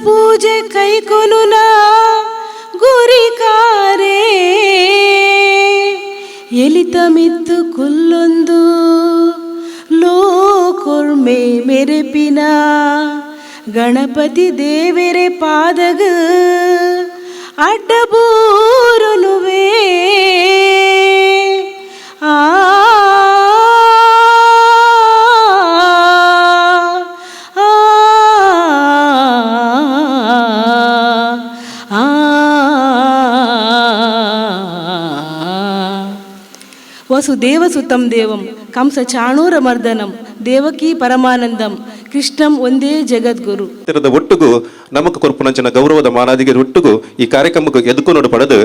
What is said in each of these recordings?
ಪೂಜೆ ಕೈಕೊನುನ ಗುರಿಕಾರೆ ಎಲಿತ ಮಿತ್ತು ಕುಲ್ಲೊಂದು ಲೋಕೊರ್ಮೆ ಮೆರೆಪಿನ ಗಣಪತಿ ದೇವರೆ ಪಾದಗ ಅಡ್ಡಬೂರುನುವೆ ಆ ವಸುದೇವಸುತಂ ದೇವಂ ಕಂಸ ಚಾಣೂರಮರ್ದನಂ ದೇವಕಿ ಪರಮಾನಂದಂ ಕೃಷ್ಣಂ ಒಂದೇ ಜಗದ್ಗುರು ಒಟ್ಟಿಗೂ ನಮಕ್ ಕೊರ್ಪುನಂಚಿನ ಗೌರವದ ಮಾನಾದಿಗೆ ಒಟ್ಟಿಗೂ ಈ ಕಾರ್ಯಕ್ರಮಕ್ಕೆ ಎದುಕು ಪಡೆದು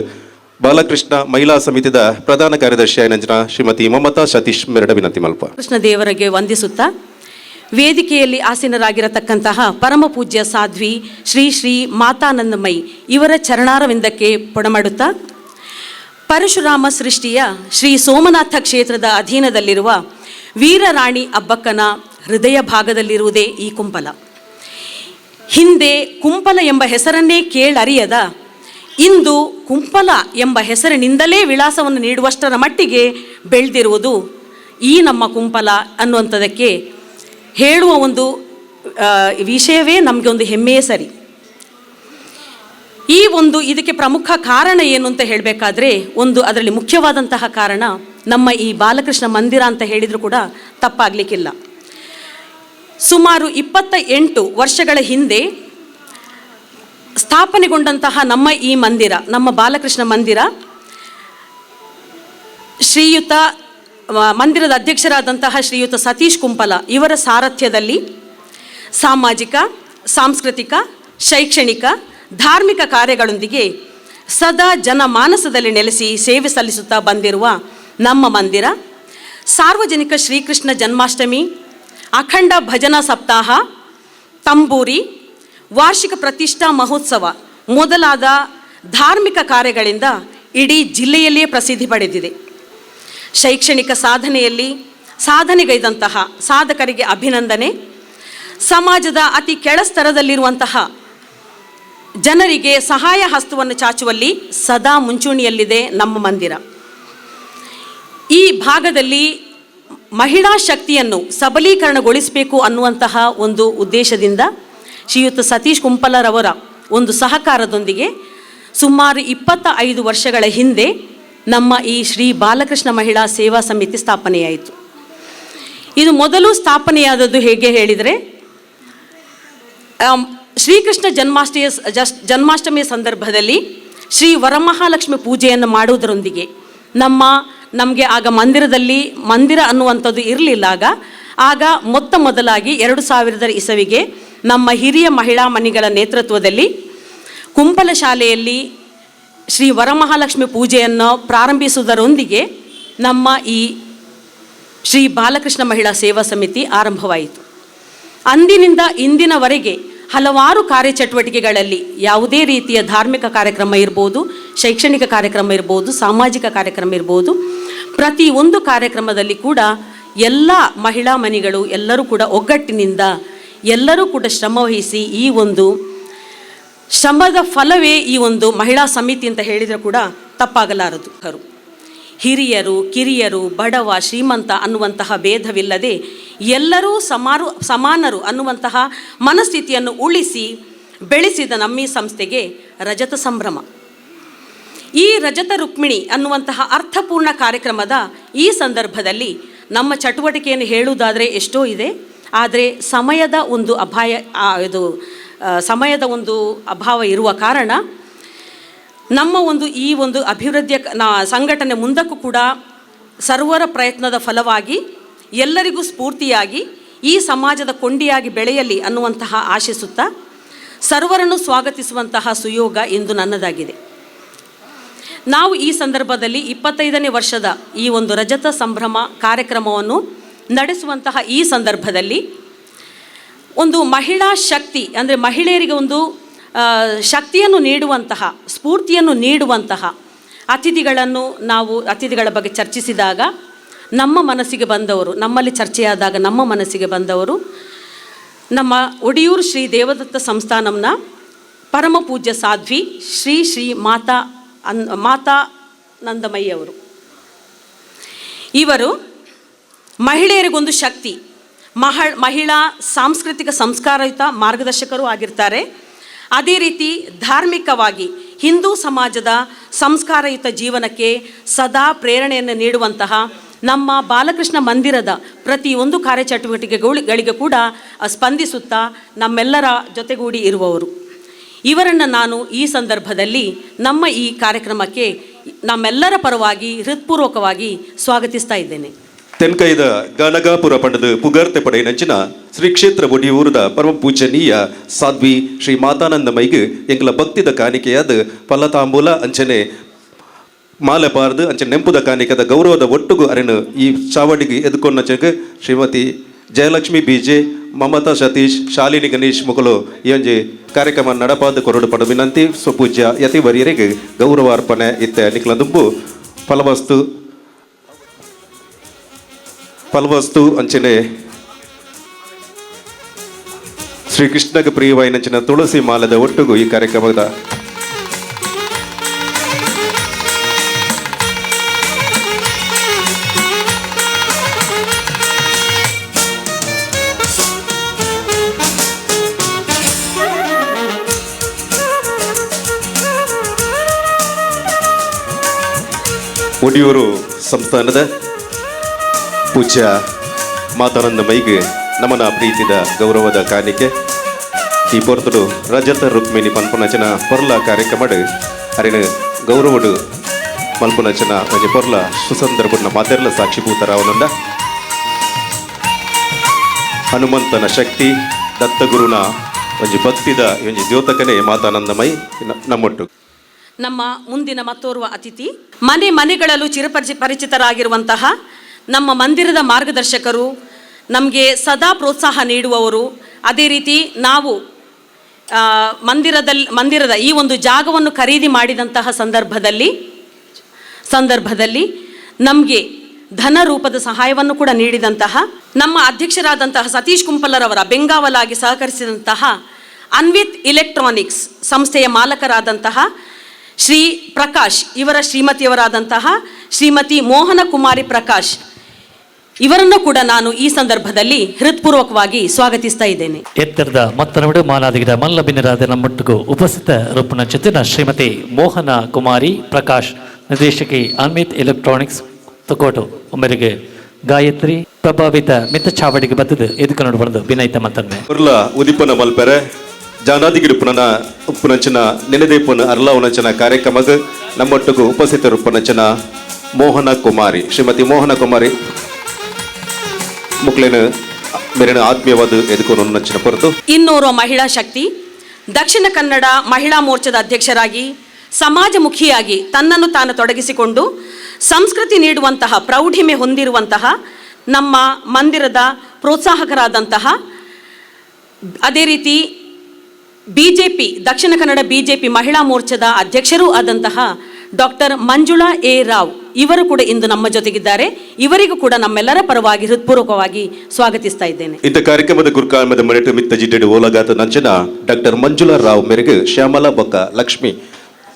ಬಾಲಕೃಷ್ಣ ಮಹಿಳಾ ಸಮಿತಿದ ಪ್ರಧಾನ ಕಾರ್ಯದರ್ಶಿ ಆಯ್ನಂಚಿನ ಶ್ರೀಮತಿ ಮಮತಾ ಸತೀಶ್ ಮೆರಡ ವಿನಂತಿ ಮಲ್ಪ. ಕೃಷ್ಣ ದೇವರಿಗೆ ವಂದಿಸುತ್ತಾ ವೇದಿಕೆಯಲ್ಲಿ ಆಸೀನರಾಗಿರತಕ್ಕಂತಹ ಪರಮ ಪೂಜ್ಯ ಸಾಧ್ವಿ ಶ್ರೀ ಶ್ರೀ ಮಾತಾನಂದಮಯಿ ಇವರ ಚರಣಾರವಿಂದಕ್ಕೆ ಪೊಡಮಾಡುತ್ತಾ ಪರಶುರಾಮ ಸೃಷ್ಟಿಯ ಶ್ರೀ ಸೋಮನಾಥ ಕ್ಷೇತ್ರದ ಅಧೀನದಲ್ಲಿರುವ ವೀರರಾಣಿ ಅಬ್ಬಕ್ಕನ ಹೃದಯ ಭಾಗದಲ್ಲಿರುವುದೇ ಈ ಕುಂಪಲ. ಹಿಂದೆ ಕುಂಪಲ ಎಂಬ ಹೆಸರನ್ನೇ ಕೇಳರಿಯದ ಇಂದು ಕುಂಪಲ ಎಂಬ ಹೆಸರಿನಿಂದಲೇ ವಿಳಾಸವನ್ನು ನೀಡುವಷ್ಟರ ಮಟ್ಟಿಗೆ ಬೆಳೆದಿರುವುದು ಈ ನಮ್ಮ ಕುಂಪಲ ಅನ್ನುವಂಥದ್ದಕ್ಕೆ ಹೇಳುವ ಒಂದು ವಿಷಯವೇ ನಮಗೆ ಒಂದು ಹೆಮ್ಮೆಯೇ ಸರಿ. ಈ ಒಂದು ಇದಕ್ಕೆ ಪ್ರಮುಖ ಕಾರಣ ಏನು ಅಂತ ಹೇಳಬೇಕಾದ್ರೆ ಅದರಲ್ಲಿ ಮುಖ್ಯವಾದಂತಹ ಕಾರಣ ನಮ್ಮ ಈ ಬಾಲಕೃಷ್ಣ ಮಂದಿರ ಅಂತ ಹೇಳಿದರೂ ಕೂಡ ತಪ್ಪಾಗಲಿಕ್ಕಿಲ್ಲ. ಸುಮಾರು 28 ವರ್ಷಗಳ ಹಿಂದೆ ಸ್ಥಾಪನೆಗೊಂಡಂತಹ ನಮ್ಮ ಈ ಮಂದಿರ, ನಮ್ಮ ಬಾಲಕೃಷ್ಣ ಮಂದಿರ, ಶ್ರೀಯುತ ಮಂದಿರದ ಅಧ್ಯಕ್ಷರಾದಂತಹ ಶ್ರೀಯುತ ಸತೀಶ್ ಕುಂಪಲ ಇವರ ಸಾರಥ್ಯದಲ್ಲಿ ಸಾಮಾಜಿಕ, ಸಾಂಸ್ಕೃತಿಕ, ಶೈಕ್ಷಣಿಕ, ಧಾರ್ಮಿಕ ಕಾರ್ಯಗಳೊಂದಿಗೆ ಸದಾ ಜನಮಾನಸದಲ್ಲಿ ನೆಲೆಸಿ ಸೇವೆ ಸಲ್ಲಿಸುತ್ತಾ ಬಂದಿರುವ ನಮ್ಮ ಮಂದಿರ ಸಾರ್ವಜನಿಕ ಶ್ರೀಕೃಷ್ಣ ಜನ್ಮಾಷ್ಟಮಿ, ಅಖಂಡ ಭಜನಾ ಸಪ್ತಾಹ, ತಂಬೂರಿ, ವಾರ್ಷಿಕ ಪ್ರತಿಷ್ಠಾ ಮಹೋತ್ಸವ ಮೊದಲಾದ ಧಾರ್ಮಿಕ ಕಾರ್ಯಗಳಿಂದ ಇಡೀ ಜಿಲ್ಲೆಯಲ್ಲಿಯೇ ಪ್ರಸಿದ್ಧಿ ಪಡೆದಿದೆ. ಶೈಕ್ಷಣಿಕ ಸಾಧನೆಯಲ್ಲಿ ಸಾಧನೆಗೈದಂತಹ ಸಾಧಕರಿಗೆ ಅಭಿನಂದನೆ, ಸಮಾಜದ ಅತಿ ಕೆಳಸ್ತರದಲ್ಲಿರುವಂತಹ ಜನರಿಗೆ ಸಹಾಯ ಹಸ್ತವನ್ನು ಚಾಚುವಲ್ಲಿ ಸದಾ ಮುಂಚೂಣಿಯಲ್ಲಿದೆ ನಮ್ಮ ಮಂದಿರ. ಈ ಭಾಗದಲ್ಲಿ ಮಹಿಳಾ ಶಕ್ತಿಯನ್ನು ಸಬಲೀಕರಣಗೊಳಿಸಬೇಕು ಅನ್ನುವಂತಹ ಒಂದು ಉದ್ದೇಶದಿಂದ ಶ್ರೀಯುತ ಸತೀಶ್ ಕುಂಪಲರವರ ಒಂದು ಸಹಕಾರದೊಂದಿಗೆ ಸುಮಾರು 25 ವರ್ಷಗಳ ಹಿಂದೆ ನಮ್ಮ ಈ ಶ್ರೀ ಬಾಲಕೃಷ್ಣ ಮಹಿಳಾ ಸೇವಾ ಸಮಿತಿ ಸ್ಥಾಪನೆಯಾಯಿತು. ಇದು ಮೊದಲು ಸ್ಥಾಪನೆಯಾದದ್ದು ಹೇಗೆ ಹೇಳಿದರೆ, ಶ್ರೀಕೃಷ್ಣ ಜನ್ಮಾಷ್ಟಮಿಯ ಸಂದರ್ಭದಲ್ಲಿ ಶ್ರೀ ವರಮಹಾಲಕ್ಷ್ಮಿ ಪೂಜೆಯನ್ನು ಮಾಡುವುದರೊಂದಿಗೆ ನಮಗೆ ಆಗ ಮಂದಿರ ಅನ್ನುವಂಥದ್ದು ಇರಲಿಲ್ಲ. ಆಗ ಮೊದಲಾಗಿ 2000 ಇಸವಿಗೆ ನಮ್ಮ ಹಿರಿಯ ಮಹಿಳಾ ಮಣಿಗಳ ನೇತೃತ್ವದಲ್ಲಿ ಕುಂಪಲ ಶಾಲೆಯಲ್ಲಿ ಶ್ರೀ ವರಮಹಾಲಕ್ಷ್ಮಿ ಪೂಜೆಯನ್ನು ಪ್ರಾರಂಭಿಸುವುದರೊಂದಿಗೆ ನಮ್ಮ ಈ ಶ್ರೀ ಬಾಲಕೃಷ್ಣ ಮಹಿಳಾ ಸೇವಾ ಸಮಿತಿ ಆರಂಭವಾಯಿತು. ಅಂದಿನಿಂದ ಇಂದಿನವರೆಗೆ ಹಲವಾರು ಕಾರ್ಯಚಟುವಟಿಕೆಗಳಲ್ಲಿ ಯಾವುದೇ ರೀತಿಯ ಧಾರ್ಮಿಕ ಕಾರ್ಯಕ್ರಮ ಇರ್ಬೋದು, ಶೈಕ್ಷಣಿಕ ಕಾರ್ಯಕ್ರಮ ಇರ್ಬೋದು, ಸಾಮಾಜಿಕ ಕಾರ್ಯಕ್ರಮ ಇರ್ಬೋದು, ಪ್ರತಿಯೊಂದು ಕಾರ್ಯಕ್ರಮದಲ್ಲಿ ಕೂಡ ಎಲ್ಲ ಮಹಿಳಾ ಮಣಿಗಳು ಎಲ್ಲರೂ ಕೂಡ ಒಗ್ಗಟ್ಟಿನಿಂದ ಎಲ್ಲರೂ ಕೂಡ ಶ್ರಮವಹಿಸಿ ಈ ಒಂದು ಶ್ರಮದ ಫಲವೇ ಈ ಒಂದು ಮಹಿಳಾ ಸಮಿತಿ ಅಂತ ಹೇಳಿದರೆ ಕೂಡ ತಪ್ಪಾಗಲಾರದು. ಹಿರಿಯರು, ಕಿರಿಯರು, ಬಡವ, ಶ್ರೀಮಂತ ಅನ್ನುವಂತಹ ಭೇದವಿಲ್ಲದೆ ಎಲ್ಲರೂ ಸಮಾನರು ಅನ್ನುವಂತಹ ಮನಸ್ಥಿತಿಯನ್ನು ಉಳಿಸಿ ಬೆಳೆಸಿದ ನಮ್ಮ ಈ ಸಂಸ್ಥೆಗೆ ರಜತ ಸಂಭ್ರಮ. ಈ ರಜತ ರುಕ್ಮಿಣಿ ಅನ್ನುವಂತಹ ಅರ್ಥಪೂರ್ಣ ಕಾರ್ಯಕ್ರಮದ ಈ ಸಂದರ್ಭದಲ್ಲಿ ನಮ್ಮ ಚಟುವಟಿಕೆಯನ್ನು ಹೇಳುವುದಾದರೆ ಎಷ್ಟೋ ಇದೆ, ಆದರೆ ಸಮಯದ ಒಂದು ಅಭಾವ ಇರುವ ಕಾರಣ ನಮ್ಮ ಈ ಒಂದು ಅಭಿವೃದ್ಧಿಯ ಸಂಘಟನೆ ಮುಂದಕ್ಕೂ ಕೂಡ ಸರ್ವರ ಪ್ರಯತ್ನದ ಫಲವಾಗಿ ಎಲ್ಲರಿಗೂ ಸ್ಫೂರ್ತಿಯಾಗಿ ಈ ಸಮಾಜದ ಕೊಂಡಿಯಾಗಿ ಬೆಳೆಯಲಿ ಅನ್ನುವಂತಹ ಆಶಿಸುತ್ತಾ ಸರ್ವರನ್ನು ಸ್ವಾಗತಿಸುವಂತಹ ಸುಯೋಗ ಇಂದು ನನ್ನದಾಗಿದೆ. ನಾವು ಈ ಸಂದರ್ಭದಲ್ಲಿ 25ನೇ ವರ್ಷದ ಈ ಒಂದು ರಜತ ಸಂಭ್ರಮ ಕಾರ್ಯಕ್ರಮವನ್ನು ನಡೆಸುವಂತಹ ಈ ಸಂದರ್ಭದಲ್ಲಿ ಒಂದು ಮಹಿಳಾ ಶಕ್ತಿ ಅಂದರೆ ಮಹಿಳೆಯರಿಗೆ ಒಂದು ಶಕ್ತಿಯನ್ನು ನೀಡುವಂತಹ, ಸ್ಫೂರ್ತಿಯನ್ನು ನೀಡುವಂತಹ ಅತಿಥಿಗಳ ಬಗ್ಗೆ ಚರ್ಚಿಸಿದಾಗ ನಮ್ಮ ಮನಸ್ಸಿಗೆ ಬಂದವರು, ನಮ್ಮಲ್ಲಿ ಚರ್ಚೆಯಾದಾಗ ನಮ್ಮ ಮನಸ್ಸಿಗೆ ಬಂದವರು ನಮ್ಮ ಒಡಿಯೂರು ಶ್ರೀ ದೇವದತ್ತ ಸಂಸ್ಥಾನಂನ ಪರಮ ಪೂಜ್ಯ ಸಾಧ್ವಿ ಶ್ರೀ ಮಾತಾನಂದಮಯಿ ಅವರು. ಇವರು ಮಹಿಳೆಯರಿಗೊಂದು ಶಕ್ತಿ, ಮಹಿಳಾ ಸಾಂಸ್ಕೃತಿಕ ಸಂಸ್ಕಾರಯುತ ಮಾರ್ಗದರ್ಶಕರು ಆಗಿರ್ತಾರೆ. ಅದೇ ರೀತಿ ಧಾರ್ಮಿಕವಾಗಿ ಹಿಂದೂ ಸಮಾಜದ ಸಂಸ್ಕಾರಯುತ ಜೀವನಕ್ಕೆ ಸದಾ ಪ್ರೇರಣೆಯನ್ನು ನೀಡುವಂತಹ ನಮ್ಮ ಬಾಲಕೃಷ್ಣ ಮಂದಿರದ ಪ್ರತಿಯೊಂದು ಕಾರ್ಯಚಟುವಟಿಕೆಗಳಿಗೆ ಕೂಡ ಸ್ಪಂದಿಸುತ್ತಾ ನಮ್ಮೆಲ್ಲರ ಜೊತೆಗೂಡಿ ಇರುವವರು. ಇವರನ್ನು ನಾನು ಈ ಸಂದರ್ಭದಲ್ಲಿ ನಮ್ಮ ಈ ಕಾರ್ಯಕ್ರಮಕ್ಕೆ ನಮ್ಮೆಲ್ಲರ ಪರವಾಗಿ ಹೃತ್ಪೂರ್ವಕವಾಗಿ ಸ್ವಾಗತಿಸ್ತಾ ಇದ್ದೇನೆ. ತೆನ್ಕೈದ ಗನಗಾಪುರ ಪಂಡದ ಪುಗರ್ತೆ ಪಡೆ ನಂಚಿನ ಶ್ರೀ ಕ್ಷೇತ್ರ ಒಡಿಯೂರದ ಪರಮ ಪೂಜನೀಯ ಸಾಧ್ವಿ ಶ್ರೀ ಮಾತಾನಂದಮೈಗೆ ಎಂಕಲ ಭಕ್ತಿದ ಕಾಣಿಕೆಯಾದ ಫಲತಾಂಬೂಲ ಅಂಚನೆ ಮಾಲೆ ಪಾರ್ದು ಅಂಚೆ ನೆಂಪುದ ಕಾಣಿಕೆದ ಗೌರವದ ಒಟ್ಟುಗು ಅರೆನು ಈ ಚಾವಡಿಗೆ ಎದುಕೊಂಡ ಚೆಗ್ ಶ್ರೀಮತಿ ಜಯಲಕ್ಷ್ಮಿ ಬಿಜೆ, ಮಮತಾ ಸತೀಶ್, ಶಾಲಿನಿ ಗಣೇಶ್ ಮುಗಲು ಈ ಒಂಜಿ ಕಾರ್ಯಕ್ರಮ ನಡಪಾದ ಕೊರಡು ಪಡ ವಿನಂತಿ ಸ್ವಪೂಜ್ಯ ಯತಿವರಿಯರಿಗೆ ಗೌರವಾರ್ಪಣೆ ಇತ್ತೆ ನಿಕ್ಲ ದುಂಬು ಫಲವಸ್ತು ಅಂಚನೆ ಶ್ರೀಕೃಷ್ಣಗೆ ಪ್ರಿಯವಾಯಿನಂಚಿನ ತುಳಸಿ ಮಾಲದ ಒಟ್ಟುಗು ಈ ಕಾರ್ಯಕ್ರಮದ ಒಡಿಯೂರು ಸಂಸ್ಥಾನದ ಪೂಜ್ಯ ಮಾತಾನಂದಮೈಗೆ ನಮನ ಪ್ರೀತಿದ ಗೌರವದ ಕಾಣಿಕೆ ಈ ಪೊರ್ತಡು ರಜತ ರುಕ್ಮಿಣಿ ಪನ್ಪುನಚನ ಪೊರ್ಲ ಕಾರ್ಯಕ್ರಮಡು ಅರಿನ ಗೌರವಡು ಮಲ್ಪುನಚನ ಒಂಜಿ ಪೊರ್ಲ ಸುಸಂದರ್ಭನ ಮಾತೆರ್ಲ ಸಾಕ್ಷಿಭೂತರಾವನುಂಡ ಹನುಮಂತನ ಶಕ್ತಿ ದತ್ತಗುರುನ ಒಂಜಿ ಭಕ್ತಿದ ಒಂಜಿ ದ್ಯೋತಕನೇ ಮಾತಾನಂದಮೈ ನಮ್ಮೊಟ್ಟು. ನಮ್ಮ ಮುಂದಿನ ಮತ್ತೋರ್ವ ಅತಿಥಿ ಮನೆಗಳಲ್ಲೂ ಪರಿಚಿತರಾಗಿರುವಂತಹ ನಮ್ಮ ಮಂದಿರದ ಮಾರ್ಗದರ್ಶಕರು, ನಮಗೆ ಸದಾ ಪ್ರೋತ್ಸಾಹ ನೀಡುವವರು. ಅದೇ ರೀತಿ ನಾವು ಮಂದಿರದ ಈ ಒಂದು ಜಾಗವನ್ನು ಖರೀದಿ ಮಾಡಿದಂತಹ ಸಂದರ್ಭದಲ್ಲಿ ನಮಗೆ ಧನ ರೂಪದ ಸಹಾಯವನ್ನು ಕೂಡ ನೀಡಿದಂತಹ ನಮ್ಮ ಅಧ್ಯಕ್ಷರಾದಂತಹ ಸತೀಶ್ ಕುಂಪಲ್ಲರವರ ಬೆಂಗಾವಲಾಗಿ ಸಹಕರಿಸಿದಂತಹ ಅನ್ವಿತ್ ಇಲೆಕ್ಟ್ರಾನಿಕ್ಸ್ ಸಂಸ್ಥೆಯ ಮಾಲಕರಾದಂತಹ ಶ್ರೀ ಪ್ರಕಾಶ್, ಇವರ ಶ್ರೀಮತಿಯವರಾದಂತಹ ಶ್ರೀಮತಿ ಮೋಹನ ಕುಮಾರಿ ಪ್ರಕಾಶ್ ಇವರನ್ನು ಕೂಡ ನಾನು ಈ ಸಂದರ್ಭದಲ್ಲಿ ಹೃತ್ಪೂರ್ವಕವಾಗಿ ಸ್ವಾಗತಿಸ್ತಾ ಇದ್ದೇನೆ. ಎತ್ತರದ ಮತ್ತನವಡು ಮಾಲಾದಿಗಿದ ಮಲ್ಲಬಿನರಾದ ನಮ್ಮೊಟ್ಟಿಗೂ ಉಪಸ್ಥಿತ ರೂಪನ ಚಿತ್ರನ ಶ್ರೀಮತಿ ಮೋಹನ ಕುಮಾರಿ ಪ್ರಕಾಶ್, ನಿರ್ದೇಶಕಿ ಅನ್ವಿತ್ ಎಲೆಕ್ಟ್ರಾನಿಕ್ಸ್ ತಕೋಟು ಒಮ್ಮೆರಿಗೆ ಗಾಯತ್ರಿ ಪ್ರಭಾವಿತ ಮಿತ್ತ ಚಾವಡಿಗೆ ಬತ್ತದು ಎದುಕು ನೋಡ್ಬಂದು ವಿನಯಿತ ಮತ್ತೊಮ್ಮೆ ಉದಿಪನ ಮಲ್ಪೆರೆ ಜಾನಾದಿಗಿಡು ಉಪ್ಪುನಂಚನ ನೆನೆದೇಪನ ಅರ್ಲ ಉನಂಚನ ಕಾರ್ಯಕ್ರಮಗ ನಮ್ಮೊಟ್ಟಿಗೂ ಉಪಸ್ಥಿತ ರೂಪನಂಚನ ಮೋಹನ ಕುಮಾರಿ ಶ್ರೀಮತಿ ಮೋಹನ ಕುಮಾರಿ ಮುಕ್ಲೇನ ಮೇರಿನ ಆತ್ಮೀಯವಾದ ಎದುಕೊಂಡು ನಂಚಿನ ಹೊರತು ಇನ್ನೋರ್ವ ಮಹಿಳಾ ಶಕ್ತಿ, ದಕ್ಷಿಣ ಕನ್ನಡ ಮಹಿಳಾ ಮೋರ್ಚಾದ ಅಧ್ಯಕ್ಷರಾಗಿ ಸಮಾಜಮುಖಿಯಾಗಿ ತನ್ನನ್ನು ತಾನು ತೊಡಗಿಸಿಕೊಂಡು ಸಂಸ್ಕೃತಿ ನೀಡುವಂತಹ ಪ್ರೌಢಿಮೆ ಹೊಂದಿರುವಂತಹ ನಮ್ಮ ಮಂದಿರದ ಪ್ರೋತ್ಸಾಹಕರಾದಂತಹ, ಅದೇ ರೀತಿ ಬಿಜೆಪಿ ದಕ್ಷಿಣ ಕನ್ನಡ ಬಿಜೆಪಿ ಮಹಿಳಾ ಮೋರ್ಚಾದ ಅಧ್ಯಕ್ಷರೂ ಆದಂತಹ ಡಾಕ್ಟರ್ ಮಂಜುಳಾ ಎ ರಾವ್ ಇವರು ಕೂಡ ಇಂದು ನಮ್ಮ ಜೊತೆಗಿದ್ದಾರೆ. ಇವರಿಗೂ ಕೂಡ ನಮ್ಮೆಲ್ಲರ ಪರವಾಗಿ ಹೃತ್ಪೂರ್ವಕವಾಗಿ ಸ್ವಾಗತಿಸ್ತಾ ಇದ್ದೇನೆ. ಇಂಥ ಕಾರ್ಯಕ್ರಮದ ಗುರುಕಾಮದ ಮನೆಟು ಮಿತ್ತ ಜಿಡ್ಡು ಓಲಗಾತ ನಂಚನ ಡಾಕ್ಟರ್ ಮಂಜುಳಾ ರಾವ್ ಮೇರೆಗೆ ಶ್ಯಾಮಲಾ ಬೊಕ್ಕ ಲಕ್ಷ್ಮಿ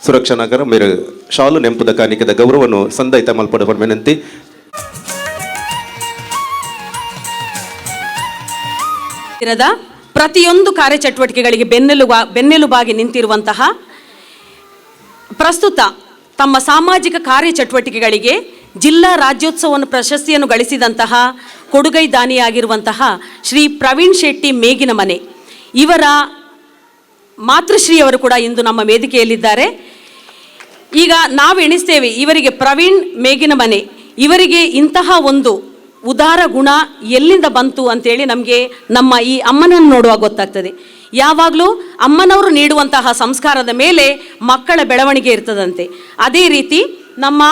ಸುರಕ್ಷಾ ನಗರ ಮೇರೆ ಶಾಲು ನೆಂಪುದ ಕಾಣಿಕೆದ ಗೌರವವನ್ನು ಸಂದೈತ ಮಲ್ಪಡ ವಿನಂತಿ. ಪ್ರತಿಯೊಂದು ಕಾರ್ಯಚಟುವಟಿಕೆಗಳಿಗೆ ಬೆನ್ನೆಲುಬಾಗಿ ನಿಂತಿರುವಂತಹ, ಪ್ರಸ್ತುತ ತಮ್ಮ ಸಾಮಾಜಿಕ ಕಾರ್ಯಚಟುವಟಿಕೆಗಳಿಗೆ ಜಿಲ್ಲಾ ರಾಜ್ಯೋತ್ಸವವನ್ನು ಪ್ರಶಸ್ತಿಯನ್ನು ಗಳಿಸಿದಂತಹ ಕೊಡುಗೈ ದಾನಿಯಾಗಿರುವಂತಹ ಶ್ರೀ ಪ್ರವೀಣ್ ಶೆಟ್ಟಿ ಮೇಗಿನ ಮನೆ ಇವರ ಮಾತೃಶ್ರೀಯವರು ಕೂಡ ಇಂದು ನಮ್ಮ ವೇದಿಕೆಯಲ್ಲಿದ್ದಾರೆ. ಈಗ ನಾವು ಎಣಿಸ್ತೇವೆ ಇವರಿಗೆ ಪ್ರವೀಣ್ ಮೇಗಿನ ಮನೆ ಇವರಿಗೆ ಇಂತಹ ಒಂದು ಉದಾರ ಗುಣ ಎಲ್ಲಿಂದ ಬಂತು ಅಂತೇಳಿ ನಮಗೆ ನಮ್ಮ ಈ ಅಮ್ಮನನ್ನು ನೋಡುವಾಗ ಗೊತ್ತಾಗ್ತದೆ. ಯಾವಾಗಲೂ ಅಮ್ಮನವರು ನೀಡುವಂತಹ ಸಂಸ್ಕಾರದ ಮೇಲೆ ಮಕ್ಕಳ ಬೆಳವಣಿಗೆ ಇರ್ತದಂತೆ. ಅದೇ ರೀತಿ ನಮ್ಮ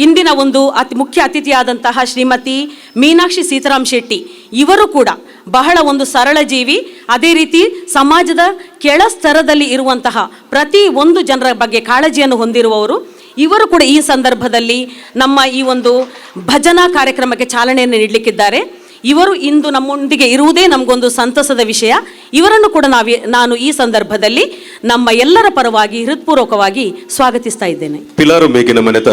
ಇಂದಿನ ಒಂದು ಮುಖ್ಯ ಅತಿಥಿಯಾದಂತಹ ಶ್ರೀಮತಿ ಮೀನಾಕ್ಷಿ ಸೀತಾರಾಮ್ ಶೆಟ್ಟಿ ಇವರು ಕೂಡ ಬಹಳ ಒಂದು ಸರಳ ಜೀವಿ. ಅದೇ ರೀತಿ ಸಮಾಜದ ಕೆಳ ಸ್ತರದಲ್ಲಿ ಇರುವಂತಹ ಪ್ರತಿ ಒಂದು ಜನರ ಬಗ್ಗೆ ಕಾಳಜಿಯನ್ನು ಹೊಂದಿರುವವರು. ಇವರು ಕೂಡ ಈ ಸಂದರ್ಭದಲ್ಲಿ ನಮ್ಮ ಈ ಒಂದು ಭಜನಾ ಕಾರ್ಯಕ್ರಮಕ್ಕೆ ಚಾಲನೆಯನ್ನು ನೀಡಲಿಕ್ಕಿದ್ದಾರೆ. ಇವರು ಇಂದು ನಮ್ಮೊಂದಿಗೆ ಇರುವುದೇ ನಮಗೊಂದು ಸಂತಸದ ವಿಷಯ. ಇವರನ್ನು ಕೂಡ ನಾನು ಈ ಸಂದರ್ಭದಲ್ಲಿ ನಮ್ಮ ಎಲ್ಲರ ಪರವಾಗಿ ಹೃತ್ಪೂರ್ವಕವಾಗಿ ಸ್ವಾಗತಿಸ್ತಾ ಇದ್ದೇನೆ. ಪಿಲಾರು ಮೇಗಿನ ಮನೆತ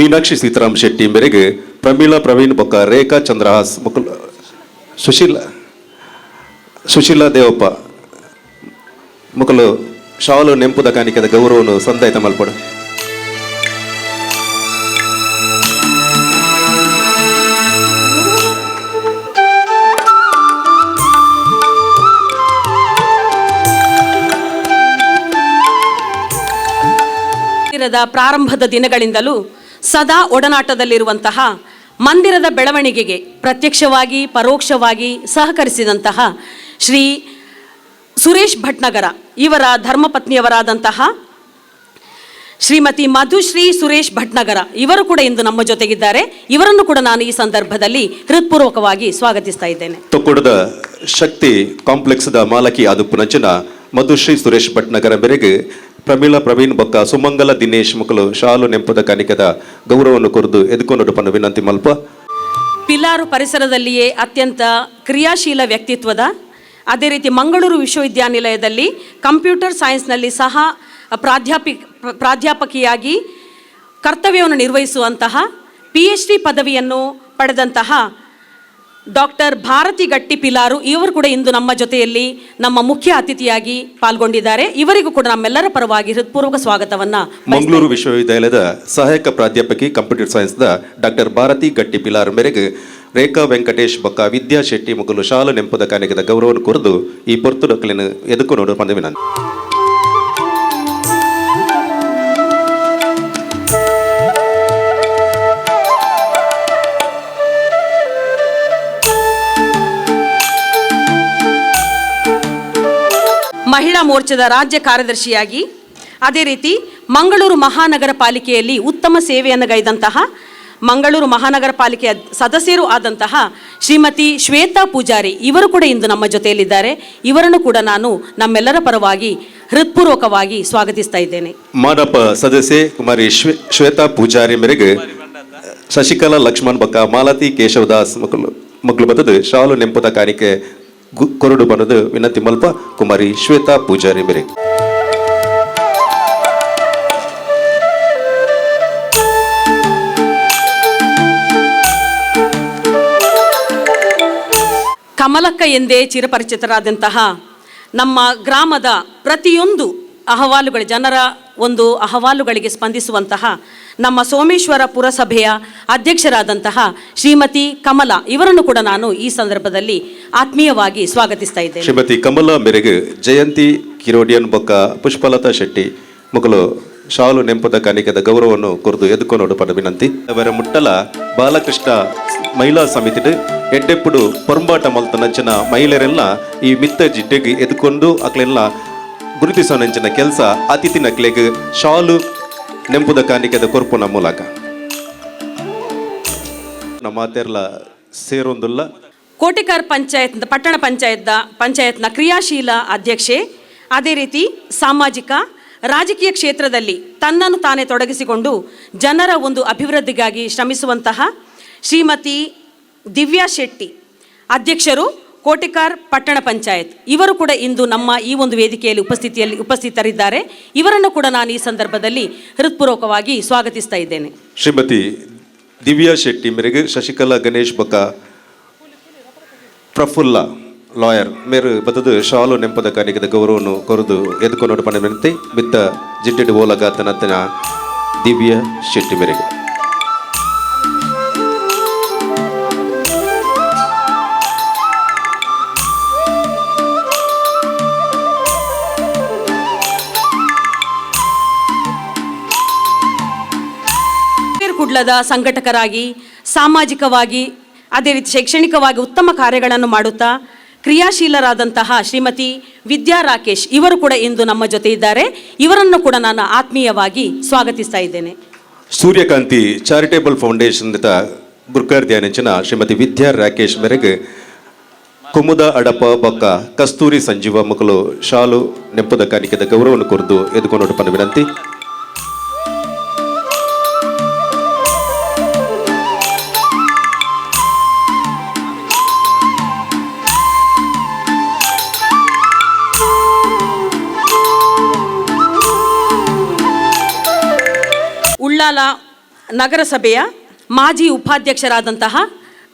ಮೀನಾಕ್ಷಿ ಸೀತಾರಾಮ್ ಶೆಟ್ಟಿ ಮೇರೆಗೆ ಪ್ರಮೀಳಾ ಪ್ರವೀಣ್ ಬೊಕ್ಕ ರೇಖಾ ಚಂದ್ರಹಾಸ್ ಮುಕುಲ್ ಸುಶೀಲಾ ದೇವಪ್ಪ ಮುಕಲು ಶಾಲು ನೆಂಪುದ ಕಾಣಿಕೆದ ಗೌರವವನ್ನು ಸಂದಾಯಿತ ಮಲ್ಪಡು. ಪ್ರಾರಂಭದ ದಿನಗಳಿಂದಲೂ ಸದಾ ಒಡನಾಟದಲ್ಲಿರುವಂತಹ ಮಂದಿರದ ಬೆಳವಣಿಗೆಗೆ ಪ್ರತ್ಯಕ್ಷವಾಗಿ ಪರೋಕ್ಷವಾಗಿ ಸಹಕರಿಸಿದಂತಹ ಶ್ರೀ ಸುರೇಶ್ ಭಟ್ನಗರ ಇವರ ಧರ್ಮಪತ್ನಿಯವರಾದಂತಹ ಶ್ರೀಮತಿ ಮಧುಶ್ರೀ ಸುರೇಶ್ ಭಟ್ನಗರ ಇವರು ಕೂಡ ಇಂದು ನಮ್ಮ ಜೊತೆಗಿದ್ದಾರೆ. ಇವರನ್ನು ಕೂಡ ನಾನು ಈ ಸಂದರ್ಭದಲ್ಲಿ ಹೃತ್ಪೂರ್ವಕವಾಗಿ ಸ್ವಾಗತಿಸ್ತಾ ಇದ್ದೇನೆ. ತೊಕ್ಕೊಡದ ಶಕ್ತಿ ಕಾಂಪ್ಲೆಕ್ಸ್ದ ಮಾಲಕಿ ಆದುಪ್ಪು ನಂಚಿನ ಮಧುಶ್ರೀ ಸುರೇಶ್ ಭಟ್ನಗರ ಮೇರೆಗೆ ಪ್ರಮೀಳಾ ಪ್ರವೀಣ್ ಬೊಕ್ಕ ಸುಮಂಗಲ ದಿನೇಶ್ ಮುಕಲು ಶಾಲು ನೆಂಪುದ ಕಾಣಿಕೆದ ಗೌರವವನ್ನು ಕೊರದು ಎದುಕೊಂಡು ಪನ್ನು ವಿನಂತಿ ಮಲ್ಪ. ಪಿಲಾರು ಪರಿಸರದಲ್ಲಿಯೇ ಅತ್ಯಂತ ಕ್ರಿಯಾಶೀಲ ವ್ಯಕ್ತಿತ್ವದ, ಅದೇ ರೀತಿ ಮಂಗಳೂರು ವಿಶ್ವವಿದ್ಯಾನಿಲಯದಲ್ಲಿ ಕಂಪ್ಯೂಟರ್ ಸೈನ್ಸ್ನಲ್ಲಿ ಸಹ ಪ್ರಾಧ್ಯಾಪಕಿಯಾಗಿ ಕರ್ತವ್ಯವನ್ನು ನಿರ್ವಹಿಸುವಂತಹ PhD ಪದವಿಯನ್ನು ಪಡೆದಂತಹ ಡಾಕ್ಟರ್ ಭಾರತಿ ಗಟ್ಟಿ ಪಿಲಾರು ಇವರು ಕೂಡ ಇಂದು ನಮ್ಮ ಜೊತೆಯಲ್ಲಿ ನಮ್ಮ ಮುಖ್ಯ ಅತಿಥಿಯಾಗಿ ಪಾಲ್ಗೊಂಡಿದ್ದಾರೆ. ಇವರಿಗೂ ಕೂಡ ನಮ್ಮೆಲ್ಲರ ಪರವಾಗಿ ಹೃತ್ಪೂರ್ವಕ ಸ್ವಾಗತವನ್ನ. ಮಂಗಳೂರು ವಿಶ್ವವಿದ್ಯಾಲಯದ ಸಹಾಯಕ ಪ್ರಾಧ್ಯಾಪಕಿ ಕಂಪ್ಯೂಟರ್ ಸೈನ್ಸ್ದ ಡಾಕ್ಟರ್ ಭಾರತಿ ಗಟ್ಟಿ ಪಿಲಾರ್ ಮೇರೆಗೆ ರೇಖಾ ವೆಂಕಟೇಶ್ ಬೊಕ್ಕ ವಿದ್ಯಾ ಶೆಟ್ಟಿ ಮುಗಲು ಶಾಲು ನೆಂಪುದ ಕಾಣಿಕೆದ ಗೌರವವನ್ನು ಕೊರದು ಈ ಪೊರ್ತು ಡೊಕ್ಕಲಿನ ಎದುಕು ನೋಡು ಪಂದವಿ ನಾನು. ಮಹಿಳಾ ಮೋರ್ಚಾದ ರಾಜ್ಯ ಕಾರ್ಯದರ್ಶಿಯಾಗಿ, ಅದೇ ರೀತಿ ಮಂಗಳೂರು ಮಹಾನಗರ ಪಾಲಿಕೆಯಲ್ಲಿ ಉತ್ತಮ ಸೇವೆಯನ್ನು ಗೈದಂತಹ ಮಂಗಳೂರು ಮಹಾನಗರ ಪಾಲಿಕೆಯ ಸದಸ್ಯರು ಆದಂತಹ ಶ್ರೀಮತಿ ಶ್ವೇತಾ ಪೂಜಾರಿ ಇವರು ಕೂಡ ಇಂದು ನಮ್ಮ ಜೊತೆಯಲ್ಲಿದ್ದಾರೆ. ಇವರನ್ನು ಕೂಡ ನಾನು ನಮ್ಮೆಲ್ಲರ ಪರವಾಗಿ ಹೃತ್ಪೂರ್ವಕವಾಗಿ ಸ್ವಾಗತಿಸ್ತಾ ಇದ್ದೇನೆ. ಮಾನಪ ಸದಸ್ಯೆ ಕುಮಾರಿ ಶ್ವೇತಾ ಪೂಜಾರಿ ಮೇರೆಗೆ ಶಶಿಕಲಾ ಲಕ್ಷ್ಮಣ್ ಬೊಕ್ಕ ಮಾಲತಿ ಕೇಶವದಾಸ್ ಮಕ್ಕಳು ಬತ್ತದು ಶಾಲು ನೆಂಪುದ ಕಾಣಿಕೆ ಕೊರಡು ಬನ್ನದು ವಿನಂತಿ ಮಲ್ಪ ಕುಮಾರಿ ಶ್ವೇತಾ ಪೂಜಾರಿ ಮೇರೆಗೆ. ಕಮಲಕ್ಕ ಎಂದೇ ಚಿರಪರಿಚಿತರಾದಂತಹ ನಮ್ಮ ಗ್ರಾಮದ ಪ್ರತಿಯೊಂದು ಅಹವಾಲುಗಳು, ಜನರ ಒಂದು ಅಹವಾಲುಗಳಿಗೆ ಸ್ಪಂದಿಸುವಂತಹ ನಮ್ಮ ಸೋಮೇಶ್ವರ ಪುರಸಭೆಯ ಅಧ್ಯಕ್ಷರಾದಂತಹ ಶ್ರೀಮತಿ ಕಮಲಾ ಇವರನ್ನು ಕೂಡ ನಾನು ಈ ಸಂದರ್ಭದಲ್ಲಿ ಆತ್ಮೀಯವಾಗಿ ಸ್ವಾಗತಿಸ್ತಾ ಇದ್ದೇನೆ. ಶ್ರೀಮತಿ ಕಮಲಾ ಮೇರೆಗೆ ಜಯಂತಿ ಕಿರೋಡಿಯನ್ ಬೊಕ್ಕ ಪುಷ್ಪಲತಾ ಶೆಟ್ಟಿ ಮುಗಲು ಶಾಲು ನೆಂಪುದ ಕಾಣಿಕೆದ ಗೌರವವನ್ನು ಕೊರದು ಎದುಕೊಂಡು ಪದ ವಿನಂತಿ. ಅವರ ಮುಟ್ಟಲ ಬಾಲಕೃಷ್ಣ ಮಹಿಳಾ ಸಮಿತಿ ಎಡ್ಡೆಪ್ಪುಡು ಪೊರಂಬಾಟ ಮಲ್ತ ನಂಚಿನ ಮಹಿಳೆಯರೆಲ್ಲ ಈ ಮಿತ್ತ ಜಿಡ್ಡೆಗೆ ಎದುಕೊಂಡು ಅಕ್ಲೆಲ್ಲ ಗುರುತಿಸೋ ನಂಚಿನ ಕೆಲಸ ಅತಿಥಿ ನಕ್ಲೆಗೆ ಶಾಲು ನೆಂಪುದ ಕಾಣಿಕೆದ ಕೊರ್ಪುನ ಮೂಲಕ ನಮ್ಮ ಮಾತೆರ್ಲ ಸೇರೊಂದುಲ್ಲ. ಕೋಟೆಕಾರ್ ಪಂಚಾಯತ್ ಪಟ್ಟಣ ಪಂಚಾಯತ್ನ ಕ್ರಿಯಾಶೀಲ ಅಧ್ಯಕ್ಷೆ, ಅದೇ ರೀತಿ ಸಾಮಾಜಿಕ ರಾಜಕೀಯ ಕ್ಷೇತ್ರದಲ್ಲಿ ತನ್ನನ್ನು ತಾನೇ ತೊಡಗಿಸಿಕೊಂಡು ಜನರ ಒಂದು ಅಭಿವೃದ್ಧಿಗಾಗಿ ಶ್ರಮಿಸುವಂತಹ ಶ್ರೀಮತಿ ದಿವ್ಯಾ ಶೆಟ್ಟಿ ಅಧ್ಯಕ್ಷರು, ಕೋಟೆಕಾರ್ ಪಟ್ಟಣ ಪಂಚಾಯತ್ ಇವರು ಕೂಡ ಇಂದು ನಮ್ಮ ಈ ಒಂದು ವೇದಿಕೆಯಲ್ಲಿ ಉಪಸ್ಥಿತರಿದ್ದಾರೆ. ಇವರನ್ನು ಕೂಡ ನಾನು ಈ ಸಂದರ್ಭದಲ್ಲಿ ಹೃತ್ಪೂರ್ವಕವಾಗಿ ಸ್ವಾಗತಿಸ್ತಾ ಇದ್ದೇನೆ. ಶ್ರೀಮತಿ ದಿವ್ಯಾ ಶೆಟ್ಟಿ ಮೇರೆಗೆ ಶಶಿಕಲಾ ಗಣೇಶ್ ಬೊಕ್ಕ ಪ್ರಫುಲ್ಲ ಲಾಯರ್ ಮೇರು ಬತ್ತದು ಶಾಲು ನೆಂಪದ ಕಾಣಿಕೆದ ಗೌರವವನ್ನು ಕೊರದು ಎದುಕೊಂಡು ಪಣ ವಿನಂತಿ ಬಿತ್ತ ಜಿಡ್ಡೆಡು ಓಲಗಾತನತನ ದಿವ್ಯಾ ಶೆಟ್ಟಿ ಮೇರೆಗೆ. ಕುಡ್ಲ ವರ್ಗದ ಸಂಘಟಕರಾಗಿ ಸಾಮಾಜಿಕವಾಗಿ ಅದೇ ರೀತಿ ಶೈಕ್ಷಣಿಕವಾಗಿ ಉತ್ತಮ ಕಾರ್ಯಗಳನ್ನು ಮಾಡುತ್ತಾ ಕ್ರಿಯಾಶೀಲರಾದಂತಹ ಶ್ರೀಮತಿ ವಿದ್ಯಾ ರಾಕೇಶ್ ಇವರು ಕೂಡ ಇಂದು ನಮ್ಮ ಜೊತೆ ಇದ್ದಾರೆ. ಇವರನ್ನು ಕೂಡ ನಾನು ಆತ್ಮೀಯವಾಗಿ ಸ್ವಾಗತಿಸ್ತಾ ಇದ್ದೇನೆ. ಸೂರ್ಯಕಾಂತಿ ಚಾರಿಟೇಬಲ್ ಫೌಂಡೇಶನ್ ಬುರ್ಕಾರ್ದ್ಯಾನಿಂಚಿನ ಶ್ರೀಮತಿ ವಿದ್ಯಾ ರಾಕೇಶ್ ಮೇರೆಗೆ ಕುಮುದ ಅಡಪ ಬೊಕ್ಕ ಕಸ್ತೂರಿ ಸಂಜೀವ ಮಕ್ಕಳು ಶಾಲು ನೆಂಪದ ಕಾಣಿಕೆದ ಗೌರವವನ್ನು ಕೊರದು ಎದುಕೊಂಡು ಪನ್ನ ವಿನಂತಿ. ಉಳ್ಳಾಲ ನಗರಸಭೆಯ ಮಾಜಿ ಉಪಾಧ್ಯಕ್ಷರಾದಂತಹ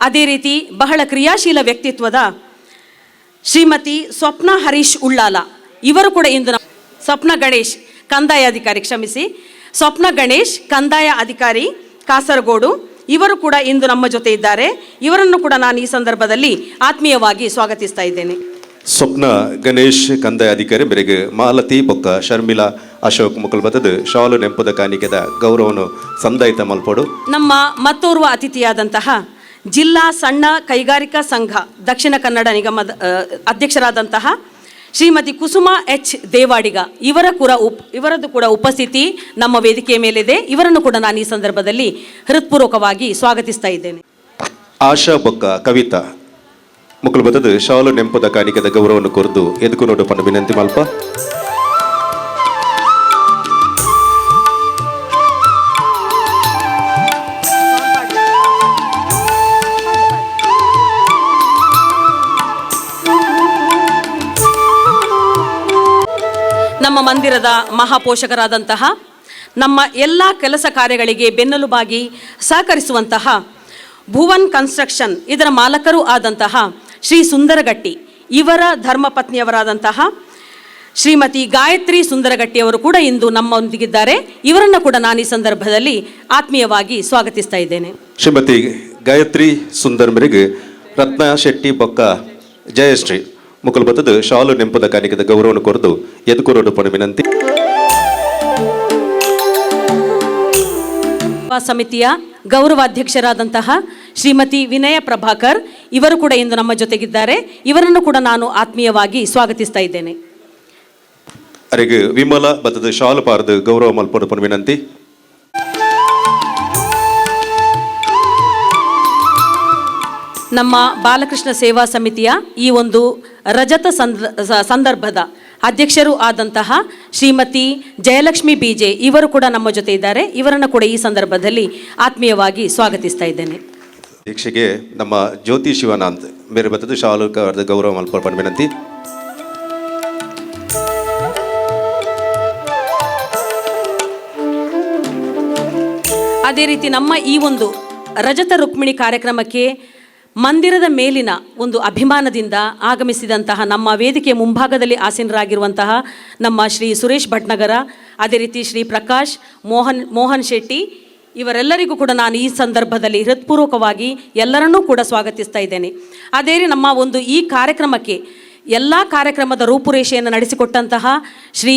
ಅದೇ ರೀತಿ ಬಹಳ ಕ್ರಿಯಾಶೀಲ ವ್ಯಕ್ತಿತ್ವದ ಶ್ರೀಮತಿ ಸ್ವಪ್ನ ಹರೀಶ್ ಉಳ್ಳಾಲ ಇವರು ಕೂಡ ಇಂದು ಸ್ವಪ್ನ ಗಣೇಶ್ ಕಂದಾಯ ಅಧಿಕಾರಿ ಸ್ವಪ್ನ ಗಣೇಶ್ ಕಂದಾಯ ಅಧಿಕಾರಿ ಕಾಸರಗೋಡು ಇವರು ಕೂಡ ಇಂದು ನಮ್ಮ ಜೊತೆ ಇದ್ದಾರೆ. ಇವರನ್ನು ಕೂಡ ನಾನು ಈ ಸಂದರ್ಭದಲ್ಲಿ ಆತ್ಮೀಯವಾಗಿ ಸ್ವಾಗತಿಸ್ತಾ ಇದ್ದೇನೆ. ಸ್ವಪ್ನ ಗಣೇಶ್ ಕಂದಾಯ ಅಧಿಕಾರಿ ಮೇರೆಗೆ ಮಾಲತಿ ಬೊಕ್ಕ ಶರ್ಮಿಳಾ ಅಶೋಕ್ ಮುಕಲ್ ಬದದು ಶಾಲು ನೆಂಪದ ಕಾಣಿಕೆದ ಗೌರವವನ್ನು ಸಂದಾಯಿತ ಮಲ್ಪಡು. ನಮ್ಮ ಮತ್ತೋರ್ವ ಅತಿಥಿಯಾದಂತಹ ಜಿಲ್ಲಾ ಸಣ್ಣ ಕೈಗಾರಿಕಾ ಸಂಘ ದಕ್ಷಿಣ ಕನ್ನಡ ನಿಗಮದ ಅಧ್ಯಕ್ಷರಾದಂತಹ ಶ್ರೀಮತಿ ಕುಸುಮಾ ಎಚ್ ದೇವಾಡಿಗ ಇವರದ್ದು ಕೂಡ ಉಪಸ್ಥಿತಿ ನಮ್ಮ ವೇದಿಕೆಯ ಮೇಲಿದೆ. ಇವರನ್ನು ಕೂಡ ನಾನು ಈ ಸಂದರ್ಭದಲ್ಲಿ ಹೃತ್ಪೂರ್ವಕವಾಗಿ ಸ್ವಾಗತಿಸ್ತಾ ಇದ್ದೇನೆ. ಆಶಾ ಬೊಕ್ಕ ಕವಿತಾ ಮುಕಲ್ ಬದದು ಶಾಲು ನೆಂಪದ ಕಾಣಿಕೆದ ಗೌರವವನ್ನು ಕೊರದು ಎದುಕೊಂಡು ಪನ್ನ ವಿನಂತಿ ಮಲ್ಪ. ನಮ್ಮ ಮಂದಿರದ ಮಹಾಪೋಷಕರಾದಂತಹ ನಮ್ಮ ಎಲ್ಲ ಕೆಲಸ ಕಾರ್ಯಗಳಿಗೆ ಬೆನ್ನೆಲುಬಾಗಿ ಸಹಕರಿಸುವಂತಹ ಭುವನ್ ಕನ್ಸ್ಟ್ರಕ್ಷನ್ ಇದರ ಮಾಲಕರೂ ಆದಂತಹ ಶ್ರೀ ಸುಂದರಗಟ್ಟಿ ಇವರ ಧರ್ಮಪತ್ನಿಯವರಾದಂತಹ ಶ್ರೀಮತಿ ಗಾಯತ್ರಿ ಸುಂದರಗಟ್ಟಿಯವರು ಕೂಡ ಇಂದು ನಮ್ಮೊಂದಿಗಿದ್ದಾರೆ. ಇವರನ್ನು ಕೂಡ ನಾನು ಈ ಸಂದರ್ಭದಲ್ಲಿ ಆತ್ಮೀಯವಾಗಿ ಸ್ವಾಗತಿಸ್ತಾ ಇದ್ದೇನೆ. ಶ್ರೀಮತಿ ಗಾಯತ್ರಿ ಸುಂದರ್ ಮೇರೆಗೆ ರತ್ನ ಶೆಟ್ಟಿ ಬೊಕ್ಕ ಜಯಶ್ರೀ ಮುಕಲ್ ಬದದು ಶಾಲು ನೆಂಪದ ಕಾಣಿಕೆದ ಗೌರವವನ್ನು ಕೊರದು ಎದುಕೊಂಡು ಪಣ ವಿನಂತಿ. ಸಮಿತಿಯ ಗೌರವಾಧ್ಯಕ್ಷರಾದಂತಹ ಶ್ರೀಮತಿ ವಿನಯ ಪ್ರಭಾಕರ್ ಇವರು ಕೂಡ ಇಂದು ನಮ್ಮ ಜೊತೆಗಿದ್ದಾರೆ. ಇವರನ್ನು ಕೂಡ ನಾನು ಆತ್ಮೀಯವಾಗಿ ಸ್ವಾಗತಿಸ್ತಾ ಇದ್ದೇನೆ. ಅರೆಗೆ ವಿಮಲ ಬದದು ಶಾಲು ಪಾರದು ಗೌರವ ಮಲ್ಪಡು ಪಣ ವಿನಂತಿ. ನಮ್ಮ ಬಾಲಕೃಷ್ಣ ಸೇವಾ ಸಮಿತಿಯ ಈ ಒಂದು ರಜತ ಸಂದರ್ಭದ ಅಧ್ಯಕ್ಷರು ಆದಂತಹ ಶ್ರೀಮತಿ ಜಯಲಕ್ಷ್ಮಿ ಬಿಜೆ ಇವರು ಕೂಡ ನಮ್ಮ ಜೊತೆ ಇದ್ದಾರೆ. ಇವರನ್ನು ಕೂಡ ಈ ಸಂದರ್ಭದಲ್ಲಿ ಆತ್ಮೀಯವಾಗಿ ಸ್ವಾಗತಿಸ್ತಾ ಇದ್ದೇನೆ. ಅಧ್ಯಕ್ಷೆಗೆ ನಮ್ಮ ಜ್ಯೋತಿ ಶಿವಾನಂದ್ ಮೇರೆ ಬದದು ಶಾಲು ಗೌರವ ಮಲ್ಪಡು ಪಣ ವಿನಂತಿ. ಅದೇ ರೀತಿ ನಮ್ಮ ಈ ಒಂದು ರಜತ ರುಕ್ಮಿಣಿ ಕಾರ್ಯಕ್ರಮಕ್ಕೆ ಮಂದಿರದ ಮೇಲಿನ ಒಂದು ಅಭಿಮಾನದಿಂದ ಆಗಮಿಸಿದಂತಹ ನಮ್ಮ ವೇದಿಕೆಯ ಮುಂಭಾಗದಲ್ಲಿ ಆಸೀನರಾಗಿರುವಂತಹ ನಮ್ಮ ಶ್ರೀ ಸುರೇಶ್ ಭಟ್ನಗರ ಅದೇ ರೀತಿ ಶ್ರೀ ಪ್ರಕಾಶ್ ಮೋಹನ್ ಶೆಟ್ಟಿ ಇವರೆಲ್ಲರಿಗೂ ಕೂಡ ನಾನು ಈ ಸಂದರ್ಭದಲ್ಲಿ ಹೃತ್ಪೂರ್ವಕವಾಗಿ ಎಲ್ಲರನ್ನೂ ಕೂಡ ಸ್ವಾಗತಿಸ್ತಾ ಇದ್ದೇನೆ. ಅದೇ ನಮ್ಮ ಒಂದು ಈ ಕಾರ್ಯಕ್ರಮಕ್ಕೆ ಎಲ್ಲ ಕಾರ್ಯಕ್ರಮದ ರೂಪುರೇಷೆಯನ್ನು ನಡೆಸಿಕೊಟ್ಟಂತಹ ಶ್ರೀ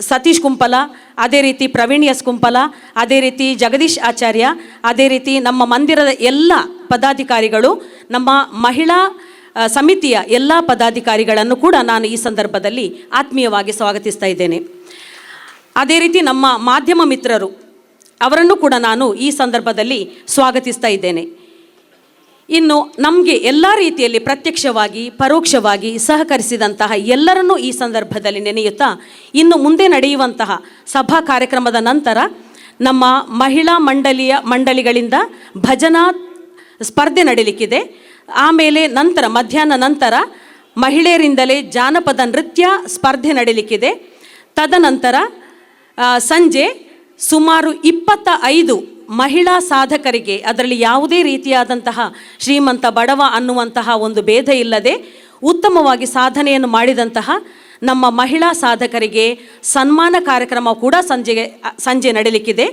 ಸತೀಶ್ ಕುಂಪಲ ಅದೇ ರೀತಿ ಪ್ರವೀಣ್ ಎಸ್ ಕುಂಪಲ ಅದೇ ರೀತಿ ಜಗದೀಶ್ ಆಚಾರ್ಯ ಅದೇ ರೀತಿ ನಮ್ಮ ಮಂದಿರದ ಎಲ್ಲ ಪದಾಧಿಕಾರಿಗಳು ನಮ್ಮ ಮಹಿಳಾ ಸಮಿತಿಯ ಎಲ್ಲ ಪದಾಧಿಕಾರಿಗಳನ್ನು ಕೂಡ ನಾನು ಈ ಸಂದರ್ಭದಲ್ಲಿ ಆತ್ಮೀಯವಾಗಿ ಸ್ವಾಗತಿಸ್ತಾ ಇದ್ದೇನೆ. ಅದೇ ರೀತಿ ನಮ್ಮ ಮಾಧ್ಯಮ ಮಿತ್ರರು ಅವರನ್ನು ಕೂಡ ನಾನು ಈ ಸಂದರ್ಭದಲ್ಲಿ ಸ್ವಾಗತಿಸ್ತಾ ಇದ್ದೇನೆ. ಇನ್ನು ನಮಗೆ ಎಲ್ಲ ರೀತಿಯಲ್ಲಿ ಪ್ರತ್ಯಕ್ಷವಾಗಿ ಪರೋಕ್ಷವಾಗಿ ಸಹಕರಿಸಿದಂತಹ ಎಲ್ಲರನ್ನೂ ಈ ಸಂದರ್ಭದಲ್ಲಿ ನೆನೆಯುತ್ತಾ ಇನ್ನು ಮುಂದೆ ನಡೆಯುವಂತಹ ಸಭಾ ಕಾರ್ಯಕ್ರಮದ ನಂತರ ನಮ್ಮ ಮಹಿಳಾ ಮಂಡಳಿಗಳಿಂದ ಭಜನಾ ಸ್ಪರ್ಧೆ ನಡೀಲಿಕ್ಕಿದೆ. ಆಮೇಲೆ ನಂತರ ಮಧ್ಯಾಹ್ನ ನಂತರ ಮಹಿಳೆಯರಿಂದಲೇ ಜಾನಪದ ನೃತ್ಯ ಸ್ಪರ್ಧೆ ನಡೀಲಿಕ್ಕಿದೆ. ತದನಂತರ ಸಂಜೆ ಸುಮಾರು 25 ಮಹಿಳಾ ಸಾಧಕರಿಗೆ ಅದರಲ್ಲಿ ಯಾವುದೇ ರೀತಿಯಾದಂತಹ ಶ್ರೀಮಂತ ಬಡವ ಅನ್ನುವಂತಹ ಒಂದು ಭೇದ ಇಲ್ಲದೆ ಉತ್ತಮವಾಗಿ ಸಾಧನೆಯನ್ನು ಮಾಡಿದಂತಹ ನಮ್ಮ ಮಹಿಳಾ ಸಾಧಕರಿಗೆ ಸನ್ಮಾನ ಕಾರ್ಯಕ್ರಮ ಕೂಡ ಸಂಜೆ ನಡೀಲಿಕ್ಕಿದೆ.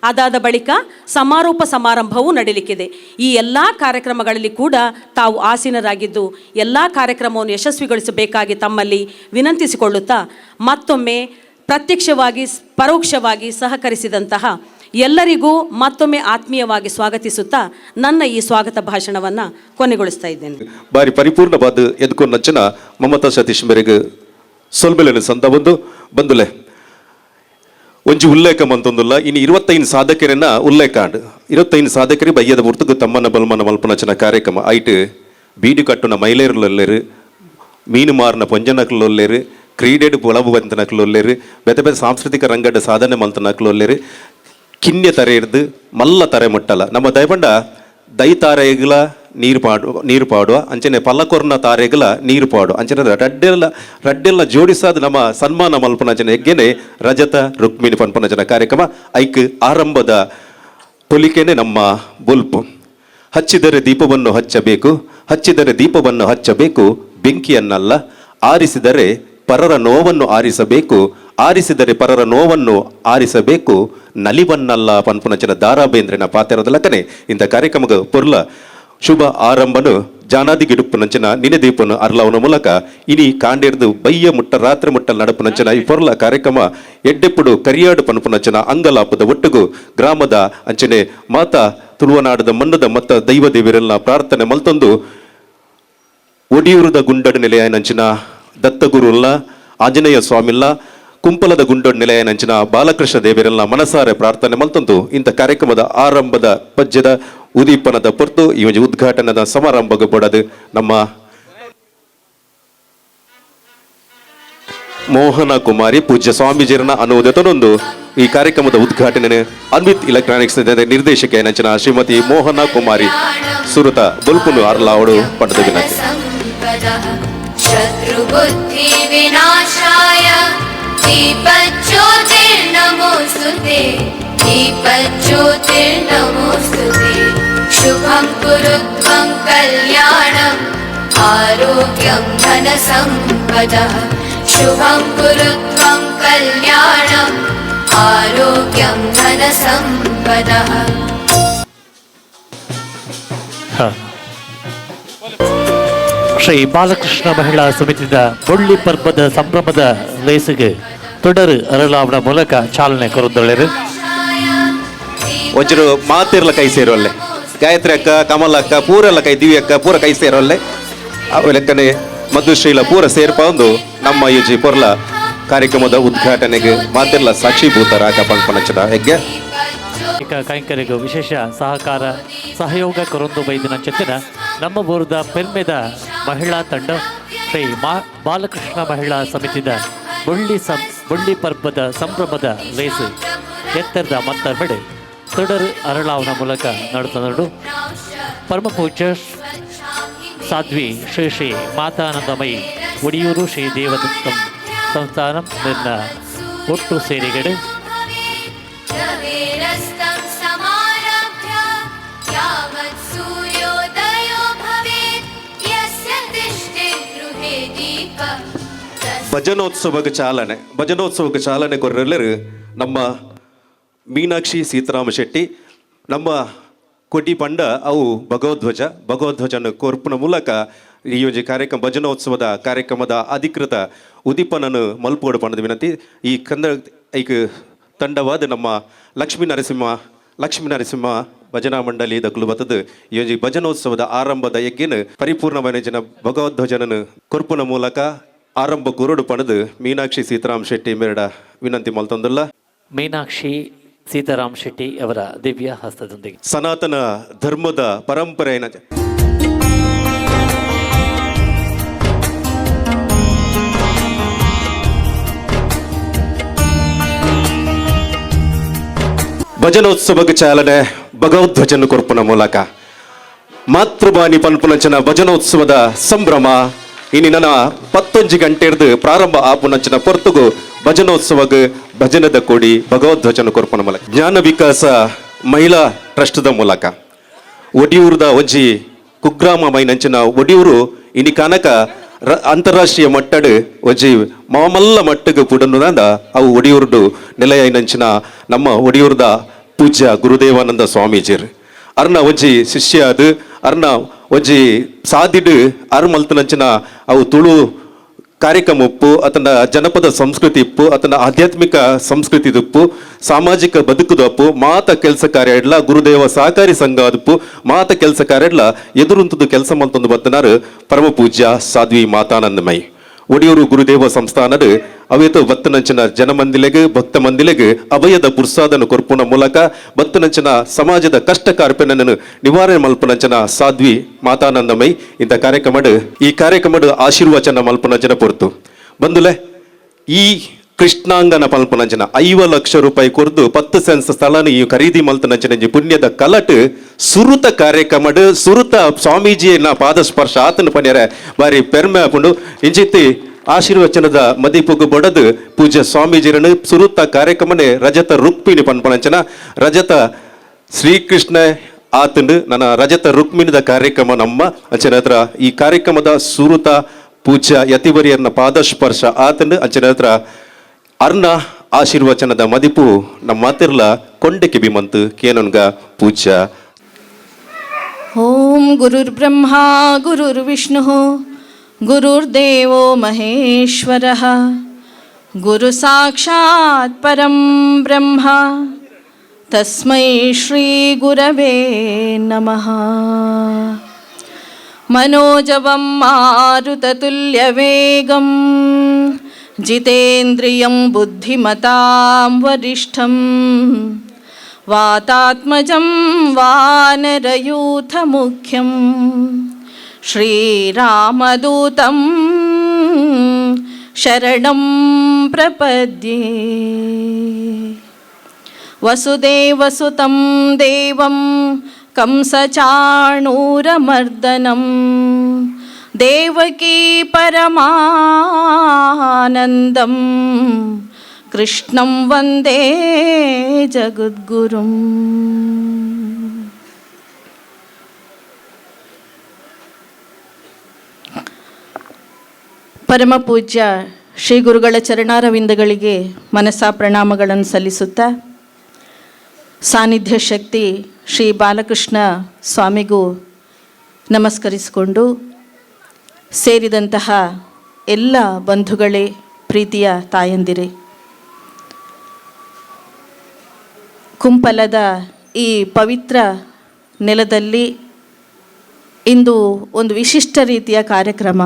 ಅದಾದ ಬಳಿಕ ಸಮಾರೋಪ ಸಮಾರಂಭವೂ ನಡೀಲಿಕ್ಕಿದೆ. ಈ ಎಲ್ಲ ಕಾರ್ಯಕ್ರಮಗಳಲ್ಲಿ ಕೂಡ ತಾವು ಆಸೀನರಾಗಿದ್ದು ಎಲ್ಲ ಕಾರ್ಯಕ್ರಮವನ್ನು ಯಶಸ್ವಿಗೊಳಿಸಬೇಕಾಗಿ ತಮ್ಮಲ್ಲಿ ವಿನಂತಿಸಿಕೊಳ್ಳುತ್ತಾ ಮತ್ತೊಮ್ಮೆ ಪ್ರತ್ಯಕ್ಷವಾಗಿ ಪರೋಕ್ಷವಾಗಿ ಸಹಕರಿಸಿದಂತಹ ಎಲ್ಲರಿಗೂ ಮತ್ತೊಮ್ಮೆ ಆತ್ಮೀಯವಾಗಿ ಸ್ವಾಗತಿಸುತ್ತಾ ನನ್ನ ಈ ಸ್ವಾಗತ ಭಾಷಣವನ್ನು ಕೊನೆಗೊಳಿಸ್ತಾ ಇದ್ದೇನೆ. ಬಾರಿ ಪರಿಪೂರ್ಣವಾದ ಎದ್ಕೊಂಡು ನಚ್ಚನ ಮಮತಾ ಸತೀಶ್ ಮೇರೆಗೆ ಸೊಲ್ಬೆಲೆನ ಸಂತ ಬಂದುಲೆ ಒಂಜಿ ಉಲ್ಲೇಖ ಮಂತೊಂದುಲ್ಲ ಇನ್ನು 25 ಸಾಧಕರನ್ನ ಉಲ್ಲೇಖ 25 ಸಾಧಕರಿ ಬಯ್ಯದ ಹೊರತು ತಮ್ಮನ ಬಲ್ಮನ ಮಲ್ಪನಚನ ಕಾರ್ಯಕ್ರಮ ಐಟ್ ಬೀಡು ಕಟ್ಟುನ ಮಹಿಳೆಯರಲ್ಲೊಲ್ಲೇರು ಮೀನು ಮಾರಿನ ಪೊಂಜನಕ್ಲೊಲ್ಲೇರು ಕ್ರೀಡೆಡು ಪೊಳಬು ಬಂತನಕ್ಲೊಲ್ಲೇರು ಬೇತೆ ಬೇತೆ ಸಾಂಸ್ಕೃತಿಕ ರಂಗದ ಸಾಧನೆ ಮಲ್ತನಕ್ಲೊಲ್ಲೇರು ಕಿನ್ಯ ತಾರೆ ಇರ್ದು ಮಲ್ಲ ತಾರೆ ಮುಟ್ಟಲ್ಲ ನಮ್ಮ ದಯಪಂಡ ದೈ ತಾರೆಗಳ ನೀರು ಪಾಡುವ ಅಂಚನೆ ಪಲ್ಲಕೊರ್ನ ತಾರೆಗಳ ನೀರು ಪಾಡು ಅಂಚನೆ ರಡ್ಡೆಲ್ಲ ಜೋಡಿಸಾದ ನಮ್ಮ ಸನ್ಮಾನ ಮಲ್ಪನಜನ ಹೆಗ್ಗೆನೆ ರಜತ ರುಕ್ಮಿಣಿ ಪನ್ಪನಜನ ಕಾರ್ಯಕ್ರಮ ಐಕ್ ಆರಂಭದ ತೊಲಿಕೆನೆ ನಮ್ಮ ಬುಲ್ಪು. ಹಚ್ಚಿದರೆ ದೀಪವನ್ನು ಹಚ್ಚಬೇಕು ಬೆಂಕಿಯನ್ನಲ್ಲ, ಆರಿಸಿದರೆ ಪರರ ನೋವನ್ನು ಆರಿಸಬೇಕು ನಲಿವನ್ನಲ್ಲ ಪನ್ಪುನಚನ ದಾರಾಬೇಂದ್ರನ ಪಾತೆರದ ಲಕ್ಕನೆ ಇಂಥ ಕಾರ್ಯಕ್ರಮಗ ಪೊರ್ಲ ಶುಭ ಆರಂಭನು ಜಾನಾದಿ ಗಿಡುಪ್ಪು ನಂಚನ ನಿನೆ ದೀಪನು ಅರ್ಲವನ ಮೂಲಕ ಇನಿ ಕಾಂಡೇರ್ದು ಬಯ್ಯ ಮುಟ್ಟ ರಾತ್ರಿ ಮುಟ್ಟಲ್ ನಡಪು ನಂಚನ ಈ ಪೊರ್ಲ ಕಾರ್ಯಕ್ರಮ ಎಡ್ಡೆಪ್ಪುಡು ಕರಿಯಾಡು ಪನ್ಪು ನಂಚನ ಅಂಗಲಾಪದ ಒಟ್ಟುಗು ಗ್ರಾಮದ ಅಂಚನೆ ಮಾತಾ ತುಳುವನಾಡದ ಮನ್ನದ ಮತ್ತ ದೈವ ದೇವರೆಲ್ಲ ಪ್ರಾರ್ಥನೆ ಮಲ್ತೊಂದು ಒಡಿಯೂರದ ಗುಂಡಡು ನೆಲೆಯ ನಂಚಿನ ದತ್ತಗುರುಲ್ಲ ಆಂಜನೇಯ ಸ್ವಾಮಿಲ್ಲ ಕುಂಪಲದ ಗುಂಡೊಡ್ ನೆಲೆಯ ನಂಚಿನ ಬಾಲಕೃಷ್ಣ ದೇವರೆಲ್ಲ ಮನಸಾರೆ ಪ್ರಾರ್ಥನೆ ಮಲ್ತೊಂದು ಇಂಥ ಕಾರ್ಯಕ್ರಮದ ಆರಂಭದ ಪದ್ಯದ ಉದೀಪನದ ಪೊರ್ತು ಈ ಒಂದು ಉದ್ಘಾಟನದ ಸಮಾರಂಭಗ ಪಡದು ನಮ್ಮ ಮೋಹನ ಕುಮಾರಿ ಪೂಜ್ಯ ಸ್ವಾಮೀಜಿರನ ಅನುಮೋದನೊಂದು ಈ ಕಾರ್ಯಕ್ರಮದ ಉದ್ಘಾಟನೆ ಅನ್ವಿತ್ ಎಲೆಕ್ಟ್ರಾನಿಕ್ಸ್ ನಿರ್ದೇಶಕ ನಂಚಿನ ಶ್ರೀಮತಿ ಮೋಹನ ಕುಮಾರಿ ಸುರತ ಬುಲ್ಪುನು ಅರ್ಲಾವಡು ಪಡೆದ ವಿನಂತಿ. शत्रुबुद्धि विनाशाय दीपज्योतिर्नमोस्तुते शुभं कुरु त्वं कल्याणम् आरोग्यं धनसम्पदः शुभं कुरु त्वं कल्याणम् आरोग्यं धनसम्पदः. ಶ್ರೀ ಬಾಲಕೃಷ್ಣ ಮಹಿಳಾ ಸಮಿತಿದ ಬೊಳ್ಳಿ ಪರ್ಬದ ಸಂಭ್ರಮದ ರೇಸಿಗೆ ತೊಡರು ಅರಳಾವಣ ಮೂಲಕ ಚಾಲನೆ ಕೊರದೊಳ್ಳೆರು ಒಂಚೂರು ಮಾತಿರ್ಲ ಕೈ ಸೇರೋಲ್ಲೆ ಗಾಯತ್ರಿ ಅಕ್ಕ ಕಮಲ ಅಕ್ಕ ಪೂರೆಲ್ಲ ಕೈ ದಿವ್ಯ ಅಕ್ಕ ಪೂರ ಕೈ ಸೇರೋಲ್ಲೆ ಅವು ಲೆಕ್ಕನೆ ಮಧುಶ್ರೀಲ ಪೂರ ಸೇರ್ಪಂದು ನಮ್ಮ ಈ ಪೊರ್ಲ ಕಾರ್ಯಕ್ರಮದ ಉದ್ಘಾಟನೆಗೆ ಮಾತಿರ್ಲ ಸಾಕ್ಷೀಭೂತರಾಗ ಪಂಪನಚನ ಹೆಗ್ಗೆ ಕೈಂಕರಿಗೂ ವಿಶೇಷ ಸಹಯೋಗ ಕೊರೊಂದು ಬೈದಿನ ಚೆತ್ತಿನ ನಮ್ಮ ಊರದ ಪೆರ್ಮೆದ ಮಹಿಳಾ ತಂಡ ಶ್ರೀ ಬಾಲಕೃಷ್ಣ ಮಹಿಳಾ ಸಮಿತಿದ ಬೊಳ್ಳಿ ಪರ್ಬದ ಸಂಭ್ರಮದ ರೇಸು ಎತ್ತರದ ಮತ್ತರ್ಬಡೆ ತೊಡರು ಅರಳಾವನ ಮೂಲಕ ನಡೆದು ಪರಮ ಪೂಜ್ಯ ಸಾಧ್ವಿ ಶ್ರೀ ಶ್ರೀ ಮಾತಾನಂದಮಯಿ ಒಡಿಯೂರು ಶ್ರೀ ದೇವದತ್ತಂ ಸಂಸ್ಥಾನ ನಿನ್ನ ಒಟ್ಟು ಸೇರಿಗಡೆ ಭಜನೋತ್ಸವಕ್ಕೆ ಚಾಲನೆ ಕೊರಲೆರು ನಮ್ಮ ಮೀನಾಕ್ಷಿ ಸೀತಾರಾಮ ಶೆಟ್ಟಿ ನಮ್ಮ ಕೊಟಿ ಪಂಡ ಅವು ಭಗವಧ್ವಜನ ಕೊರ್ಪುನ ಮೂಲಕ ಈ ಒಂದು ಕಾರ್ಯಕ್ರಮ ಭಜನೋತ್ಸವದ ಕಾರ್ಯಕ್ರಮದ ಅಧಿಕೃತ ಉದೀಪನನ್ನು ಮಲ್ಪೋಡು ಪಣದ ವಿನಂತಿ. ಈ ಐಕ ತಂಡವಾದ ನಮ್ಮ ಲಕ್ಷ್ಮೀ ನರಸಿಂಹ ಭಜನಾ ಮಂಡಳಿ ದಕ್ಕಲು ಬತ್ತದು ಈ ಒಂದು ಭಜನೋತ್ಸವದ ಆರಂಭದ ಯಜ್ಞನ ಪರಿಪೂರ್ಣమైన ಭಗವಧ್ವಜನನ್ನು ಕೊರ್ಪುನ ಮೂಲಕ ಆರಂಭ ಗುರುಡು ಪಣದು ಮೀನಾಕ್ಷಿ ಸೀತಾರಾಮ್ ಶೆಟ್ಟಿ ಮೇರಡ ವಿನಂತಿ ಮಲ್ತೊಂದುಲ್ಲ. ಮೀನಾಕ್ಷಿ ಸೀತಾರಾಮ್ ಶೆಟ್ಟಿ ಅವರ ದಿವ್ಯ ಹಸ್ತದೊಂದಿಗೆ ಸನಾತನ ಧರ್ಮದ ಪರಂಪರೆಯ ಭಜನೋತ್ಸವಕ್ಕೆ ಚಾಲನೆ ಭಗವಧ್ವಜನ ಕೊರ್ಪುನ ಮೂಲಕ ಮಾತೃಭಾನಿ ಪನ್ಪುನಂಚನ ಭಜನೋತ್ಸವದ ಸಂಭ್ರಮ ಇನ್ನಿನ 11 ಗಂಟೆ ಪ್ರಾರಂಭ ಆಪುನಂಚಿನ ಪೊರ್ತುಗು ಭಜನೋತ್ಸವಗ್ ಭಜನದ ಕೋಡಿ ಭಗವಧ್ವಜನ ಕೊರ್ಪುನ ಮೂಲಕ ಜ್ಞಾನ ವಿಕಾಸ ಮಹಿಳಾ ಟ್ರಸ್ಟ್ದ ಮೂಲಕ ಒಡಿಯೂರದ ಒಂಜಿ ಕುಗ್ರಾಮ ಮೈನಂಚಿನ ಒಡಿಯೂರು ಇನಿ ಕನಕ ಅಂತಾರಾಷ್ಟ್ರೀಯ ಮಟ್ಟಡ್ ಒಂಜಿ ಮಾಮಲ್ಲ ಮಟ್ಟಗ್ ಪುಡನುದ ಅವು ಒಡಿಯೂರ್ದು ನೆಲೆಯೈನಂಚಿನ ನಮ್ಮ ಒಡಿಯೂರ್ದ ಪೂಜ್ಯ ಗುರುದೇವಾನಂದ ಸ್ವಾಮೀಜಿರ್ ಅರ್ನ ಒಂಜಿ ಶಿಷ್ಯ ಅದು ಅರ್ನ ಒಂಜಿ ಸಾದಿಡ್ ಅರ್ ಮಲ್ತನಂಚಿನ ಅವು ತುಳು ಕಾರ್ಯಕ್ರಮ ಉಪ್ಪು ಅತನ ಜನಪದ ಸಂಸ್ಕೃತಿ ಇಪ್ಪು ಅತನ ಆಧ್ಯಾತ್ಮಿಕ ಸಂಸ್ಕೃತಿ ಉಪ್ಪು ಸಾಮಾಜಿಕ ಬದುಕುದಪ್ಪು ಮಾತ ಕೆಲಸ ಕಾರ್ಯ ಇಡ್ಲ ಗುರುದೇವ ಸಹಕಾರಿ ಸಂಘ ಅದಪ್ಪು ಮಾತ ಕೆಲಸ ಕಾರ್ಯ ಇಡ್ಲ ಎದುರುಂತದ್ದು ಕೆಲಸ ಮಂತೊಂದು ಬತ್ತನಾರು ಪರಮ ಪೂಜ್ಯ ಸಾಧ್ವಿ ಮಾತಾನಂದಮಯಿ ಒಡಿಯೂರು ಗುರುದೇವ ಸಂಸ್ಥಾನದ ಅವೇತ ಬತ್ತನಂಚಿನ ಜನಮಂದಿಲೆಗೆ ಭಕ್ತ ಮಂದಿಲೆಗೆ ಅಭಯದ ಪುರ್ಸಾದನ ಕೊರ್ಪುನ ಮೂಲಕ ಬತ್ತನಂಚಿನ ಸಮಾಜದ ಕಷ್ಟ ಕಾರ್ಪೆನನ್ನು ನಿವಾರಣೆ ಮಲ್ಪನಂಚನ ಸಾಧ್ವಿ ಮಾತಾನಂದಮೈ ಇಂಥ ಈ ಕಾರ್ಯಕ್ರಮದ ಆಶೀರ್ವಚನ ಮಲ್ಪನಂಚನ ಪೊರ್ತು ಬಂದುಲೆ ಈ ಕೃಷ್ಣಾಂಗನ ಮಲ್ಪನಂಚನ 5 ಲಕ್ಷ ರೂಪಾಯಿ ಕೊರ್ದು 10 ಸೆನ್ಸ್ ಸ್ಥಳನ ಈ ಖರೀದಿ ಮಲ್ಪನಂಚನ ಪುಣ್ಯದ ಕಲಟ್ ಸುರುತ ಕಾರ್ಯಕ್ರಮದ ಸುರುತ ಸ್ವಾಮೀಜಿಯನ್ನ ಪಾದ ಸ್ಪರ್ಶ ಆತನ ಪನ್ಯರ ಬಾರಿ ಪೆರ್ಮೆ ಹಾಕೊಂಡು ಇಂಜಿತಿ ಆಶೀರ್ವಚನದ ಮದಿಪುಗು ಬಡದು ಪೂಜ್ಯ ಸ್ವಾಮೀಜಿರನ್ನು ಸುರುತ್ತ ಕಾರ್ಯಕ್ರಮನೆ ರಜತ ರುಕ್ಮಿಣಿ ಪನ್ಪನಂಚನ ರಜತ ಶ್ರೀಕೃಷ್ಣ ಆತಂಡು ನನ್ನ ರಜತ ರುಕ್ಮಿಣಿದ ಕಾರ್ಯಕ್ರಮ ನಮ್ಮ ಅಂಚನ ಹತ್ರ ಈ ಕಾರ್ಯಕ್ರಮದ ಸುರುತ ಪೂಜ್ಯ ಯತಿವರಿಯರ್ನ ಪಾದ ಸ್ಪರ್ಶ ಆತಂಡು ಅಂಚನ ಹತ್ರ ಅರ್ನ ಆಶೀರ್ವಚನದ ಮದಿಪು ನಮ್ಮ ಮಾತಿರ್ಲ ಕೊಂಡೆಕೆ ಬಿಮಂತು ಕೇನೊನ್ಗ ಪೂಜ್ಯ. ಓಂ ಗುರುರ್ಬ್ರಹ್ಮ ಗುರುರ್ವಿಷ್ಣು ಗುರುರ್ದೇವೋ ಮಹೇಶ್ವರಃ ಗುರು ಸಾಕ್ಷಾತ್ ಪರಂ ಬ್ರಹ್ಮ ತಸ್ಮೈ ಶ್ರೀ ಗುರವೇ ನಮಃ. ಮನೋಜವಂ ಮಾರುತತುಲ್ಯವೇಗಂ ಜಿತೇಂದ್ರಿಯಂ ಬುದ್ಧಿಮತಾಂ ವರಿಷ್ಠಂ ವಾತಾತ್ಮಜಂ ವಾನರಯೂಥಮುಖ್ಯಂ ಶ್ರೀರಾಮದೂತಂ ಶರಣಂ ಪ್ರಪದ್ಯೆ. ವಸುದೇವಸುತಂ ದೇವಂ ಕಂಸಚಾಣೂರಮರ್ದನಂ ದೇವಕೀ ಪರಮಾನಂದಂ ಕೃಷ್ಣಂ ವಂದೇ ಜಗದ್ಗುರುಂ. ಪರಮ ಪೂಜ್ಯ ಶ್ರೀ ಗುರುಗಳ ಚರಣಾರವಿಂದಗಳಿಗೆ ಮನಸಾ ಪ್ರಣಾಮಗಳನ್ನು ಸಲ್ಲಿಸುತ್ತಾ ಸಾನ್ನಿಧ್ಯ ಶಕ್ತಿ ಶ್ರೀ ಬಾಲಕೃಷ್ಣ ಸ್ವಾಮಿಗೂ ನಮಸ್ಕರಿಸಿಕೊಂಡು ಸೇರಿದಂತಹ ಎಲ್ಲ ಬಂಧುಗಳೇ, ಪ್ರೀತಿಯ ತಾಯಂದಿರೇ, ಕುಂಪಲದ ಈ ಪವಿತ್ರ ನೆಲದಲ್ಲಿ ಇಂದು ಒಂದು ವಿಶಿಷ್ಟ ರೀತಿಯ ಕಾರ್ಯಕ್ರಮ.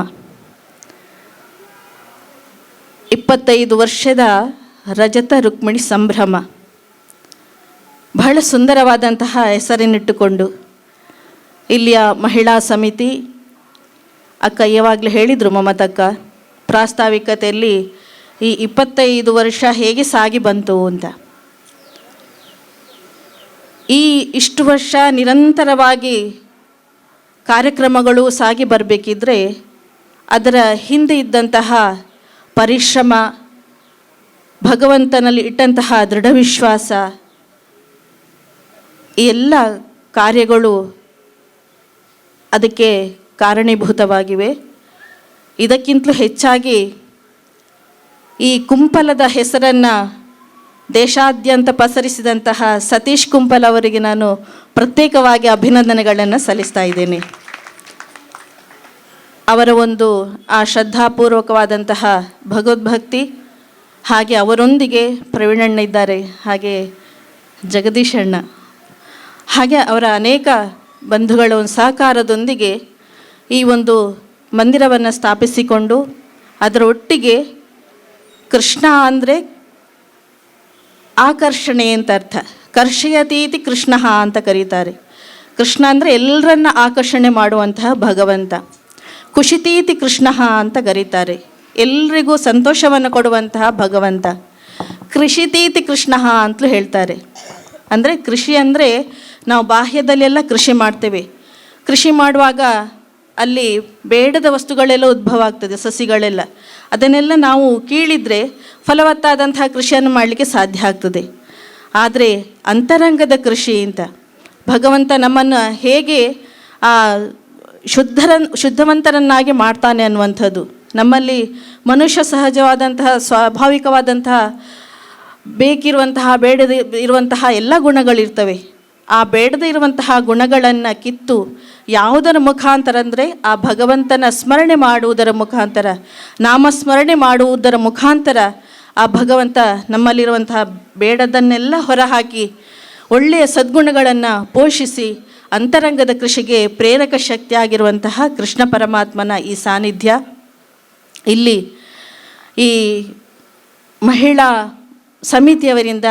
25 ವರ್ಷದ ರಜತ ರುಕ್ಮಿಣಿ ಸಂಭ್ರಮ. ಬಹಳ ಸುಂದರವಾದಂತಹ ಹೆಸರನ್ನಿಟ್ಟುಕೊಂಡು ಇಲ್ಲಿಯ ಮಹಿಳಾ ಸಮಿತಿ ಅಕ್ಕ ಯಾವಾಗಲೂ ಹೇಳಿದರು, ಮಮತಕ್ಕ ಪ್ರಾಸ್ತಾವಿಕತೆಯಲ್ಲಿ ಈ 25 ವರ್ಷ ಹೇಗೆ ಸಾಗಿ ಬಂತು ಅಂತ. ಇಷ್ಟು ವರ್ಷ ನಿರಂತರವಾಗಿ ಕಾರ್ಯಕ್ರಮಗಳು ಸಾಗಿ ಬರಬೇಕಿದ್ರೆ ಅದರ ಹಿಂದೆ ಇದ್ದಂತಹ ಪರಿಶ್ರಮ, ಭಗವಂತನಲ್ಲಿ ಇಟ್ಟಂತಹ ದೃಢ ವಿಶ್ವಾಸ, ಈ ಎಲ್ಲ ಕಾರ್ಯಗಳು ಅದಕ್ಕೆ ಕಾರಣೀಭೂತವಾಗಿವೆ. ಇದಕ್ಕಿಂತಲೂ ಹೆಚ್ಚಾಗಿ ಈ ಕುಂಪಲದ ಹೆಸರನ್ನು ದೇಶಾದ್ಯಂತ ಪಸರಿಸಿದಂತಹ ಸತೀಶ್ ಕುಂಪಲ್ ಅವರಿಗೆ ನಾನು ಪ್ರತ್ಯೇಕವಾಗಿ ಅಭಿನಂದನೆಗಳನ್ನು ಸಲ್ಲಿಸ್ತಾ ಇದ್ದೇನೆ. ಅವರ ಒಂದು ಆ ಶ್ರದ್ಧಾಪೂರ್ವಕವಾದಂತಹ ಭಗವದ್ಭಕ್ತಿ, ಹಾಗೆ ಅವರೊಂದಿಗೆ ಪ್ರವೀಣಣ್ಣ ಇದ್ದಾರೆ, ಹಾಗೆ ಜಗದೀಶ್ ಅಣ್ಣ, ಹಾಗೆ ಅವರ ಅನೇಕ ಬಂಧುಗಳ ಒಂದು ಸಹಕಾರದೊಂದಿಗೆ ಈ ಒಂದು ಮಂದಿರವನ್ನು ಸ್ಥಾಪಿಸಿಕೊಂಡು ಅದರ ಒಟ್ಟಿಗೆ ಕೃಷ್ಣ ಅಂದರೆ ಆಕರ್ಷಣೆ ಅಂತ ಅರ್ಥ. ಕರ್ಷಯತೀತಿ ಕೃಷ್ಣ ಅಂತ ಕರೀತಾರೆ. ಕೃಷ್ಣ ಅಂದರೆ ಎಲ್ಲರನ್ನ ಆಕರ್ಷಣೆ ಮಾಡುವಂತಹ ಭಗವಂತ. ಖುಷಿತೀತಿ ಕೃಷ್ಣ ಅಂತ ಕರೀತಾರೆ, ಎಲ್ರಿಗೂ ಸಂತೋಷವನ್ನು ಕೊಡುವಂತಹ ಭಗವಂತ. ಕೃಷಿತೀತಿ ಕೃಷ್ಣ ಅಂತಲೂ ಹೇಳ್ತಾರೆ. ಅಂದರೆ ಕೃಷಿ ಅಂದರೆ ನಾವು ಬಾಹ್ಯದಲ್ಲೆಲ್ಲ ಕೃಷಿ ಮಾಡ್ತೇವೆ. ಕೃಷಿ ಮಾಡುವಾಗ ಅಲ್ಲಿ ಬೇಡದ ವಸ್ತುಗಳೆಲ್ಲ ಉದ್ಭವ ಆಗ್ತದೆ, ಸಸಿಗಳೆಲ್ಲ. ಅದನ್ನೆಲ್ಲ ನಾವು ಕೀಳಿದರೆ ಫಲವತ್ತಾದಂತಹ ಕೃಷಿಯನ್ನು ಮಾಡಲಿಕ್ಕೆ ಸಾಧ್ಯ ಆಗ್ತದೆ. ಆದರೆ ಅಂತರಂಗದ ಕೃಷಿ ಅಂತ ಭಗವಂತ ನಮ್ಮನ್ನು ಹೇಗೆ ಶುದ್ಧವಂತರನ್ನಾಗಿ ಮಾಡ್ತಾನೆ ಅನ್ನುವಂಥದ್ದು. ನಮ್ಮಲ್ಲಿ ಮನುಷ್ಯ ಸಹಜವಾದಂತಹ ಸ್ವಾಭಾವಿಕವಾದಂತಹ ಬೇಕಿರುವಂತಹ ಬೇಡದ ಇರುವಂತಹ ಎಲ್ಲ ಗುಣಗಳಿರ್ತವೆ. ಆ ಬೇಡದೇ ಇರುವಂತಹ ಗುಣಗಳನ್ನು ಕಿತ್ತು ಯಾವುದರ ಮುಖಾಂತರ ಅಂದರೆ ಆ ಭಗವಂತನ ಸ್ಮರಣೆ ಮಾಡುವುದರ ಮುಖಾಂತರ, ನಾಮಸ್ಮರಣೆ ಮಾಡುವುದರ ಮುಖಾಂತರ ಆ ಭಗವಂತ ನಮ್ಮಲ್ಲಿರುವಂತಹ ಬೇಡದನ್ನೆಲ್ಲ ಹೊರಹಾಕಿ ಒಳ್ಳೆಯ ಸದ್ಗುಣಗಳನ್ನು ಪೋಷಿಸಿ ಅಂತರಂಗದ ಕೃಷಿಗೆ ಪ್ರೇರಕ ಶಕ್ತಿಯಾಗಿರುವಂತಹ ಕೃಷ್ಣ ಪರಮಾತ್ಮನ ಈ ಸಾನ್ನಿಧ್ಯ ಇಲ್ಲಿ ಈ ಮಹಿಳಾ ಸಮಿತಿಯವರಿಂದ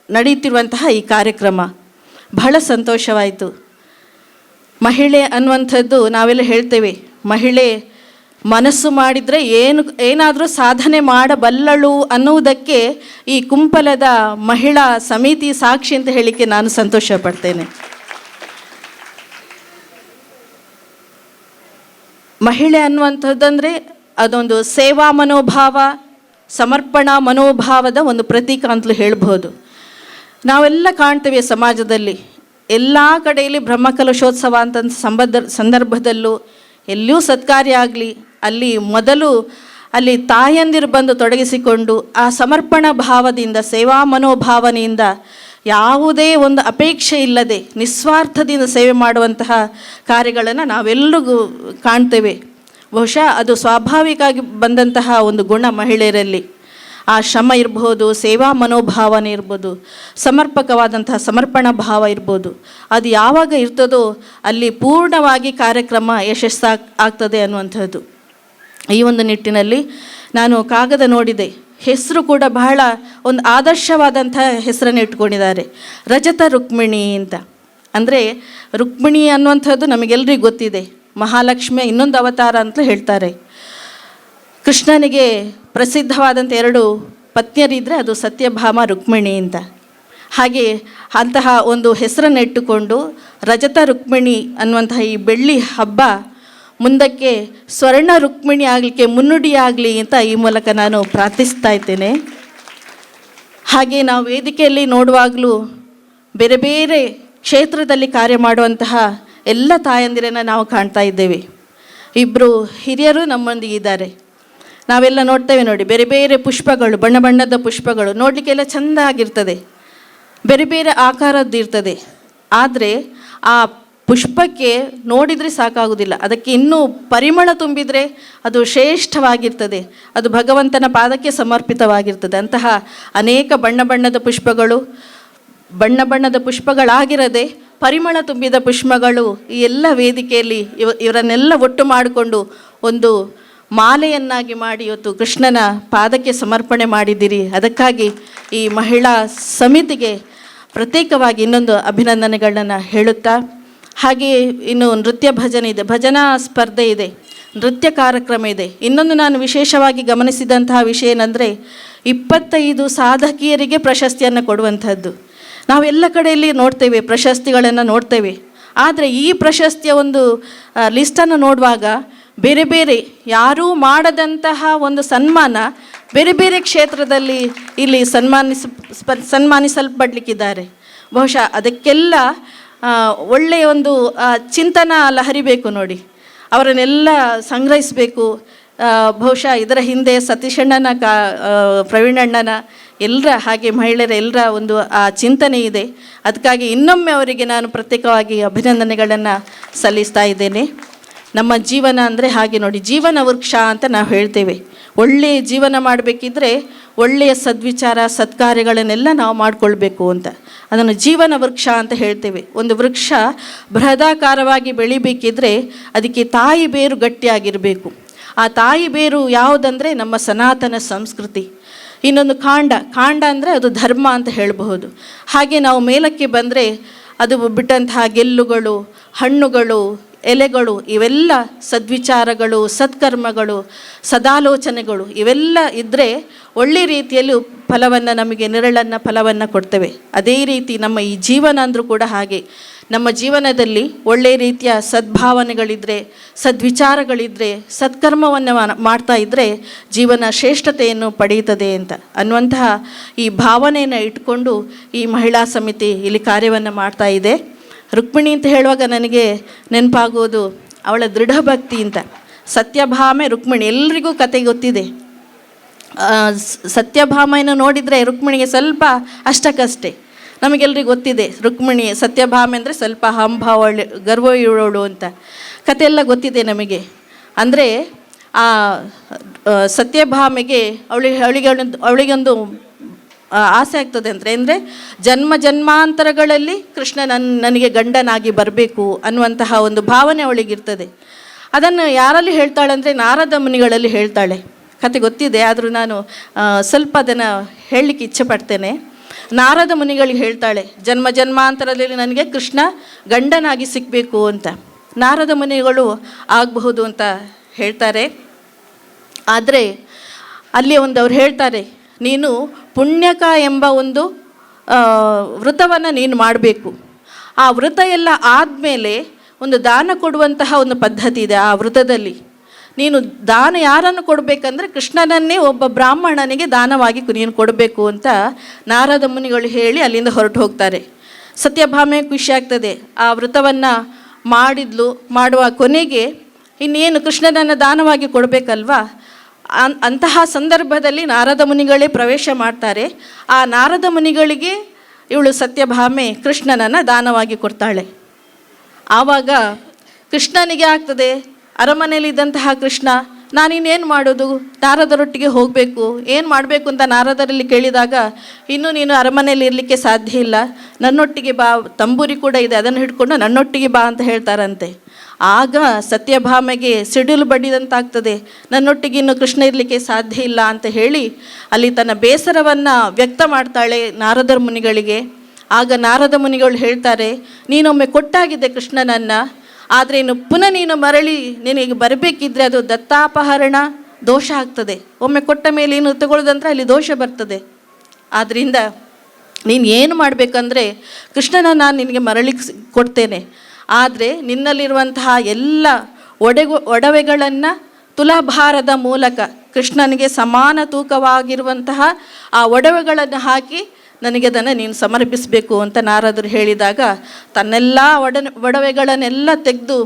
ನಡೆಯುತ್ತಿರುವಂತಹ ಈ ಕಾರ್ಯಕ್ರಮ ಬಹಳ ಸಂತೋಷವಾಯಿತು. ಮಹಿಳೆ ಅನ್ನುವಂಥದ್ದು ನಾವೆಲ್ಲ ಹೇಳ್ತೇವೆ, ಮಹಿಳೆ ಮನಸ್ಸು ಮಾಡಿದರೆ ಏನಾದರೂ ಸಾಧನೆ ಮಾಡಬಲ್ಲಳು ಅನ್ನುವುದಕ್ಕೆ ಈ ಕುಂಪಲದ ಮಹಿಳಾ ಸಮಿತಿ ಸಾಕ್ಷಿ ಅಂತ ಹೇಳಿಕ್ಕೆ ನಾನು ಸಂತೋಷ ಪಡ್ತೇನೆ. ಮಹಿಳೆ ಅನ್ನುವಂಥದ್ದಂದರೆ ಅದೊಂದು ಸೇವಾ ಮನೋಭಾವ, ಸಮರ್ಪಣಾ ಮನೋಭಾವದ ಒಂದು ಪ್ರತೀಕ ಅಂತಲೂ ಹೇಳ್ಬೋದು. ನಾವೆಲ್ಲ ಕಾಣ್ತೇವೆ ಸಮಾಜದಲ್ಲಿ ಎಲ್ಲ ಕಡೆಯಲ್ಲಿ ಬ್ರಹ್ಮಕಲಶೋತ್ಸವ ಅಂತ ಸಂದರ್ಭದಲ್ಲೂ ಎಲ್ಲಿಯೂ ಸತ್ಕಾರ್ಯ ಆಗಲಿ ಅಲ್ಲಿ ಮೊದಲು ಅಲ್ಲಿ ತಾಯಂದಿರು ಬಂದು ತೊಡಗಿಸಿಕೊಂಡು ಆ ಸಮರ್ಪಣಾ ಭಾವದಿಂದ, ಸೇವಾ ಮನೋಭಾವನೆಯಿಂದ, ಯಾವುದೇ ಒಂದು ಅಪೇಕ್ಷೆ ಇಲ್ಲದೆ ನಿಸ್ವಾರ್ಥದಿಂದ ಸೇವೆ ಮಾಡುವಂತಹ ಕಾರ್ಯಗಳನ್ನು ನಾವೆಲ್ಲರಿಗೂ ಕಾಣ್ತೇವೆ. ಬಹುಶಃ ಅದು ಸ್ವಾಭಾವಿಕವಾಗಿ ಬಂದಂತಹ ಒಂದು ಗುಣ ಮಹಿಳೆಯರಲ್ಲಿ. ಆ ಶ್ರಮ ಇರ್ಬೋದು, ಸೇವಾ ಮನೋಭಾವನೆ ಇರ್ಬೋದು, ಸಮರ್ಪಕವಾದಂತಹ ಸಮರ್ಪಣಾ ಭಾವ ಇರ್ಬೋದು, ಅದು ಯಾವಾಗ ಇರ್ತದೋ ಅಲ್ಲಿ ಪೂರ್ಣವಾಗಿ ಕಾರ್ಯಕ್ರಮ ಯಶಸ್ಸಾಗ್ತದೆ ಅನ್ನುವಂಥದ್ದು. ಈ ಒಂದು ನಿಟ್ಟಿನಲ್ಲಿ ನಾನು ಕಾಗದ ನೋಡಿದೆ, ಹೆಸರು ಕೂಡ ಬಹಳ ಒಂದು ಆದರ್ಶವಾದಂಥ ಹೆಸರನ್ನು ಇಟ್ಕೊಂಡಿದ್ದಾರೆ, ರಜತ ರುಕ್ಮಿಣಿ ಅಂತ. ಅಂದರೆ ರುಕ್ಮಿಣಿ ಅನ್ನುವಂಥದ್ದು ನಮಗೆಲ್ಲರಿಗೂ ಗೊತ್ತಿದೆ, ಮಹಾಲಕ್ಷ್ಮಿಯ ಇನ್ನೊಂದು ಅವತಾರ ಅಂತ ಹೇಳ್ತಾರೆ. ಕೃಷ್ಣನಿಗೆ ಪ್ರಸಿದ್ಧವಾದಂಥ 2 ಪತ್ನಿಯರಿದ್ದರೆ ಅದು ಸತ್ಯಭಾಮ, ರುಕ್ಮಿಣಿ ಅಂತ. ಹಾಗೆ ಅಂತಹ ಒಂದು ಹೆಸರನ್ನು ಇಟ್ಟುಕೊಂಡು ರಜತ ರುಕ್ಮಿಣಿ ಅನ್ನುವಂತಹ ಈ ಬೆಳ್ಳಿ ಹಬ್ಬ ಮುಂದಕ್ಕೆ ಸ್ವರ್ಣ ರುಕ್ಮಿಣಿ ಆಗಲಿಕ್ಕೆ ಮುನ್ನುಡಿಯಾಗಲಿ ಅಂತ ಈ ಮೂಲಕ ನಾನು ಪ್ರಾರ್ಥಿಸ್ತಾ ಇದ್ದೇನೆ. ಹಾಗೆ ನಾವು ವೇದಿಕೆಯಲ್ಲಿ ನೋಡುವಾಗಲೂ ಬೇರೆ ಬೇರೆ ಕ್ಷೇತ್ರದಲ್ಲಿ ಕಾರ್ಯ ಮಾಡುವಂತಹ ಎಲ್ಲ ತಾಯಂದಿರನ್ನು ನಾವು ಕಾಣ್ತಾ ಇದ್ದೇವೆ. 2 ಹಿರಿಯರು ನಮ್ಮೊಂದಿಗಿದ್ದಾರೆ. ನಾವೆಲ್ಲ ನೋಡ್ತೇವೆ ನೋಡಿ, ಬೇರೆ ಬೇರೆ ಪುಷ್ಪಗಳು, ಬಣ್ಣ ಬಣ್ಣದ ಪುಷ್ಪಗಳು ನೋಡಲಿಕ್ಕೆಲ್ಲ ಚೆಂದ ಆಗಿರ್ತದೆ, ಬೇರೆ ಬೇರೆ ಆಕಾರದ್ದು ಇರ್ತದೆ. ಆದರೆ ಆ ಪುಷ್ಪಕ್ಕೆ ನೋಡಿದರೆ ಸಾಕಾಗುವುದಿಲ್ಲ, ಅದಕ್ಕೆ ಇನ್ನೂ ಪರಿಮಳ ತುಂಬಿದರೆ ಅದು ಶ್ರೇಷ್ಠವಾಗಿರ್ತದೆ, ಅದು ಭಗವಂತನ ಪಾದಕ್ಕೆ ಸಮರ್ಪಿತವಾಗಿರ್ತದೆ. ಅಂತಹ ಅನೇಕ ಬಣ್ಣ ಬಣ್ಣದ ಪುಷ್ಪಗಳು, ಬಣ್ಣ ಬಣ್ಣದ ಪುಷ್ಪಗಳಾಗಿರದೆ ಪರಿಮಳ ತುಂಬಿದ ಪುಷ್ಪಗಳು ಈ ಎಲ್ಲ ವೇದಿಕೆಯಲ್ಲಿ ಇವರನ್ನೆಲ್ಲ ಒಟ್ಟು ಮಾಡಿಕೊಂಡು ಒಂದು ಮಾಲೆಯನ್ನಾಗಿ ಮಾಡಿ ಇವತ್ತು ಕೃಷ್ಣನ ಪಾದಕ್ಕೆ ಸಮರ್ಪಣೆ ಮಾಡಿದ್ದೀರಿ. ಅದಕ್ಕಾಗಿ ಈ ಮಹಿಳಾ ಸಮಿತಿಗೆ ಪ್ರತ್ಯೇಕವಾಗಿ ಇನ್ನೊಂದು ಅಭಿನಂದನೆಗಳನ್ನು ಹೇಳುತ್ತಾ, ಹಾಗೆಯೇ ಇನ್ನು ನೃತ್ಯ ಭಜನೆ ಇದೆ, ಭಜನಾ ಸ್ಪರ್ಧೆ ಇದೆ, ನೃತ್ಯ ಕಾರ್ಯಕ್ರಮ ಇದೆ. ಇನ್ನೊಂದು ನಾನು ವಿಶೇಷವಾಗಿ ಗಮನಿಸಿದಂತಹ ವಿಷಯ ಏನಂದರೆ 25 ಸಾಧಕಿಯರಿಗೆ ಪ್ರಶಸ್ತಿಯನ್ನು ಕೊಡುವಂಥದ್ದು. ನಾವೆಲ್ಲ ಕಡೆಯಲ್ಲಿ ನೋಡ್ತೇವೆ, ಪ್ರಶಸ್ತಿಗಳನ್ನು ನೋಡ್ತೇವೆ. ಆದರೆ ಈ ಪ್ರಶಸ್ತಿಯ ಒಂದು ಲಿಸ್ಟನ್ನು ನೋಡುವಾಗ ಬೇರೆ ಬೇರೆ ಯಾರೂ ಮಾಡದಂತಹ ಒಂದು ಸನ್ಮಾನ ಬೇರೆ ಬೇರೆ ಕ್ಷೇತ್ರದಲ್ಲಿ ಇಲ್ಲಿ ಸನ್ಮಾನಿಸಲ್ಪಡಲಿಕ್ಕಿದ್ದಾರೆ. ಬಹುಶಃ ಅದಕ್ಕೆಲ್ಲ ಒಳ್ಳೆಯ ಒಂದು ಚಿಂತನ ಲಹರಿಬೇಕು ನೋಡಿ, ಅವರನ್ನೆಲ್ಲ ಸಂಗ್ರಹಿಸಬೇಕು. ಬಹುಶಃ ಇದರ ಹಿಂದೆ ಸತೀಶಣ್ಣನ ಪ್ರವೀಣಣ್ಣನ ಎಲ್ಲರ ಹಾಗೆ ಮಹಿಳೆಯರ ಎಲ್ಲರ ಒಂದು ಆ ಚಿಂತನೆ ಇದೆ. ಅದಕ್ಕಾಗಿ ಇನ್ನೊಮ್ಮೆ ಅವರಿಗೆ ನಾನು ಪ್ರತ್ಯೇಕವಾಗಿ ಅಭಿನಂದನೆಗಳನ್ನು ಸಲ್ಲಿಸ್ತಾ ಇದ್ದೇನೆ. ನಮ್ಮ ಜೀವನ ಅಂದರೆ ಹಾಗೆ ನೋಡಿ, ಜೀವನ ವೃಕ್ಷ ಅಂತ ನಾವು ಹೇಳ್ತೇವೆ. ಒಳ್ಳೆಯ ಜೀವನ ಮಾಡಬೇಕಿದ್ರೆ ಒಳ್ಳೆಯ ಸದ್ವಿಚಾರ ಸತ್ಕಾರ್ಯಗಳನ್ನೆಲ್ಲ ನಾವು ಮಾಡಿಕೊಳ್ಬೇಕು ಅಂತ, ಅದನ್ನು ಜೀವನ ವೃಕ್ಷ ಅಂತ ಹೇಳ್ತೇವೆ. ಒಂದು ವೃಕ್ಷ ಬೃಹದಾಕಾರವಾಗಿ ಬೆಳಿಬೇಕಿದ್ರೆ ಅದಕ್ಕೆ ತಾಯಿ ಬೇರು ಗಟ್ಟಿಯಾಗಿರಬೇಕು. ಆ ತಾಯಿ ಬೇರು ಯಾವುದಂದರೆ ನಮ್ಮ ಸನಾತನ ಸಂಸ್ಕೃತಿ. ಇನ್ನೊಂದು ಕಾಂಡ ಅಂದರೆ ಅದು ಧರ್ಮ ಅಂತ ಹೇಳಬಹುದು. ಹಾಗೆ ನಾವು ಮೇಲಕ್ಕೆ ಬಂದರೆ ಅದು ಬಿಟ್ಟಂತಹ ಗೆಲ್ಲುಗಳು, ಹಣ್ಣುಗಳು, ಎಲೆಗಳು, ಇವೆಲ್ಲ ಸದ್ವಿಚಾರಗಳು, ಸತ್ಕರ್ಮಗಳು, ಸದಾಲೋಚನೆಗಳು, ಇವೆಲ್ಲ ಇದ್ದರೆ ಒಳ್ಳೆ ರೀತಿಯಲ್ಲಿ ಫಲವನ್ನು, ನಮಗೆ ನೆರಳನ್ನು, ಫಲವನ್ನು ಕೊಡ್ತೇವೆ. ಅದೇ ರೀತಿ ನಮ್ಮ ಈ ಜೀವನ ಅಂದರೂ ಕೂಡ ಹಾಗೆ. ನಮ್ಮ ಜೀವನದಲ್ಲಿ ಒಳ್ಳೆಯ ರೀತಿಯ ಸದ್ಭಾವನೆಗಳಿದ್ದರೆ, ಸದ್ವಿಚಾರಗಳಿದ್ದರೆ, ಸತ್ಕರ್ಮವನ್ನು ಮಾಡ್ತಾ ಇದ್ದರೆ ಜೀವನ ಶ್ರೇಷ್ಠತೆಯನ್ನು ಪಡೆಯುತ್ತದೆ ಅಂತ ಅನ್ನುವಂತಹ ಈ ಭಾವನೆಯನ್ನು ಇಟ್ಕೊಂಡು ಈ ಮಹಿಳಾ ಸಮಿತಿ ಇಲ್ಲಿ ಕಾರ್ಯವನ್ನು ಮಾಡ್ತಾ ಇದೆ. ರುಕ್ಮಿಣಿ ಅಂತ ಹೇಳುವಾಗ ನನಗೆ ನೆನಪಾಗುವುದು ಅವಳ ದೃಢ ಭಕ್ತಿ ಅಂತ. ಸತ್ಯಭಾಮೆ, ರುಕ್ಮಿಣಿ ಎಲ್ರಿಗೂ ಕತೆ ಗೊತ್ತಿದೆ. ಸತ್ಯಭಾಮೆಯನ್ನು ನೋಡಿದರೆ ರುಕ್ಮಿಣಿಗೆ ಸ್ವಲ್ಪ ಅಷ್ಟಕ್ಕಷ್ಟೇ. ನಮಗೆಲ್ರಿಗೂ ಗೊತ್ತಿದೆ, ರುಕ್ಮಿಣಿ ಸತ್ಯಭಾಮೆ ಅಂದರೆ ಸ್ವಲ್ಪ ಹಂಭಾವಳಿ ಗರ್ವ ಇರೋಳು ಅಂತ ಕತೆ ಎಲ್ಲ ಗೊತ್ತಿದೆ ನಮಗೆ. ಅಂದರೆ ಆ ಸತ್ಯಭಾಮೆಗೆ ಅವಳಿಗೊಂದು ಆಸೆ ಆಗ್ತದೆ ಅಂದರೆ ಜನ್ಮ ಜನ್ಮಾಂತರಗಳಲ್ಲಿ ಕೃಷ್ಣ ನನಗೆ ಗಂಡನಾಗಿ ಬರಬೇಕು ಅನ್ನುವಂತಹ ಒಂದು ಭಾವನೆ ಅವಳಿಗಿರ್ತದೆ. ಅದನ್ನು ಯಾರಲ್ಲಿ ಹೇಳ್ತಾಳೆ ಅಂದರೆ ನಾರದ ಮುನಿಗಳಲ್ಲಿ ಹೇಳ್ತಾಳೆ. ಕತೆ ಗೊತ್ತಿದೆ, ಆದರೂ ನಾನು ಸ್ವಲ್ಪ ಅದನ್ನು ಹೇಳಲಿಕ್ಕೆ ಇಚ್ಛೆ ಪಡ್ತೇನೆ. ನಾರದ ಮುನಿಗಳಿಗೆ ಹೇಳ್ತಾಳೆ, ಜನ್ಮ ಜನ್ಮಾಂತರದಲ್ಲಿ ನನಗೆ ಕೃಷ್ಣ ಗಂಡನಾಗಿ ಸಿಕ್ಕಬೇಕು ಅಂತ. ನಾರದ ಮುನಿಗಳು ಆಗಬಹುದು ಅಂತ ಹೇಳ್ತಾರೆ. ಆದರೆ ಅಲ್ಲಿ ಅವ್ರು ಹೇಳ್ತಾರೆ, ನೀನು ಪುಣ್ಯಕ ಎಂಬ ಒಂದು ವ್ರತವನ್ನು ನೀನು ಮಾಡಬೇಕು. ಆ ವ್ರತ ಎಲ್ಲ ಆದಮೇಲೆ ಒಂದು ದಾನ ಕೊಡುವಂತಹ ಒಂದು ಪದ್ಧತಿ ಇದೆ. ಆ ವ್ರತದಲ್ಲಿ ನೀನು ದಾನ ಯಾರನ್ನು ಕೊಡಬೇಕಂದ್ರೆ ಕೃಷ್ಣನನ್ನೇ ಒಬ್ಬ ಬ್ರಾಹ್ಮಣನಿಗೆ ದಾನವಾಗಿ ನೀನು ಕೊಡಬೇಕು ಅಂತ ನಾರದ ಮುನಿಗಳು ಹೇಳಿ ಅಲ್ಲಿಂದ ಹೊರಟು ಹೋಗ್ತಾರೆ. ಸತ್ಯಭಾಮೆ ಖುಷಿ ಆಗ್ತದೆ. ಆ ವ್ರತವನ್ನು ಮಾಡುವ ಕೊನೆಗೆ ಇನ್ನೇನು ಕೃಷ್ಣನನ್ನು ದಾನವಾಗಿ ಕೊಡಬೇಕಲ್ವಾ, ಅಂತಹ ಸಂದರ್ಭದಲ್ಲಿ ನಾರದ ಮುನಿಗಳೇ ಪ್ರವೇಶ ಮಾಡ್ತಾರೆ. ಆ ನಾರದ ಮುನಿಗಳಿಗೆ ಇವಳು ಸತ್ಯಭಾಮೆ ಕೃಷ್ಣನನ್ನು ದಾನವಾಗಿ ಕೊಡ್ತಾಳೆ. ಆವಾಗ ಕೃಷ್ಣನಿಗೆ ಆಗ್ತದೆ, ಅರಮನೆಯಲ್ಲಿದ್ದಂತಹ ಕೃಷ್ಣ ನಾನಿನ್ನೇನು ಮಾಡೋದು, ನಾರದರೊಟ್ಟಿಗೆ ಹೋಗಬೇಕು, ಏನು ಮಾಡಬೇಕು ಅಂತ ನಾರದರಲ್ಲಿ ಕೇಳಿದಾಗ, ಇನ್ನೂ ನೀನು ಅರಮನೆಯಲ್ಲಿ ಇರಲಿಕ್ಕೆ ಸಾಧ್ಯ ಇಲ್ಲ, ನನ್ನೊಟ್ಟಿಗೆ ಬಾ, ತಂಬೂರಿ ಕೂಡ ಇದೆ, ಅದನ್ನು ಹಿಡ್ಕೊಂಡು ನನ್ನೊಟ್ಟಿಗೆ ಬಾ ಅಂತ ಹೇಳ್ತಾರಂತೆ. ಆಗ ಸತ್ಯಭಾಮೆಗೆ ಸಿಡಿಲು ಬಡಿದಂತಾಗ್ತದೆ, ನನ್ನೊಟ್ಟಿಗೆ ಇನ್ನು ಕೃಷ್ಣ ಇರಲಿಕ್ಕೆ ಸಾಧ್ಯ ಇಲ್ಲ ಅಂತ ಹೇಳಿ ಅಲ್ಲಿ ತನ್ನ ಬೇಸರವನ್ನು ವ್ಯಕ್ತ ಮಾಡ್ತಾಳೆ ನಾರದರ ಮುನಿಗಳಿಗೆ. ಆಗ ನಾರದ ಮುನಿಗಳು ಹೇಳ್ತಾರೆ, ನೀನೊಮ್ಮೆ ಕೊಟ್ಟಾಗಿದ್ದೆ ಕೃಷ್ಣನನ್ನು, ಆದರೆ ಇನ್ನು ಪುನಃ ನೀನು ಮರಳಿ ನಿನಗೆ ಬರಬೇಕಿದ್ರೆ ಅದು ದತ್ತಾಪಹರಣ ದೋಷ ಆಗ್ತದೆ. ಒಮ್ಮೆ ಕೊಟ್ಟ ಮೇಲೆ ಏನು ತಗೊಳ್ಳೋದಂದ್ರೆ ಅಲ್ಲಿ ದೋಷ ಬರ್ತದೆ. ಆದ್ದರಿಂದ ನೀನು ಏನು ಮಾಡಬೇಕಂದ್ರೆ ಕೃಷ್ಣನ ನಾನು ನಿನಗೆ ಮರಳಿಗೆ ಕೊಡ್ತೇನೆ, ಆದರೆ ನಿನ್ನಲ್ಲಿರುವಂತಹ ಎಲ್ಲ ಒಡವೆಗಳನ್ನು ತುಲಾಭಾರದ ಮೂಲಕ ಕೃಷ್ಣನಿಗೆ ಸಮಾನ ತೂಕವಾಗಿರುವಂತಹ ಆ ಒಡವೆಗಳನ್ನು ಹಾಕಿ ನನಗೆ ಅದನ್ನು ನೀನು ಸಮರ್ಪಿಸಬೇಕು ಅಂತ ನಾರದರು ಹೇಳಿದಾಗ ತನ್ನೆಲ್ಲ ಒಡವೆಗಳನ್ನೆಲ್ಲ ತೆಗೆದು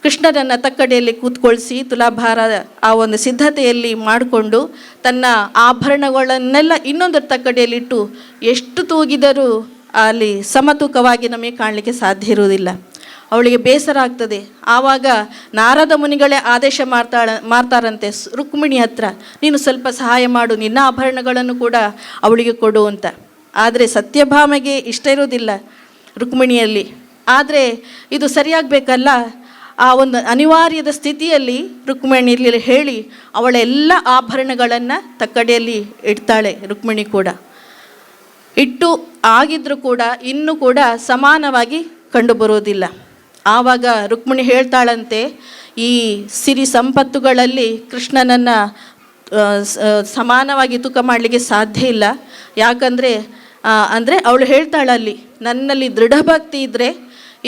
ಕೃಷ್ಣನನ್ನು ತಕ್ಕಡಿಯಲ್ಲಿ ಕೂತ್ಕೊಳಿಸಿ ತುಲಾಭಾರ ಆ ಒಂದು ಸಿದ್ಧತೆಯಲ್ಲಿ ಮಾಡಿಕೊಂಡು ತನ್ನ ಆಭರಣಗಳನ್ನೆಲ್ಲ ಇನ್ನೊಂದು ತಕ್ಕಡಿಯಲ್ಲಿಟ್ಟು ಎಷ್ಟು ತೂಗಿದರೂ ಅಲ್ಲಿ ಸಮತೂಕವಾಗಿ ನಮಗೆ ಕಾಣಲಿಕ್ಕೆ ಸಾಧ್ಯ ಇರುವುದಿಲ್ಲ. ಅವಳಿಗೆ ಬೇಸರ ಆಗ್ತದೆ. ಆವಾಗ ನಾರದ ಮುನಿಗಳೇ ಆದೇಶ ಮಾಡ್ತಾರಂತೆ ರುಕ್ಮಿಣಿ ಹತ್ರ, ನೀನು ಸ್ವಲ್ಪ ಸಹಾಯ ಮಾಡು, ನಿನ್ನ ಆಭರಣಗಳನ್ನು ಕೂಡ ಅವಳಿಗೆ ಕೊಡು ಅಂತ. ಆದರೆ ಸತ್ಯಭಾಮೆಗೆ ಇಷ್ಟ ಇರೋದಿಲ್ಲ ರುಕ್ಮಿಣಿಯಲ್ಲಿ. ಆದರೆ ಇದು ಸರಿಯಾಗಬೇಕಲ್ಲ, ಆ ಒಂದು ಅನಿವಾರ್ಯದ ಸ್ಥಿತಿಯಲ್ಲಿ ರುಕ್ಮಿಣಿಯಲ್ಲಿ ಹೇಳಿ ಅವಳ ಎಲ್ಲ ಆಭರಣಗಳನ್ನು ತಕ್ಕಡಿಯಲ್ಲಿ ಇಡ್ತಾಳೆ. ರುಕ್ಮಿಣಿ ಕೂಡ ಇಟ್ಟು ಆಗಿದ್ರೂ ಕೂಡ ಇನ್ನೂ ಕೂಡ ಸಮಾನವಾಗಿ ಕಂಡುಬರೋದಿಲ್ಲ. ಆವಾಗ ರುಕ್ಮಿಣಿ ಹೇಳ್ತಾಳಂತೆ, ಈ ಸಿರಿ ಸಂಪತ್ತುಗಳಲ್ಲಿ ಕೃಷ್ಣನನ್ನು ಸಮಾನವಾಗಿ ತೂಕ ಮಾಡಲಿಕ್ಕೆ ಸಾಧ್ಯ ಇಲ್ಲ. ಯಾಕಂದರೆ ಅವಳು ಹೇಳ್ತಾಳಲ್ಲಿ, ನನ್ನಲ್ಲಿ ದೃಢಭಕ್ತಿ ಇದ್ದರೆ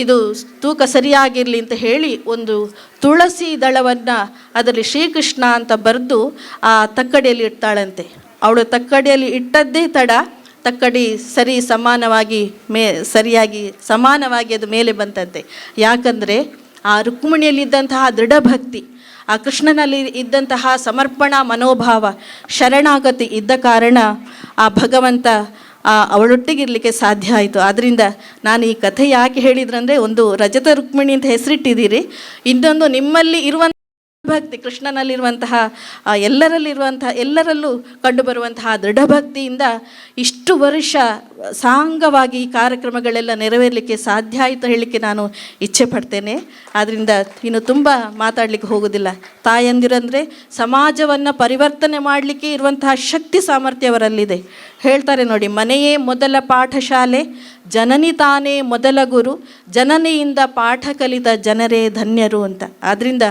ಇದು ತೂಕ ಸರಿಯಾಗಿರಲಿ ಅಂತ ಹೇಳಿ ಒಂದು ತುಳಸಿ ದಳವನ್ನು ಅದರಲ್ಲಿ ಶ್ರೀಕೃಷ್ಣ ಅಂತ ಬರೆದು ಆ ತಕ್ಕಡಿಯಲ್ಲಿ ಇಡ್ತಾಳಂತೆ. ಅವಳು ತಕ್ಕಡಿಯಲ್ಲಿ ಇಟ್ಟದ್ದೇ ತಡ ತಕ್ಕಡಿ ಸಮಾನವಾಗಿ ಅದು ಮೇಲೆ ಬಂತಂತೆ. ಯಾಕಂದರೆ ಆ ರುಕ್ಮಿಣಿಯಲ್ಲಿದ್ದಂತಹ ದೃಢಭಕ್ತಿ, ಆ ಕೃಷ್ಣನಲ್ಲಿ ಇದ್ದಂತಹ ಸಮರ್ಪಣಾ ಮನೋಭಾವ, ಶರಣಾಗತಿ ಇದ್ದ ಕಾರಣ ಆ ಭಗವಂತ ಅವಳೊಟ್ಟಿಗಿರಲಿಕ್ಕೆ ಸಾಧ್ಯ ಆಯಿತು. ಆದ್ದರಿಂದ ನಾನು ಈ ಕಥೆ ಯಾಕೆ ಹೇಳಿದ್ರಂದರೆ, ಒಂದು ರಜತ ರುಕ್ಮಿಣಿ ಅಂತ ಹೆಸರಿಟ್ಟಿದ್ದೀರಿ, ಇನ್ನೊಂದು ನಿಮ್ಮಲ್ಲಿ ಇರುವಂಥ ಭಕ್ತಿ, ಕೃಷ್ಣನಲ್ಲಿರುವಂತಹ ಎಲ್ಲರಲ್ಲೂ ಕಂಡುಬರುವಂತಹ ದೃಢಭಕ್ತಿಯಿಂದ ಇಷ್ಟು ವರ್ಷ ಸಾಂಗವಾಗಿ ಈ ಕಾರ್ಯಕ್ರಮಗಳೆಲ್ಲ ನೆರವೇರಲಿಕ್ಕೆ ಸಾಧ್ಯ ಆಯಿತು ಹೇಳಲಿಕ್ಕೆ ನಾನು ಇಚ್ಛೆ ಪಡ್ತೇನೆ. ಆದ್ದರಿಂದ ಇನ್ನು ತುಂಬ ಮಾತಾಡಲಿಕ್ಕೆ ಹೋಗೋದಿಲ್ಲ. ತಾಯಂದಿರಂದರೆ ಸಮಾಜವನ್ನು ಪರಿವರ್ತನೆ ಮಾಡಲಿಕ್ಕೆ ಇರುವಂತಹ ಶಕ್ತಿ ಸಾಮರ್ಥ್ಯ ಅವರಲ್ಲಿದೆ. ಹೇಳ್ತಾರೆ ನೋಡಿ, ಮನೆಯೇ ಮೊದಲ ಪಾಠಶಾಲೆ, ಜನನಿ ತಾನೇ ಮೊದಲ ಗುರು, ಜನನಿಯಿಂದ ಪಾಠ ಕಲಿತ ಜನರೇ ಧನ್ಯರು ಅಂತ. ಆದ್ದರಿಂದ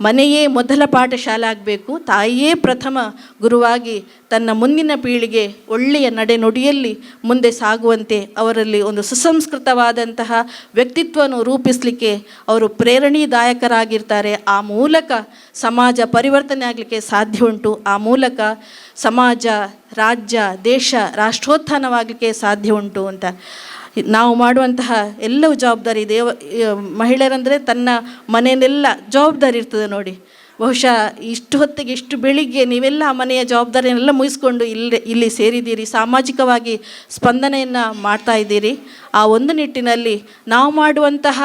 ಮನೆಯೇ ಮೊದಲ ಪಾಠಶಾಲೆ ಆಗಬೇಕು. ತಾಯಿಯೇ ಪ್ರಥಮ ಗುರುವಾಗಿ ತನ್ನ ಮುಂದಿನ ಪೀಳಿಗೆ ಒಳ್ಳೆಯ ನಡೆನುಡಿಯಲ್ಲಿ ಮುಂದೆ ಸಾಗುವಂತೆ ಅವರಲ್ಲಿ ಒಂದು ಸುಸಂಸ್ಕೃತವಾದಂತಹ ವ್ಯಕ್ತಿತ್ವವನ್ನು ರೂಪಿಸಲಿಕ್ಕೆ ಅವರು ಪ್ರೇರಣೀದಾಯಕರಾಗಿರ್ತಾರೆ. ಆ ಮೂಲಕ ಸಮಾಜ ಪರಿವರ್ತನೆ ಆಗಲಿಕ್ಕೆ ಸಾಧ್ಯ ಉಂಟು. ಆ ಮೂಲಕ ಸಮಾಜ, ರಾಜ್ಯ, ದೇಶ ರಾಷ್ಟ್ರೋತ್ಥಾನವಾಗಲಿಕ್ಕೆ ಸಾಧ್ಯ ಉಂಟು ಅಂತ. ನಾವು ಮಾಡುವಂತಹ ಎಲ್ಲವೂ ಜವಾಬ್ದಾರಿ. ಮಹಿಳೆಯರಂದರೆ ತನ್ನ ಮನೆಯಲ್ಲೆಲ್ಲ ಜವಾಬ್ದಾರಿ ಇರ್ತದೆ ನೋಡಿ. ಬಹುಶಃ ಇಷ್ಟು ಹೊತ್ತಿಗೆ ಇಷ್ಟು ಬೆಳಿಗ್ಗೆ ನೀವೆಲ್ಲ ಮನೆಯ ಜವಾಬ್ದಾರಿಯನ್ನೆಲ್ಲ ಮುಗಿಸ್ಕೊಂಡು ಇಲ್ಲಿ ಸೇರಿದ್ದೀರಿ, ಸಾಮಾಜಿಕವಾಗಿ ಸ್ಪಂದನೆಯನ್ನು ಮಾಡ್ತಾ ಇದ್ದೀರಿ. ಆ ಒಂದು ನಿಟ್ಟಿನಲ್ಲಿ ನಾವು ಮಾಡುವಂತಹ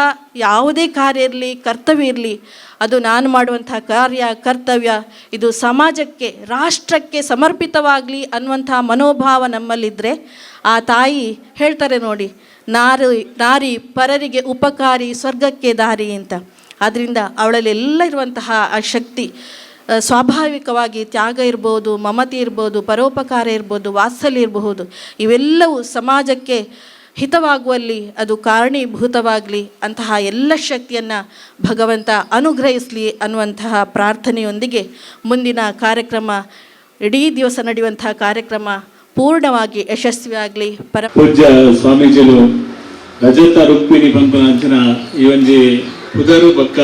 ಯಾವುದೇ ಕಾರ್ಯ ಇರಲಿ, ಕರ್ತವ್ಯ ಇರಲಿ, ಅದು ನಾನು ಮಾಡುವಂತಹ ಕಾರ್ಯ ಕರ್ತವ್ಯ ಇದು ಸಮಾಜಕ್ಕೆ, ರಾಷ್ಟ್ರಕ್ಕೆ ಸಮರ್ಪಿತವಾಗಲಿ ಅನ್ನುವಂತಹ ಮನೋಭಾವ ನಮ್ಮಲ್ಲಿದ್ದರೆ ಆ ತಾಯಿ ಹೇಳ್ತಾರೆ ನೋಡಿ, ನಾರಿ ಪರರಿಗೆ ಉಪಕಾರಿ ಸ್ವರ್ಗಕ್ಕೆ ದಾರಿ ಅಂತ. ಆದ್ದರಿಂದ ಅವಳಲ್ಲಿ ಎಲ್ಲ ಇರುವಂತಹ ಆ ಶಕ್ತಿ ಸ್ವಾಭಾವಿಕವಾಗಿ ತ್ಯಾಗ ಇರ್ಬೋದು, ಮಮತೆ ಇರ್ಬೋದು, ಪರೋಪಕಾರ ಇರ್ಬೋದು, ವಾತ್ಸಲ್ಯ ಇರಬಹುದು, ಇವೆಲ್ಲವೂ ಸಮಾಜಕ್ಕೆ ಹಿತವಾಗುವಲ್ಲಿ ಅದು ಕಾರಣೀಭೂತವಾಗಲಿ ಅಂತಹ ಎಲ್ಲ ಶಕ್ತಿಯನ್ನು ಭಗವಂತ ಅನುಗ್ರಹಿಸಲಿ ಅನ್ನುವಂತಹ ಪ್ರಾರ್ಥನೆಯೊಂದಿಗೆ ಮುಂದಿನ ಕಾರ್ಯಕ್ರಮ, ಇಡೀ ದಿವಸ ನಡೆಯುವಂತಹ ಕಾರ್ಯಕ್ರಮ ಪೂರ್ಣವಾಗಿ ಯಶಸ್ವಿಯಾಗಲಿ. ಪೂಜ್ಯ ಸ್ವಾಮೀಜಿಗಳು ರಜತ ರುಕ್ಮಿಣಿ ಪಂಪನಾಂಚಿನ ಈ ಒಂಜಿ ಪುದರು ಬಕ್ಕ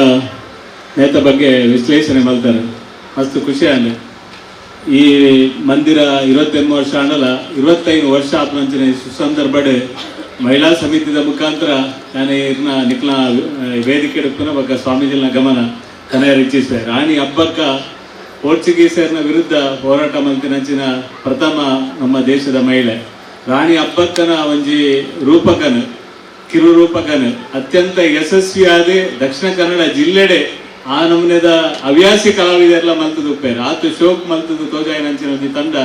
ನೇತ ಬಗ್ಗೆ ವಿಶ್ಲೇಷಣೆ ಮಾಡ್ತಾರೆ. ಮಸ್ತ್ ಖುಷಿ ಆನೆ. ಈ ಮಂದಿರ 28 ವರ್ಷ ಆಂಡಲ 25 ವರ್ಷ ಆಪನಂಚಿನ ಸುಸಂದರ್ಭಡ್ ಮಹಿಳಾ ಸಮಿತಿದ ಮುಖಾಂತರ ನಾನು ನಿಕ್ಲ ವೇದಿಕೆ ಇಡುತ್ತನ ಬಗ್ಗೆ ಸ್ವಾಮೀಜಿನ ಗಮನ ಕನೆಯರಿಚ್ಚಿಸಿದೆ. ರಾಣಿ ಹಬ್ಬಕ್ಕ ಪೋರ್ಚುಗೀಸರ್ನ ವಿರುದ್ಧ ಹೋರಾಟ ಮಂತಿನಂಚಿನ ಪ್ರಥಮ ನಮ್ಮ ದೇಶದ ಮಹಿಳೆ. ರಾಣಿ ಹಬ್ಬಕ್ಕನ ಒಂಜಿ ರೂಪಕನ ಕಿರು ರೂಪಕನ ಅತ್ಯಂತ ಯಶಸ್ವಿಯಾದ ದಕ್ಷಿಣ ಕನ್ನಡ ಜಿಲ್ಲೆಡೆ ಆ ನಮೂನೆದ ಹವ್ಯಾಸಿ ಕಲಾವಿದರೆಲ್ಲ ಮಲ್ತದುಪ್ಪೇರು ಆತು ಶೋಕ್ ಮಲ್ತದು ತೋಜಾಯಿನಂಚಿನ ಒಂದು ತಂಡ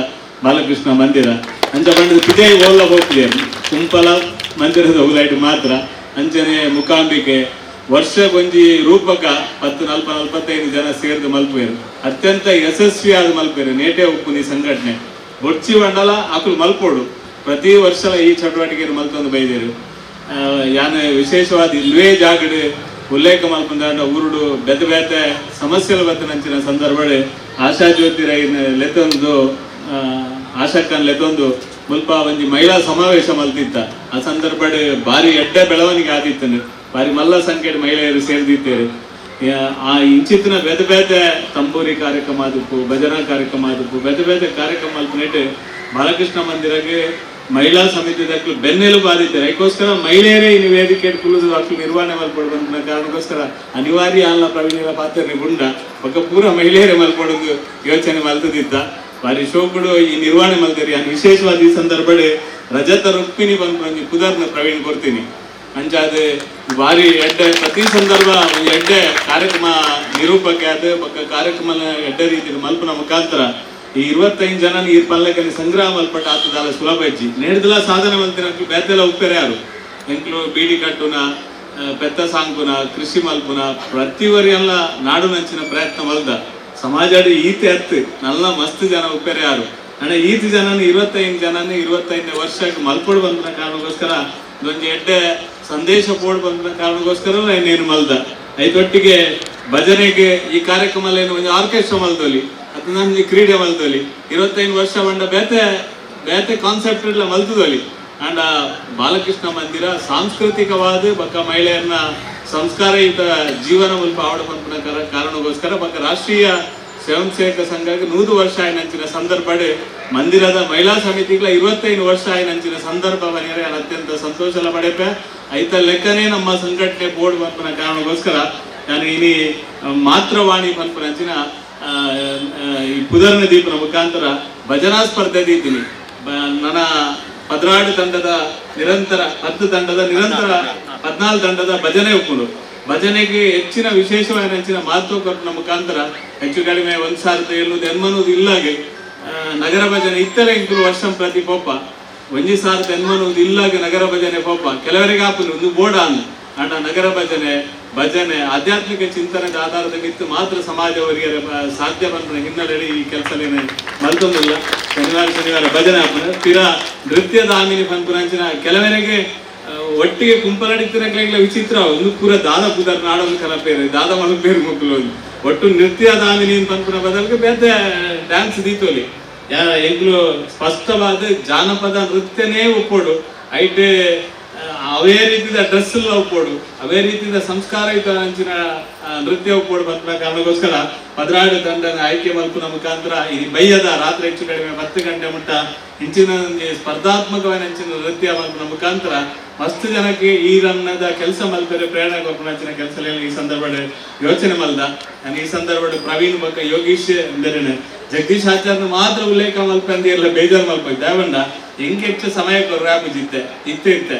ಬಾಲಕೃಷ್ಣ ಮಂದಿರ ಅಂಚ ಬಂಡದ ಪಿದೇ ಓಲ್ಲ ಹೋಗ್ತಿದೆ ಕುಂಪಲ ಮಂದಿರದ ಹೋಗ್ಲೈಟ್ ಮಾತ್ರ ಅಂಚನೆ ಮುಖಾಂಬಿಕೆ ವರ್ಷ ಒಂಜಿ ರೂಪಕ 40-45 ಜನ ಸೇರಿದು ಮಲ್ಪೇರು ಅತ್ಯಂತ ಯಶಸ್ವಿಯಾದ ಮಲ್ಪೇರು. ನೇಟೆ ಉಪ್ಪುನಿ ಸಂಘಟನೆ ಬೊಡ್ಚಿ ಮಂಡಲ ಆಕುಲು ಮಲ್ಪೋಡು ಪ್ರತಿ ವರ್ಷ ಈ ಚಟುವಟಿಕೆ ಮಲ್ತೊಂದು ಬೈದೇರು. ಯಾನು ವಿಶೇಷವಾದ ಇಲ್ವೇ ಜಾಗಡ್ ಉಲ್ಲೇಖ ಮಲ್ಪಂದ ಊರುಡು ಬೆತ್ತ ಬೇತ ಸಮಸ್ಯೆలు ಬತ್ತನಂಚಿನ ಸಂದರ್ಭಡ್ ಆಶಾ ಜ್ಯೋತಿ ರೈನ ಲೆತ್ತೊಂದು ಆಶಕ್ಕನ್ ಲೆತ್ತೊಂದು ಮುಲ್ಪ ಒಂಜಿ ಮಹಿಳಾ ಸಮಾವೇಶ ಮಲ್ತಿತ್ತ. ಆ ಸಂದರ್ಭಡ್ ಭಾರಿ ಎಡ್ಡ ಬೆಳವಣಿಗೆ ಆದಿತ್ತನು. ಭಾರಿ ಮಲ್ಲ ಸಂಖ್ಯೆಡ್ ಮಹಿಳೆಯರು ಸೇರಿದಿತ್ತೇರು. ಆ ಇಂಚಿತ್ತಿನ ಬೇತೆ ಬೇತೆ ತಂಬೂರಿ ಕಾರ್ಯಕ್ರಮ ಆದಪ್ಪು, ಭಜನಾ ಕಾರ್ಯಕ್ರಮ ಆದಪ್ಪು, ಬೇತೆ ಬೇತೆ ಕಾರ್ಯಕ್ರಮ ಮಲ್ಪನೆಟ್ಟು ಬಾಲಕೃಷ್ಣ ಮಂದಿರಗೆ ಮಹಿಳಾ ಸಮಿತಿದಕ್ಕೂ ಬೆನ್ನೆಲುಬು ಆದಿತ್ತಾರೆ. ಅದಕ್ಕೋಸ್ಕರ ಮಹಿಳೆಯರೇ ಈ ವೇದಿಕೆ ಕುಳಿದು ಅಕ್ಕಳು ನಿರ್ವಹಣೆ ಮಲ್ಪಡುವಂತ ಕಾರಣಕ್ಕೋಸ್ಕರ ಅನಿವಾರ್ಯ ಅಲ್ಲ ಪ್ರವೀಣರ ಪಾತ್ರ ಗುಂಡ ಒಕ್ಕ ಪೂರ ಮಹಿಳೆಯರೇ ಮಲ್ಪಡೋದು ಯೋಚನೆ ಮಲ್ತದಿದ್ದ. ಭಾರಿ ಶೋಕುಡು ಈ ನಿರ್ವಹಣೆ ಮಲ್ತೇರಿ. ನಾನು ವಿಶೇಷವಾದ ಈ ಸಂದರ್ಭಡ್ ರಜತ ರುಕ್ಮಿಣಿ ಬಂದು ಕುದರ್ನ ಪ್ರವೀಣ್ ಕೊಡ್ತೀನಿ ಅಂಚಾದ ಭಾರಿ ಎಡ್ಡೆ ಪ್ರತಿ ಸಂದರ್ಭ ಒಂದು ಎಡ್ಡೆ ಕಾರ್ಯಕ್ರಮ ನಿರೂಪಕ್ಕೆ ಅದು ಪಕ್ಕ ಕಾರ್ಯಕ್ರಮ ಎಡ್ಡೆ ರೀತಿ ಮಲ್ಪನ ಮುಖಾಂತರ ಈ 25 ಜನ ಈ ಪಲ್ಲಕ್ಕಲ್ಲಿ ಸಂಗ್ರಹ ಮಲ್ಪಟ್ಟ ಆತದಲ್ಲ ಸುಲಭ ಹೆಚ್ಚಿ ನೇಡ್ದಲ ಸಾಧನೆ ಮಲ್ತಿನ ಬೇತೆಲ್ಲ ಉಪ್ಪೇರೆ ಯಾರು ಎಂಕ್ಲು ಬೀಡಿ ಕಟ್ಟುನ ಪೆತ್ತ ಸಾಂಕುನ ಕೃಷಿ ಮಲ್ಪುನ ಪ್ರತಿವರಿಯೆಲ್ಲ ನಾಡು ನಂಚಿನ ಪ್ರಯತ್ನ ಮಲ್ದ ಸಮಾಜ ಈತೆ ಹತ್ತು ನಲ್ಲ ಮಸ್ತ್ ಜನ ಉಪ್ಪೇರೆ ಯಾರು ಅಣ್ಣ ಈತಿ ಜನನ 25 ಜನನ 25ನೇ ವರ್ಷಕ್ಕೆ ಮಲ್ಪೊಡು ಬಂದ ಕಾರಣಕ್ಕೋಸ್ಕರ ಇದೊಂದು ಎಡ್ಡೆ ಸಂದೇಶ ಪೋಡ್ ಬಂದ ಕಾರಣಕ್ಕೋಸ್ಕರ ಇನ್ನೇನು ಮಲ್ದ ಐದೊಟ್ಟಿಗೆ ಭಜನೆಗೆ ಈ ಕಾರ್ಯಕ್ರಮ ಒಂದು ಆರ್ಕೆಸ್ಟ್ರಾ ಮಲ್ದೋಲಿ ಅದು ನಮ್ಗೆ ಕ್ರೀಡೆ ಮಲ್ತೋಲಿ 25 ವರ್ಷ ಬಂಡ ಬೇತೆ ಬೇತೆ ಕಾನ್ಸೆಪ್ಟ್ ಎಲ್ಲ ಮಲ್ತದೋಲಿ ಅಂಡ್ ಬಾಲಕೃಷ್ಣ ಮಂದಿರ ಸಾಂಸ್ಕೃತಿಕವಾದ ಬಕ್ಕ ಮಹಿಳೆಯರನ್ನ ಸಂಸ್ಕಾರಯುತ ಜೀವನ ಮುಲ್ಪ ಆವಡ ಪಂಪನ ಕಾರಣಕ್ಕೋಸ್ಕರ ಬಕ್ಕ ರಾಷ್ಟ್ರೀಯ ಸ್ವಯಂ ಸೇವಕ ಸಂಘಕ್ಕೆ 100 ವರ್ಷ ಆಯ್ನಂಚಿನ ಸಂದರ್ಭಡ್ ಮಂದಿರದ ಮಹಿಳಾ ಸಮಿತಿಗಳ 25 ವರ್ಷ ಆಯ್ನಂಚಿನ ಸಂದರ್ಭ ಬನ್ನಿರೆ ಅತ್ಯಂತ ಸಂತೋಷಲ ಪಡೆಪೆ ಐತ ಲೆಕ್ಕನೇ ನಮ್ಮ ಸಂಘಟನೆ ಬೋರ್ಡ್ ಪಂಪನ ಕಾರಣಕ್ಕೋಸ್ಕರ ನಾನು ಇನಿ ಮಾತ್ರವಾಣಿ ಪಂಪನಂಚಿನ ಈ ಪುದರ್ನ ದೀಪನ ಮುಖಾಂತರ ಭಜನಾ ಸ್ಪರ್ಧೆ ದೀತೀನಿ. ನನ್ನ ಪದ್ರಾಡು ತಂಡದ ನಿರಂತರ 10 ತಂಡದ ನಿರಂತರ 14 ತಂಡದ ಭಜನೆ ಉಪ್ಪುಡು ಭಜನೆಗೆ ಹೆಚ್ಚಿನ ವಿಶೇಷವಾದ ಹೆಚ್ಚಿನ ಮಹತ್ವ ಕೊಟ್ಟಿನ ಮುಖಾಂತರ ಹೆಚ್ಚು ಕಡಿಮೆ 1,000 ಎನ್ನುವುದು ಎನ್ಮನುವುದು ಇಲ್ಲಾಗೆ ನಗರ ಭಜನೆ ಇತ್ತಲೇ ಇಂಕುಲು ವರ್ಷ ಪ್ರತಿ ಪೋಪ 1,000 ಎನ್ಮನುವುದು ಇಲ್ಲಾಗೆ ನಗರ ಭಜನೆ ಪೋಪ ಕೆಲವರಿಗೆ ಹಾಪುದು ಒಂದು ಬೋರ್ಡ ಅಂಡ ನಗರ ಭಜನೆ ಆಧ್ಯಾತ್ಮಿಕ ಚಿಂತನೆದ ಆಧಾರದ ಮಿತ್ತು ಮಾತ್ರ ಸಮಾಜವರಿಗೆ ಸಾಧ್ಯ ಬಂದ ಹಿನ್ನೆಲೆಯಲ್ಲಿ ಈ ಕೆಲಸ ಮಲ್ತೊಂದಿಲ್ಲ. ಶನಿವಾರ ಭಜನೆ ಹಾಪುನ ತೀರಾ ನೃತ್ಯದ ಆಮಿನಿ ಪಂಪುನಂಚಿನ ಕೆಲವರಿಗೆ ಒಟ್ಟಿಗೆ ಕುಂಪಲಡಿತಿರಕ್ಲೆಗ್ಲ ವಿಚಿತ್ರ ಒಂದು ಪೂರ ದಾದ ಪುದರ್ ನಾಡೊಂದು ಕಲಪೇರು ದಾದ ಮಲಪೇರು ಮುಕ್ಕಲು ಒಟ್ಟು ನೃತ್ಯದ ಆಮಿನಿ ಪಂಪುನ ಬದಲಿಗೆ ಬೇತೆ ಡ್ಯಾನ್ಸ್ ದೀತೋಲಿ ಎಂಕ್ಲು ಸ್ಪಷ್ಟವಾದ ಜಾನಪದ ನೃತ್ಯನೇ ಒಪ್ಪೋಡು ಐಟೆ ಅವೇ ರೀತಿಯ ಡ್ರೆಸ್ ಎಲ್ಲ ಉಪ್ಪೋಡು, ಅವೇ ರೀತಿಯ ಸಂಸ್ಕಾರಯುತ ಅಂಚಿನ ನೃತ್ಯ ಉಪ್ಪೋಡು ಬಂದ ಕಾರಣಕ್ಕೋಸ್ಕರ ಪದರಾಡು ತಂಡನ ಆಯ್ಕೆ ಮಲ್ಪುನ ಮುಖಾಂತರ ಈ ಬೈಯದ ರಾತ್ರಿ ಹೆಚ್ಚು ಕಡಿಮೆ 10 ಗಂಟೆ ಮುಟ್ಟ ಇಂಚಿನ ಸ್ಪರ್ಧಾತ್ಮಕವಾದ ಇಂಚಿನ ನೃತ್ಯ ಮಲ್ಪುನ ಮುಖಾಂತರ ಮಸ್ತ್ ಜನಕ್ಕೆ ಈ ರನ್ನದ ಕೆಲಸ ಮಲ್ಪರೆ ಪ್ರೇರಣೆ ಕೊರ್ಪುನಂಚಿನ ಕೆಲಸ ಈ ಸಂದರ್ಭದ ಯೋಚನೆ ಮಲ್ದ. ನಾನು ಈ ಸಂದರ್ಭದ ಪ್ರವೀಣ್ ಬಕ್ಕ ಯೋಗೀಶ್ ಎಂದರೆ ಜಗದೀಶ್ ಆಚಾರ್ಯ ಮಾತ್ರ ಉಲ್ಲೇಖ ಮಲ್ಪ ಅಂದಿ ಎಲ್ಲ ಬೇಜಾರು ಮಲ್ಪ ದೇವಂಡ ಹೆಂಗೆ ಹೆಚ್ಚು ಸಮಯ ಕೊರ್ರಾಪಿದ್ದೆ ಇತ್ತೆ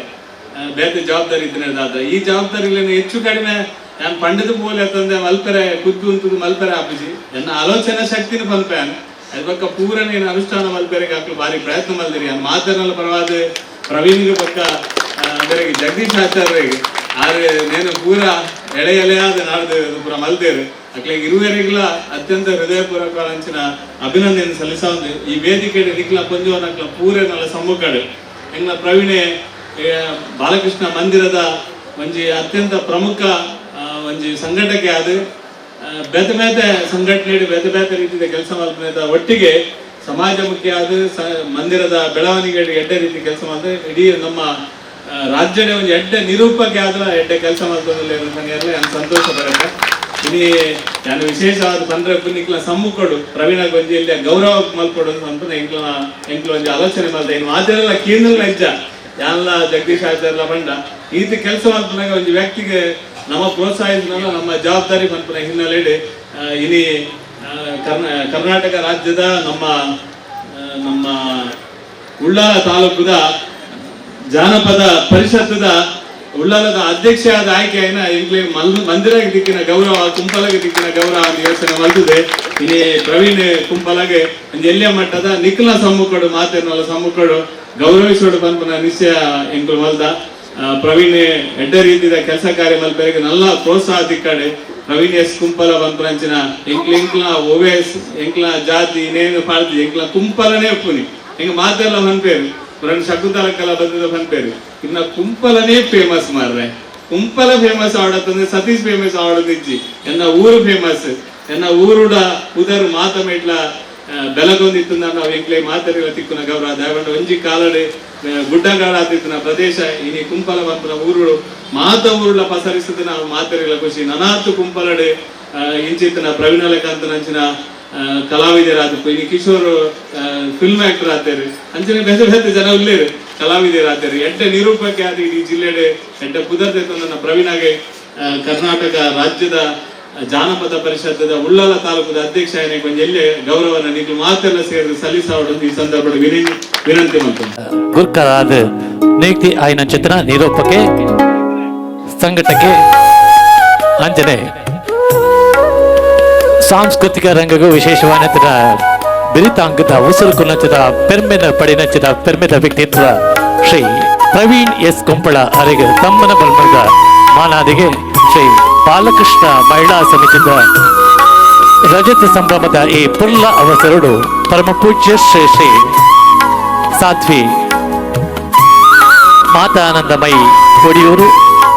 ಬೇರೆ ಜವಾಬ್ದಾರಿ ಇದ್ದ ಈ ಜವಾಬ್ದಾರಿ ಹೆಚ್ಚು ಕಡಿಮೆ ನಾನು ಪಂಡದ ಬೋಲೆ ತಂದೆ ಮಲ್ಪರೆ ಕುದ್ದು ಅಂತದ್ದು ಮಲ್ಪರೆ ಆಪಿಸಿ ಎನ್ನ ಆಲೋಚನಾ ಶಕ್ತಿನ ಮಲ್ಪೆನ್ ಅದ್ ಬಕ್ಕ ಪೂರನೇ ಅನುಷ್ಠಾನ ಮಲ್ಪೆರೆಗೆ ಹಾಕಲು ಭಾರಿ ಪ್ರಯತ್ನ ಮಲ್ದಿರಿ ನಾನು ಮಾತನಾಡಲು ಪರವಾದ ಪ್ರವೀಣ್ಗೆ ಬಕ್ಕ ಅಂದರೆ ಜಗದೀಶ್ ಆಚಾರ್ಯರಿಗೆ ಆದ್ರೆ ನೇನು ಪೂರ ಎಳೆಯಾದ ನಾಡ್ದು ಪೂರ ಮಲ್ದೇರು ಅಕ್ಲೆ ಇರುವರೆಗಿಲ್ಲ ಅತ್ಯಂತ ಹೃದಯಪೂರ್ವಕ ಅಂಚಿನ ಅಭಿನಂದನೆ ಸಲ್ಲಿಸೋದು ಈ ವೇದಿಕೆ ನಿಕ್ಲ ಪಂಜುವನಕ್ಲ ಪೂರೇ ನಲ್ಲ ಸಮ್ಮುಖಡು ಎಂಗ್ಲ ಪ್ರವೀಣೆ ಬಾಲಕೃಷ್ಣ ಮಂದಿರದ ಒಂಜಿ ಅತ್ಯಂತ ಪ್ರಮುಖ ಒಂಜಿ ಸಂಘಟನೆ ಅದು ಬೇತೆ ಬೇತೆ ಸಂಘಟನೆ ಬೇತೆ ಬೇತೆ ರೀತಿಯ ಕೆಲಸ ಮಲ್ಪದ ಒಟ್ಟಿಗೆ ಸಮಾಜಮುಖಿ ಆದ ಮಂದಿರದ ಬೆಳವಣಿಗೆ ಎಡ್ಡೆ ರೀತಿ ಕೆಲಸ ಮಾಡಿದ್ರೆ ಇಡೀ ನಮ್ಮ ರಾಜ್ಯದ ಒಂದು ಎಡ್ಡೆ ನಿರೂಪಕ್ಕೆ ಆದ್ರೆ ಎಡ್ಡೆ ಕೆಲಸ ಮಾಡ್ತದಲ್ಲ ನಾನು ಸಂತೋಷ ಬರುತ್ತೆ. ಇನಿ ನಾನು ವಿಶೇಷವಾದ ಬಂದ್ರೆ ನಿಕ್ಲ ಸಮ್ಮುಖಡು ಪ್ರವೀಣ ಗೊಂಜಿಯಲ್ಲಿ ಗೌರವ ಮಲ್ಕೊಡು ಅಂತ ಎಂಕ್ಲ ಒಂದು ಆಲೋಚನೆ ಮಾಡಿದೆ. ಇನ್ನು ಮಾತೆಲ್ಲ ಕೀರ್ನಲ್ಲ ಇಜ್ಜ ಎಲ್ಲ ಜಗದೀಶ್ ಆಚಾರ್ಯ ಬಂಡ ಈ ರೀತಿ ಕೆಲಸ ಮಾಡ್ಕೊಂಡಾಗ ಒಂದು ವ್ಯಕ್ತಿಗೆ ನಮ್ಮ ಪ್ರೋತ್ಸಾಹಿಸಿದಾಗ ನಮ್ಮ ಜವಾಬ್ದಾರಿ ಬಂದ ಹಿನ್ನೆಲೆ ಇನಿ ಕರ್ನಾಟಕ ರಾಜ್ಯದ ನಮ್ಮ ಉಳ್ಳಾಲ ತಾಲೂಕದ ಜಾನಪದ ಪರಿಷತ್ತದ ಉಳ್ಳಾಲದ ಅಧ್ಯಕ್ಷೆಯಾದ ಆಯ್ಕೆಯನ್ನ ಈಗಲೇ ಮಂದಿರಗೆ ದಿಕ್ಕಿನ ಗೌರವ ಕುಂಪಲಗೆ ದಿಕ್ಕಿನ ಗೌರವ ಯೋಚನೆ ಮಲ್ದಿದೆ. ಇನಿ ಪ್ರವೀಣ್ ಕುಂಪಲಗೆ ಒಂದು ಎಲ್ಲಿಯ ಮಟ್ಟದ ನಿಖಲ ಸಮ್ಮುಖಡು ಮಾತೇನಲ್ಲ ಸಮ್ಮುಖಡು ಗೌರವಿಸೋಡು ಬಂದ ನಿಶ್ಚಯ ಎಂಕುಲು ಮಲ್ದ. ಪ್ರವೀಣ್ ಎಡ್ಡ ರೀತಿಯ ಕೆಲಸ ಕಾರ್ಯ ಮಲ್ಪರಿಗೆ ನಲ್ಲ ಪ್ರೋತ್ಸಾಹ ದಿಕ್ಕಡೆ ಪ್ರವೀಣ್ ಎಸ್ ಕುಂಪಲ ಬಂಪಂಚಿನ ಎಂಕ್ಲ ಓವೇಸ್ ಎಂಕ್ಲ ಜಾತಿ ನೇನು ಪಾಳ್ದಿ ಎಂಕ್ಲ ಕುಂಪಲನೇ ಒಪ್ಪುನಿ ಹೆಂಗ ಮಾತೆಲ್ಲ ಬಂಪೇರು ಪುರಾಣ ಶಕುಂತಲಕ್ಕೆಲ್ಲ ಬಂದಿದ್ದ ಬಂಪೇರು ಇನ್ನ ಕುಂಪಲನೇ ಫೇಮಸ್ ಮಾರ್ರೆ. ಕುಂಪಲ ಫೇಮಸ್ ಆವಡತ್ತಂದ್ರೆ ಸತೀಶ್ ಫೇಮಸ್ ಆವಡದಿಜ್ಜಿ ಎನ್ನ ಊರು ಫೇಮಸ್ ಎನ್ನ ಊರುಡ ಉದರು ಮಾತಮೇಟ್ಲ ಬೆಲಗೊಂದಿತ್ತು ನಾವು ಎಂಕ್ಲೆ ಮಾತರಿಗಳ ತಿಕ್ಕುನ ಗೌರವ ದಯವಂಡ ಒಂಜಿ ಕಾಲಡೆ ಗುಡ್ಡಗಾಡಾತಿತ್ತು ಪ್ರದೇಶ ಇನಿ ಕುಂಪಲ ಬಂಪನ ಊರುಡು ಮಾತ ಊರುಳ ಪಸರಿಸಿದ ನಾವು ಮಾತರಿಗಳ ಖುಷಿ ನನಾತು ಕುಂಪಲಡೆ ಇಂಚಿತ್ತಿನ ಪ್ರವೀಣ ಲೆಕ್ಕಂತ ಅಂಚಿನ ಕಲಾವಿದರಾದ್ರು ಇನಿ ಕಿಶೋರ್ ಫಿಲ್ಮ್ ಆಕ್ಟರ್ ಆತೇರು ಅಂಚಿನ ಬೇರೆ ಬೇರೆ ಜನ ಉಳ್ಳೇರು ಕಲಾವಿದರಾತೇರು ಎಡ್ಡೆ ನಿರೂಪಕ್ಕೆ ಆದ ಇಡೀ ಜಿಲ್ಲೆಡೆ ಎಡ್ಡೆ ಪುದರ್ತೆ ನನ್ನ ಪ್ರವೀಣಗೆ ಕರ್ನಾಟಕ ರಾಜ್ಯದ ಜಾನಪದ ಪರಿಷತ್ತದ ಉಳ್ಳಾಲ ತಾಲೂಕದ ಅಧ್ಯಕ್ಷ ಕೊಂಚ ಎಲ್ಲೇ ಗೌರವನ ನೀವು ಮಾತೆಲ್ಲ ಸೇರಿ ಸಲ್ಲಿಸೋದು ಈ ಸಂದರ್ಭದ ವಿನಂತಿ ಮಾಡ್ತೀನಿ. ಗುರ್ಕರಾದ ನೀತಿ ಆಯ್ನ ಚಿತ್ರ ನಿರೂಪಕ್ಕೆ ಸಂಘಟಕ್ಕೆ ಅಂಜನೆ ಸಾಂಸ್ಕೃತಿಕ ರಂಗಗೂ ವಿಶೇಷವಾದ ಬಿರಿತಾಂಗದ ಉಸಿರು ಕುನ್ನಚ್ಚದ ಪೆರ್ಮೆನ ಪಡಿನಚ್ಚದ ಪೆರ್ಮೆದ ವ್ಯಕ್ತಿತ್ವ ಶ್ರೀ ಪ್ರವೀಣ್ ಎಸ್ ಕುಂಪಳ ಅರೆಗೆ ತಮ್ಮನ ಬಲ್ಮದ ಮಾನಾದಿಗೆ ಶ್ರೀ ಬಾಲಕೃಷ್ಣ ಮಹಿಳಾ ಸಮಿತಿಯ ರಜತ ಸಂಭ್ರಮದ ಈ ಪುರ್ಲ ಅವಸರಡು ಪರಮ ಪೂಜ್ಯ ಶ್ರೀ ಶ್ರೀ ಸಾಧ್ವಿ ಮಾತಾ ಆನಂದಮಯಿ ಒಡಿಯೂರು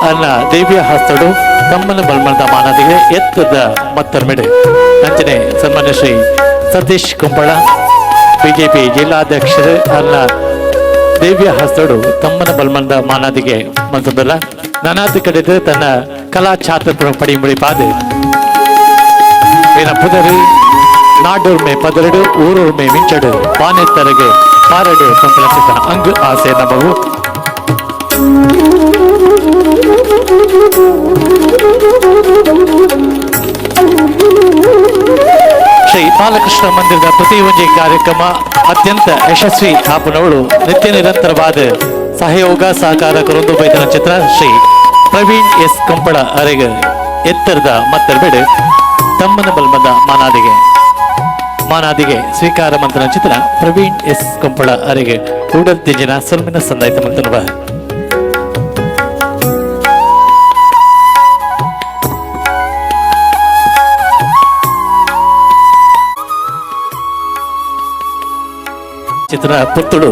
ಅನ್ನ ದೇವಿಯ ಹಸ್ತಡು ತಮ್ಮನ ಬಲ್ಮಣದ ಮಾನದಿಗೆ ಎತ್ತದ ಮತ್ತರ್ಮೆಡೆ ಅಂಜನೆ ಸನ್ಮಾನ್ಯ ಶ್ರೀ ಸತೀಶ್ ಕುಂಪಳ ಬಿಜೆಪಿ ಜಿಲ್ಲಾಧ್ಯಕ್ಷರು ಅನ್ನ ದೇವಿಯ ಹಸ್ತಡು ತಮ್ಮನ ಬಲ್ಮಣದ ಮಾನದಿಗೆ ಮತ್ತೊಂದಲ್ಲ ನಾನಾತಿ ಕಡೆದು ತನ್ನ ಕಲಾ ಛಾತ್ರ ಪಡಿಮುಡಿ ಪಾದೆ ಪುದರಿ ನಾಡೂರ್ ಮೇ ಪದರಡು ಊರೂರ್ ಮೇ ಮಿಂಚಡು ಪಾನೆತ್ತರಗೆ ಪಾರಡು ಸಂಪ್ರಚಿತ ಅಂಗ್ ಆಸೆ ನಮವು ಶ್ರೀ ಬಾಲಕೃಷ್ಣ ಮಂದಿರದ ಪ್ರತಿ ಒಂಜಿ ಕಾರ್ಯಕ್ರಮ ಅತ್ಯಂತ ಯಶಸ್ವಿ ಆಪುನವಳು ನಿತ್ಯ ನಿರಂತರವಾದ ಸಹಯೋಗ ಸಹಕಾರ ಕೊರೊಂದು ಬೈತನ ಚಿತ್ರ ಶ್ರೀ ಪ್ರವೀಣ್ ಎಸ್ ಕುಂಪಳ ಅರೆಗೆ ಎತ್ತರದ ಮತ್ತರ್ಬೇಡು ತಮ್ಮನ ಬಲ್ಮದ ಮಾನಾದಿಗೆ ಸ್ವೀಕಾರ ಮಂತ್ರನ ಚಿತ್ರ ಪ್ರವೀಣ್ ಎಸ್ ಕುಂಪಳ ಅರೆಗೆ ಕೂಡಲ್ ತಿಂಜಿನ ಸೊಲ್ಮಿನ ಸಂದಾಯಿತ ಮಂತನುವ ಚಿತ್ರ ಪುತ್ತುಡು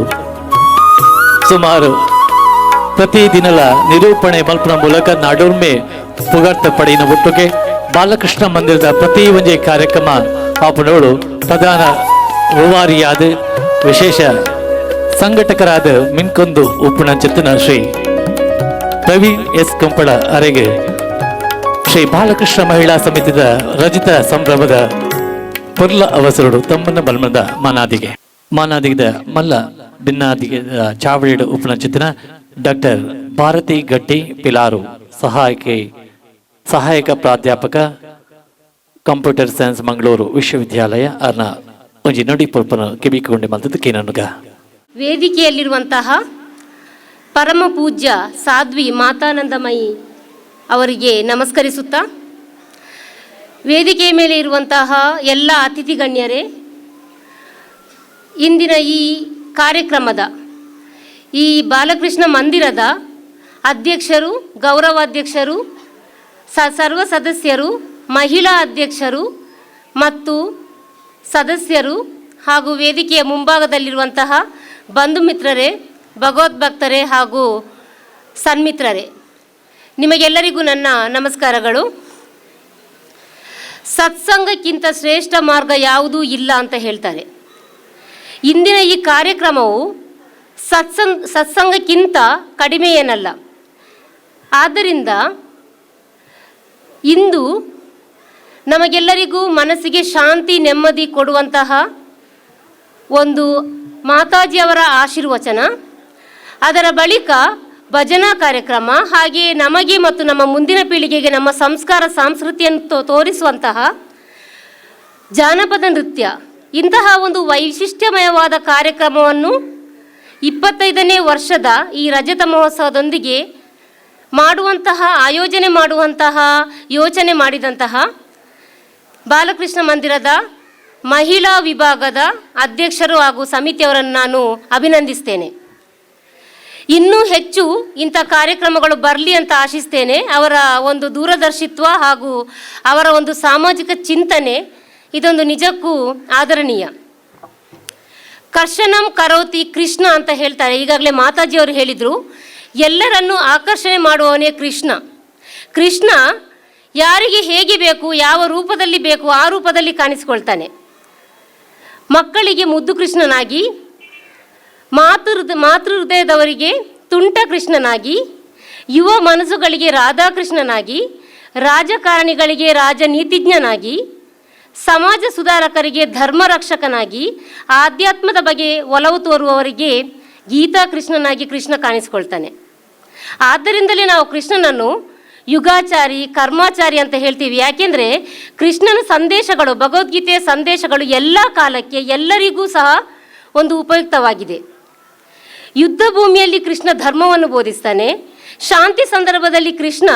ಸುಮಾರು ಪ್ರತಿದಿನಲ ನಿರೂಪಣೆ ಮಲ್ಪನ ಮೂಲಕ ನಾಡೂರ್ಮೆ ಪುಗಾರ್ತ ಪಡೆಯಿನ ಒಟ್ಟಿಗೆ ಬಾಲಕೃಷ್ಣ ಮಂದಿರದ ಪ್ರತಿ ಒಂಜೆ ಕಾರ್ಯಕ್ರಮ ಆಪುನವಳು ಪ್ರಧಾನ ರೂವಾರಿಯಾದ ವಿಶೇಷ ಸಂಘಟಕರಾದ ಮಿನ್ಕೊಂದು ಉಪ್ಪುನ ಚಿತ್ತನ ಶ್ರೀ ಪ್ರವೀಣ್ ಎಸ್ ಕಂಪಳ ಅರೆಗೆ ಶ್ರೀ ಬಾಲಕೃಷ್ಣ ಮಹಿಳಾ ಸಮಿತಿದ ರಜಿತ ಸಂಭ್ರಮದ ಪುರ್ಲ ಅವಸರಡು ತಮ್ಮನ್ನ ಬಲ್ಮದ ಮಾನಾದಿಗದ ಮಲ್ಲ ಭಿನ್ನಾದಿಗದ ಚಾವಡಿಯ ಉಪನಚಿತಿನ ಡಾಕ್ಟರ್ ಭಾರತಿ ಗಟ್ಟಿ ಪಿಲಾರು ಸಹಾಯಕ ಪ್ರಾಧ್ಯಾಪಕ ಕಂಪ್ಯೂಟರ್ ಸೈನ್ಸ್ ಮಂಗಳೂರು ವಿಶ್ವವಿದ್ಯಾಲಯ ಅರ್ನ ಒಂಜಿ ನಡಿ ಪುಲ್ಪನ ಕಿಬಿಕೊಂಡೆ ಮಲ್ತದ ಕೇನನುಗ ವೇದಿಕೆಯಲ್ಲಿರುವಂತಹ ಪರಮ ಪೂಜ್ಯ ಸಾಧ್ವಿ ಮಾತಾನಂದಮಯಿ ಅವರಿಗೆ ನಮಸ್ಕರಿಸುತ್ತಾ, ವೇದಿಕೆಯ ಮೇಲೆ ಇರುವಂತಹ ಎಲ್ಲ ಅತಿಥಿ ಗಣ್ಯರೇ, ಇಂದಿನ ಈ ಕಾರ್ಯಕ್ರಮದ ಈ ಬಾಲಕೃಷ್ಣ ಮಂದಿರದ ಅಧ್ಯಕ್ಷರು, ಗೌರವಾಧ್ಯಕ್ಷರು, ಸರ್ವ ಸದಸ್ಯರು, ಮಹಿಳಾ ಅಧ್ಯಕ್ಷರು ಮತ್ತು ಸದಸ್ಯರು ಹಾಗೂ ವೇದಿಕೆಯ ಮುಂಭಾಗದಲ್ಲಿರುವಂತಹ ಬಂಧು ಮಿತ್ರರೇ, ಭಗವದ್ಭಕ್ತರೇ ಹಾಗೂ ಸನ್ಮಿತ್ರರೇ, ನಿಮಗೆಲ್ಲರಿಗೂ ನನ್ನ ನಮಸ್ಕಾರಗಳು. ಸತ್ಸಂಗಕ್ಕಿಂತ ಶ್ರೇಷ್ಠ ಮಾರ್ಗ ಯಾವುದೂ ಇಲ್ಲ ಅಂತ ಹೇಳ್ತಾರೆ. ಇಂದಿನ ಈ ಕಾರ್ಯಕ್ರಮವು ಸತ್ಸಂಗಕ್ಕಿಂತ ಕಡಿಮೆ ಏನಲ್ಲ. ಆದ್ದರಿಂದ ಇಂದು ನಮಗೆಲ್ಲರಿಗೂ ಮನಸ್ಸಿಗೆ ಶಾಂತಿ ನೆಮ್ಮದಿ ಕೊಡುವಂತಹ ಒಂದು ಮಾತಾಜಿಯವರ ಆಶೀರ್ವಚನ, ಅದರ ಬಳಿಕ ಭಜನಾ ಕಾರ್ಯಕ್ರಮ, ಹಾಗೆಯೇ ನಮಗೆ ಮತ್ತು ನಮ್ಮ ಮುಂದಿನ ಪೀಳಿಗೆಗೆ ನಮ್ಮ ಸಂಸ್ಕಾರ ಸಂಸ್ಕೃತಿಯನ್ನು ತೋರಿಸುವಂತಹ ಜಾನಪದ ನೃತ್ಯ, ಇಂತಹ ಒಂದು ವೈಶಿಷ್ಟ್ಯಮಯವಾದ ಕಾರ್ಯಕ್ರಮವನ್ನು 25ನೇ ವರ್ಷದ ಈ ರಜತ ಮಹೋತ್ಸವದೊಂದಿಗೆ ಆಯೋಜನೆ ಮಾಡುವಂತಹ ಯೋಚನೆ ಮಾಡಿದಂತಹ ಬಾಲಕೃಷ್ಣ ಮಂದಿರದ ಮಹಿಳಾ ವಿಭಾಗದ ಅಧ್ಯಕ್ಷರು ಹಾಗೂ ಸಮಿತಿಯವರನ್ನು ನಾನು ಅಭಿನಂದಿಸ್ತೇನೆ. ಇನ್ನೂ ಹೆಚ್ಚು ಇಂಥ ಕಾರ್ಯಕ್ರಮಗಳು ಬರಲಿ ಅಂತ ಆಶಿಸ್ತೇನೆ. ಅವರ ಒಂದು ದೂರದರ್ಶಿತ್ವ ಹಾಗೂ ಅವರ ಒಂದು ಸಾಮಾಜಿಕ ಚಿಂತನೆ ಇದೊಂದು ನಿಜಕ್ಕೂ ಆದರಣೀಯ. ಕರ್ಷಣಂ ಕರೋತಿ ಕೃಷ್ಣ ಅಂತ ಹೇಳ್ತಾರೆ. ಈಗಾಗಲೇ ಮಾತಾಜಿಯವರು ಹೇಳಿದರು, ಎಲ್ಲರನ್ನೂ ಆಕರ್ಷಣೆ ಮಾಡುವವನೇ ಕೃಷ್ಣ. ಕೃಷ್ಣ ಯಾರಿಗೆ ಹೇಗೆ ಬೇಕು, ಯಾವ ರೂಪದಲ್ಲಿ ಬೇಕು ಆ ರೂಪದಲ್ಲಿ ಕಾಣಿಸಿಕೊಳ್ತಾನೆ. ಮಕ್ಕಳಿಗೆ ಮುದ್ದು ಕೃಷ್ಣನಾಗಿ, ಮಾತೃ ಹೃದಯದವರಿಗೆ ತುಂಟ ಕೃಷ್ಣನಾಗಿ, ಯುವ ಮನಸ್ಸುಗಳಿಗೆ ರಾಧಾಕೃಷ್ಣನಾಗಿ, ರಾಜಕಾರಣಿಗಳಿಗೆ ರಾಜನೀತಿಜ್ಞನಾಗಿ, ಸಮಾಜ ಸುಧಾರಕರಿಗೆ ಧರ್ಮ ರಕ್ಷಕನಾಗಿ, ಆಧ್ಯಾತ್ಮದ ಬಗ್ಗೆ ಒಲವು ತೋರುವವರಿಗೆ ಗೀತಾ ಕೃಷ್ಣನಾಗಿ ಕೃಷ್ಣ ಕಾಣಿಸ್ಕೊಳ್ತಾನೆ. ಆದ್ದರಿಂದಲೇ ನಾವು ಕೃಷ್ಣನನ್ನು ಯುಗಾಚಾರಿ, ಕರ್ಮಾಚಾರಿ ಅಂತ ಹೇಳ್ತೀವಿ. ಯಾಕೆಂದರೆ ಕೃಷ್ಣನ ಸಂದೇಶಗಳು, ಭಗವದ್ಗೀತೆಯ ಸಂದೇಶಗಳು ಎಲ್ಲ ಕಾಲಕ್ಕೆ ಎಲ್ಲರಿಗೂ ಸಹ ಒಂದು ಉಪಯುಕ್ತವಾಗಿದೆ. ಯುದ್ಧ ಭೂಮಿಯಲ್ಲಿ ಕೃಷ್ಣ ಧರ್ಮವನ್ನು ಬೋಧಿಸ್ತಾನೆ. ಶಾಂತಿ ಸಂದರ್ಭದಲ್ಲಿ ಕೃಷ್ಣ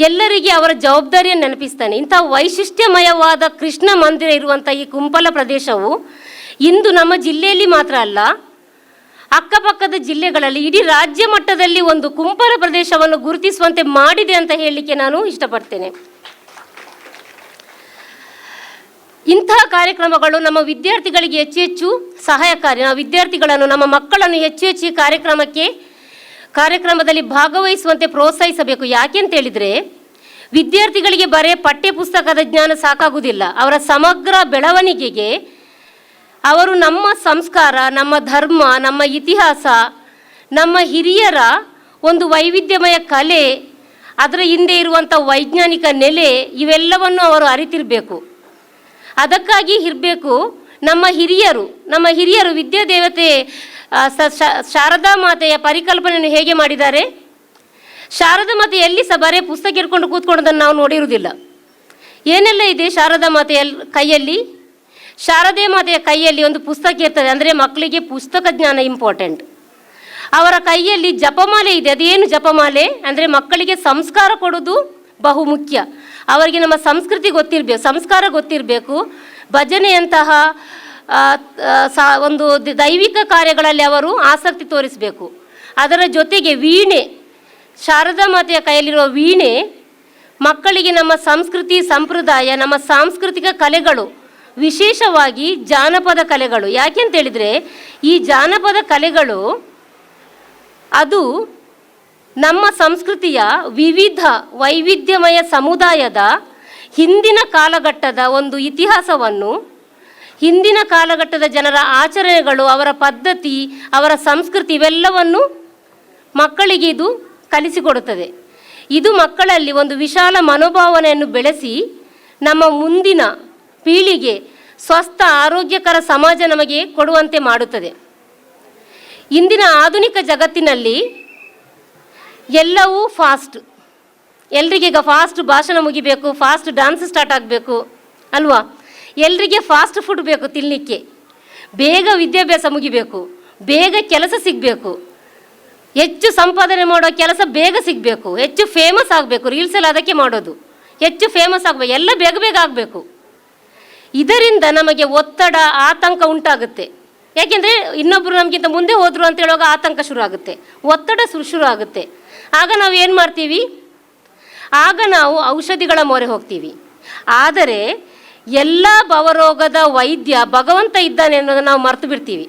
ಎಲ್ಲರಿಗೆ ಅವರ ಜವಾಬ್ದಾರಿಯನ್ನು ನೆನಪಿಸ್ತಾನೆ. ಇಂಥ ವೈಶಿಷ್ಟ್ಯಮಯವಾದ ಕೃಷ್ಣ ಮಂದಿರ ಇರುವಂಥ ಈ ಕುಂಪಲ ಪ್ರದೇಶವು ಇಂದು ನಮ್ಮ ಜಿಲ್ಲೆಯಲ್ಲಿ ಮಾತ್ರ ಅಲ್ಲ, ಅಕ್ಕಪಕ್ಕದ ಜಿಲ್ಲೆಗಳಲ್ಲಿ ಇಡೀ ರಾಜ್ಯ ಮಟ್ಟದಲ್ಲಿ ಒಂದು ಕುಂಪಲ ಪ್ರದೇಶವನ್ನು ಗುರುತಿಸುವಂತೆ ಮಾಡಿದೆ ಅಂತ ಹೇಳಲಿಕ್ಕೆ ನಾನು ಇಷ್ಟಪಡ್ತೇನೆ. ಇಂತಹ ಕಾರ್ಯಕ್ರಮಗಳು ನಮ್ಮ ವಿದ್ಯಾರ್ಥಿಗಳಿಗೆ ಹೆಚ್ಚು ಹೆಚ್ಚು ಸಹಾಯಕಾರಿ. ನಾವು ವಿದ್ಯಾರ್ಥಿಗಳನ್ನು, ನಮ್ಮ ಮಕ್ಕಳನ್ನು ಹೆಚ್ಚು ಹೆಚ್ಚು ಈ ಕಾರ್ಯಕ್ರಮದಲ್ಲಿ ಭಾಗವಹಿಸುವಂತೆ ಪ್ರೋತ್ಸಾಹಿಸಬೇಕು. ಯಾಕೆಂತ ಹೇಳಿದರೆ ವಿದ್ಯಾರ್ಥಿಗಳಿಗೆ ಬರೀ ಪಠ್ಯ ಪುಸ್ತಕದ ಜ್ಞಾನ ಸಾಕಾಗುವುದಿಲ್ಲ. ಅವರ ಸಮಗ್ರ ಬೆಳವಣಿಗೆಗೆ ಅವರು ನಮ್ಮ ಸಂಸ್ಕಾರ, ನಮ್ಮ ಧರ್ಮ, ನಮ್ಮ ಇತಿಹಾಸ, ನಮ್ಮ ಹಿರಿಯರ ಒಂದು ವೈವಿಧ್ಯಮಯ ಕಲೆ, ಅದರ ಹಿಂದೆ ಇರುವಂಥ ವೈಜ್ಞಾನಿಕ ನೆಲೆ, ಇವೆಲ್ಲವನ್ನು ಅವರು ಅರಿತಿರಬೇಕು. ಅದಕ್ಕಾಗಿ ಇರಬೇಕು ನಮ್ಮ ಹಿರಿಯರು ವಿದ್ಯಾದೇವತೆ ಶಾರದಾ ಮಾತೆಯ ಪರಿಕಲ್ಪನೆಯನ್ನು ಹೇಗೆ ಮಾಡಿದ್ದಾರೆ. ಶಾರದಾ ಮಾತೆ ಎಲ್ಲಿ ಸಹ ಬರೇ ಪುಸ್ತಕ ಇಟ್ಕೊಂಡು ಕೂತ್ಕೊಂಡದನ್ನು ನಾವು ನೋಡಿರುವುದಿಲ್ಲ. ಏನೆಲ್ಲ ಇದೆ ಶಾರದಾ ಮಾತೆಯ ಕೈಯಲ್ಲಿ? ಶಾರದೆ ಮಾತೆಯ ಕೈಯಲ್ಲಿ ಒಂದು ಪುಸ್ತಕ ಇರ್ತದೆ. ಅಂದರೆ ಮಕ್ಕಳಿಗೆ ಪುಸ್ತಕ ಜ್ಞಾನ ಇಂಪಾರ್ಟೆಂಟ್. ಅವರ ಕೈಯಲ್ಲಿ ಜಪಮಾಲೆ ಇದೆ. ಅದೇನು ಜಪಮಾಲೆ ಅಂದರೆ ಮಕ್ಕಳಿಗೆ ಸಂಸ್ಕಾರ ಕೊಡೋದು ಬಹುಮುಖ್ಯ. ಅವರಿಗೆ ನಮ್ಮ ಸಂಸ್ಕೃತಿ ಗೊತ್ತಿರಬೇಕು, ಸಂಸ್ಕಾರ ಗೊತ್ತಿರಬೇಕು. ಭಜನೆಯಂತಹ ಒಂದು ದೈವಿಕ ಕಾರ್ಯಗಳಲ್ಲಿ ಅವರು ಆಸಕ್ತಿ ತೋರಿಸಬೇಕು. ಅದರ ಜೊತೆಗೆ ವೀಣೆ, ಶಾರದಾ ಮಾತೆಯ ಕೈಯಲ್ಲಿರುವ ವೀಣೆ ಮಕ್ಕಳಿಗೆ ನಮ್ಮ ಸಂಸ್ಕೃತಿ ಸಂಪ್ರದಾಯ, ನಮ್ಮ ಸಾಂಸ್ಕೃತಿಕ ಕಲೆಗಳು, ವಿಶೇಷವಾಗಿ ಜಾನಪದ ಕಲೆಗಳು. ಯಾಕೆಂತೇಳಿದರೆ ಈ ಜಾನಪದ ಕಲೆಗಳು ಅದು ನಮ್ಮ ಸಂಸ್ಕೃತಿಯ ವಿವಿಧ ವೈವಿಧ್ಯಮಯ ಸಮುದಾಯದ ಹಿಂದಿನ ಕಾಲಘಟ್ಟದ ಒಂದು ಇತಿಹಾಸವನ್ನು, ಹಿಂದಿನ ಕಾಲಘಟ್ಟದ ಜನರ ಆಚರಣೆಗಳು, ಅವರ ಪದ್ಧತಿ, ಅವರ ಸಂಸ್ಕೃತಿ ಇವೆಲ್ಲವನ್ನು ಮಕ್ಕಳಿಗೆ ಇದು ಕಲಿಸಿಕೊಡುತ್ತದೆ. ಇದು ಮಕ್ಕಳಲ್ಲಿ ಒಂದು ವಿಶಾಲ ಮನೋಭಾವನೆಯನ್ನು ಬೆಳೆಸಿ ನಮ್ಮ ಮುಂದಿನ ಪೀಳಿಗೆ ಸ್ವಸ್ಥ ಆರೋಗ್ಯಕರ ಸಮಾಜ ನಮಗೆ ಕೊಡುವಂತೆ ಮಾಡುತ್ತದೆ. ಇಂದಿನ ಆಧುನಿಕ ಜಗತ್ತಿನಲ್ಲಿ ಎಲ್ಲವೂ ಫಾಸ್ಟ್. ಎಲ್ರಿಗೆ ಈಗ ಫಾಸ್ಟ್ ಭಾಷಣ ಮುಗಿಬೇಕು, ಫಾಸ್ಟ್ ಡ್ಯಾನ್ಸ್ ಸ್ಟಾರ್ಟ್ ಆಗಬೇಕು ಅಲ್ವಾ? ಎಲ್ರಿಗೆ ಫಾಸ್ಟ್ ಫುಡ್ ಬೇಕು ತಿನ್ನಲಿಕ್ಕೆ, ಬೇಗ ವಿದ್ಯಾಭ್ಯಾಸ ಮುಗಿಬೇಕು, ಬೇಗ ಕೆಲಸ ಸಿಗಬೇಕು, ಹೆಚ್ಚು ಸಂಪಾದನೆ ಮಾಡೋ ಕೆಲಸ ಬೇಗ ಸಿಗಬೇಕು, ಹೆಚ್ಚು ಫೇಮಸ್ ಆಗಬೇಕು, ರೀಲ್ಸ್ ಎಲ್ಲ ಅದಕ್ಕೆ ಮಾಡೋದು, ಹೆಚ್ಚು ಫೇಮಸ್ ಆಗಬೇಕು, ಎಲ್ಲ ಬೇಗ ಬೇಗ ಆಗಬೇಕು. ಇದರಿಂದ ನಮಗೆ ಒತ್ತಡ ಆತಂಕ ಉಂಟಾಗುತ್ತೆ. ಯಾಕೆಂದರೆ ಇನ್ನೊಬ್ಬರು ನಮಗಿಂತ ಮುಂದೆ ಹೋದರು ಅಂತ ಹೇಳುವಾಗ ಆತಂಕ ಶುರು ಆಗುತ್ತೆ, ಒತ್ತಡ ಶುರು ಆಗುತ್ತೆ. ಆಗ ನಾವು ಏನು ಮಾಡ್ತೀವಿ? ಆಗ ನಾವು ಔಷಧಿಗಳ ಮೊರೆ ಹೋಗ್ತೀವಿ. ಆದರೆ ಎಲ್ಲ ಭವರೋಗದ ವೈದ್ಯ ಭಗವಂತ ಇದ್ದಾನೆ ಅನ್ನೋದನ್ನು ನಾವು ಮರೆತು ಬಿಡ್ತೀವಿ.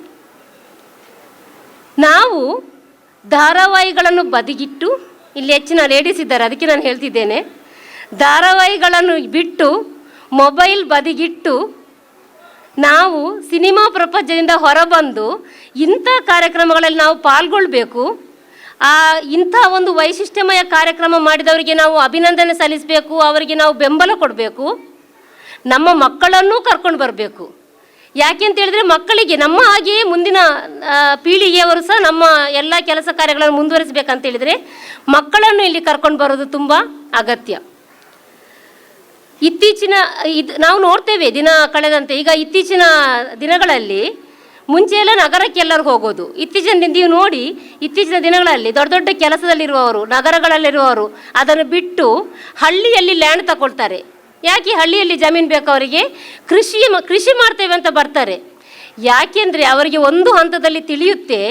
ನಾವು ಧಾರಾವಾಹಿಗಳನ್ನು ಬದಿಗಿಟ್ಟು, ಇಲ್ಲಿ ಹೆಚ್ಚಿನ ಲೇಡೀಸ್ ಇದ್ದಾರೆ ಅದಕ್ಕೆ ನಾನು ಹೇಳ್ತಿದ್ದೇನೆ, ಧಾರಾವಾಹಿಗಳನ್ನು ಬಿಟ್ಟು ಮೊಬೈಲ್ ಬದಿಗಿಟ್ಟು ನಾವು ಸಿನಿಮಾ ಪ್ರಪಂಚದಿಂದ ಹೊರಬಂದು ಇಂಥ ಕಾರ್ಯಕ್ರಮಗಳಲ್ಲಿ ನಾವು ಪಾಲ್ಗೊಳ್ಬೇಕು. ಇಂಥ ಒಂದು ವೈಶಿಷ್ಟ್ಯಮಯ ಕಾರ್ಯಕ್ರಮ ಮಾಡಿದವರಿಗೆ ನಾವು ಅಭಿನಂದನೆ ಸಲ್ಲಿಸಬೇಕು, ಅವರಿಗೆ ನಾವು ಬೆಂಬಲ ಕೊಡಬೇಕು, ನಮ್ಮ ಮಕ್ಕಳನ್ನೂ ಕರ್ಕೊಂಡು ಬರಬೇಕು. ಯಾಕೆಂತ ಹೇಳಿದ್ರೆ ಮಕ್ಕಳಿಗೆ ನಮ್ಮ ಹಾಗೆಯೇ ಮುಂದಿನ ಪೀಳಿಗೆಯವರು ಸಹ ನಮ್ಮ ಎಲ್ಲ ಕೆಲಸ ಕಾರ್ಯಗಳನ್ನು ಮುಂದುವರಿಸಬೇಕಂತ ಹೇಳಿದರೆ ಮಕ್ಕಳನ್ನು ಇಲ್ಲಿ ಕರ್ಕೊಂಡು ಬರೋದು ತುಂಬ ಅಗತ್ಯ. ನಾವು ನೋಡ್ತೇವೆ ದಿನ ಕಳೆದಂತೆ. ಈಗ ಇತ್ತೀಚಿನ ದಿನಗಳಲ್ಲಿ ಮುಂಚೆ ಎಲ್ಲ ನಗರಕ್ಕೆ ಎಲ್ಲರೂ ಹೋಗೋದು, ನೀವು ನೋಡಿ ಇತ್ತೀಚಿನ ದಿನಗಳಲ್ಲಿ ದೊಡ್ಡ ದೊಡ್ಡ ಕೆಲಸದಲ್ಲಿರುವವರು, ನಗರಗಳಲ್ಲಿರುವವರು ಅದನ್ನು ಬಿಟ್ಟು ಹಳ್ಳಿಯಲ್ಲಿ ಲ್ಯಾಂಡ್ ತಗೊಳ್ತಾರೆ. ಯಾಕೆ? ಹಳ್ಳಿಯಲ್ಲಿ ಜಮೀನು ಬೇಕು ಅವರಿಗೆ, ಕೃಷಿ ಮಾಡ್ತೇವೆ ಅಂತ ಬರ್ತಾರೆ. ಯಾಕೆಂದರೆ ಅವರಿಗೆ ಒಂದು ಹಂತದಲ್ಲಿ ತಿಳಿಯುತ್ತೆ,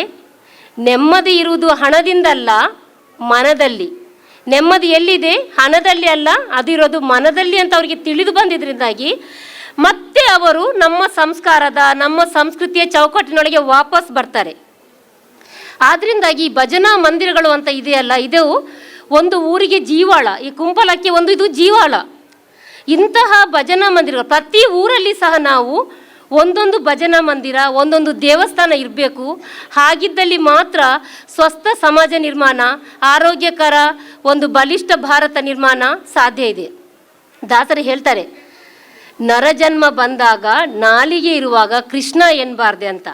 ನೆಮ್ಮದಿ ಇರುವುದು ಹಣದಿಂದಲ್ಲ ಮನದಲ್ಲಿ. ನೆಮ್ಮದಿ ಎಲ್ಲಿದೆ? ಹಣದಲ್ಲಿ ಅಲ್ಲ, ಅದಿರೋದು ಮನದಲ್ಲಿ ಅಂತ ಅವರಿಗೆ ತಿಳಿದು ಬಂದಿದ್ದರಿಂದಾಗಿ ಮತ್ತೆ ಅವರು ನಮ್ಮ ಸಂಸ್ಕಾರದ, ನಮ್ಮ ಸಂಸ್ಕೃತಿಯ ಚೌಕಟ್ಟಿನೊಳಗೆ ವಾಪಸ್ ಬರ್ತಾರೆ. ಆದ್ದರಿಂದಾಗಿ ಭಜನಾ ಮಂದಿರಗಳು ಅಂತ ಇದೆಯಲ್ಲ, ಇದು ಒಂದು ಊರಿಗೆ ಜೀವಾಳ. ಈ ಕುಂಪಲಕ್ಕೆ ಇದು ಜೀವಾಳ. ಇಂತಹ ಭಜನಾ ಮಂದಿರಗಳು ಪ್ರತಿ ಊರಲ್ಲಿ ಸಹ ನಾವು ಒಂದೊಂದು ಭಜನಾ ಮಂದಿರ, ಒಂದೊಂದು ದೇವಸ್ಥಾನ ಇರಬೇಕು. ಹಾಗಿದ್ದಲ್ಲಿ ಮಾತ್ರ ಸ್ವಸ್ಥ ಸಮಾಜ ನಿರ್ಮಾಣ, ಆರೋಗ್ಯಕರ ಒಂದು ಬಲಿಷ್ಠ ಭಾರತ ನಿರ್ಮಾಣ ಸಾಧ್ಯ ಇದೆ. ದಾಸರು ಹೇಳ್ತಾರೆ, ನರಜನ್ಮ ಬಂದಾಗ ನಾಲಿಗೆ ಇರುವಾಗ ಕೃಷ್ಣ ಎನ್ನಬಾರ್ದೆ ಅಂತ.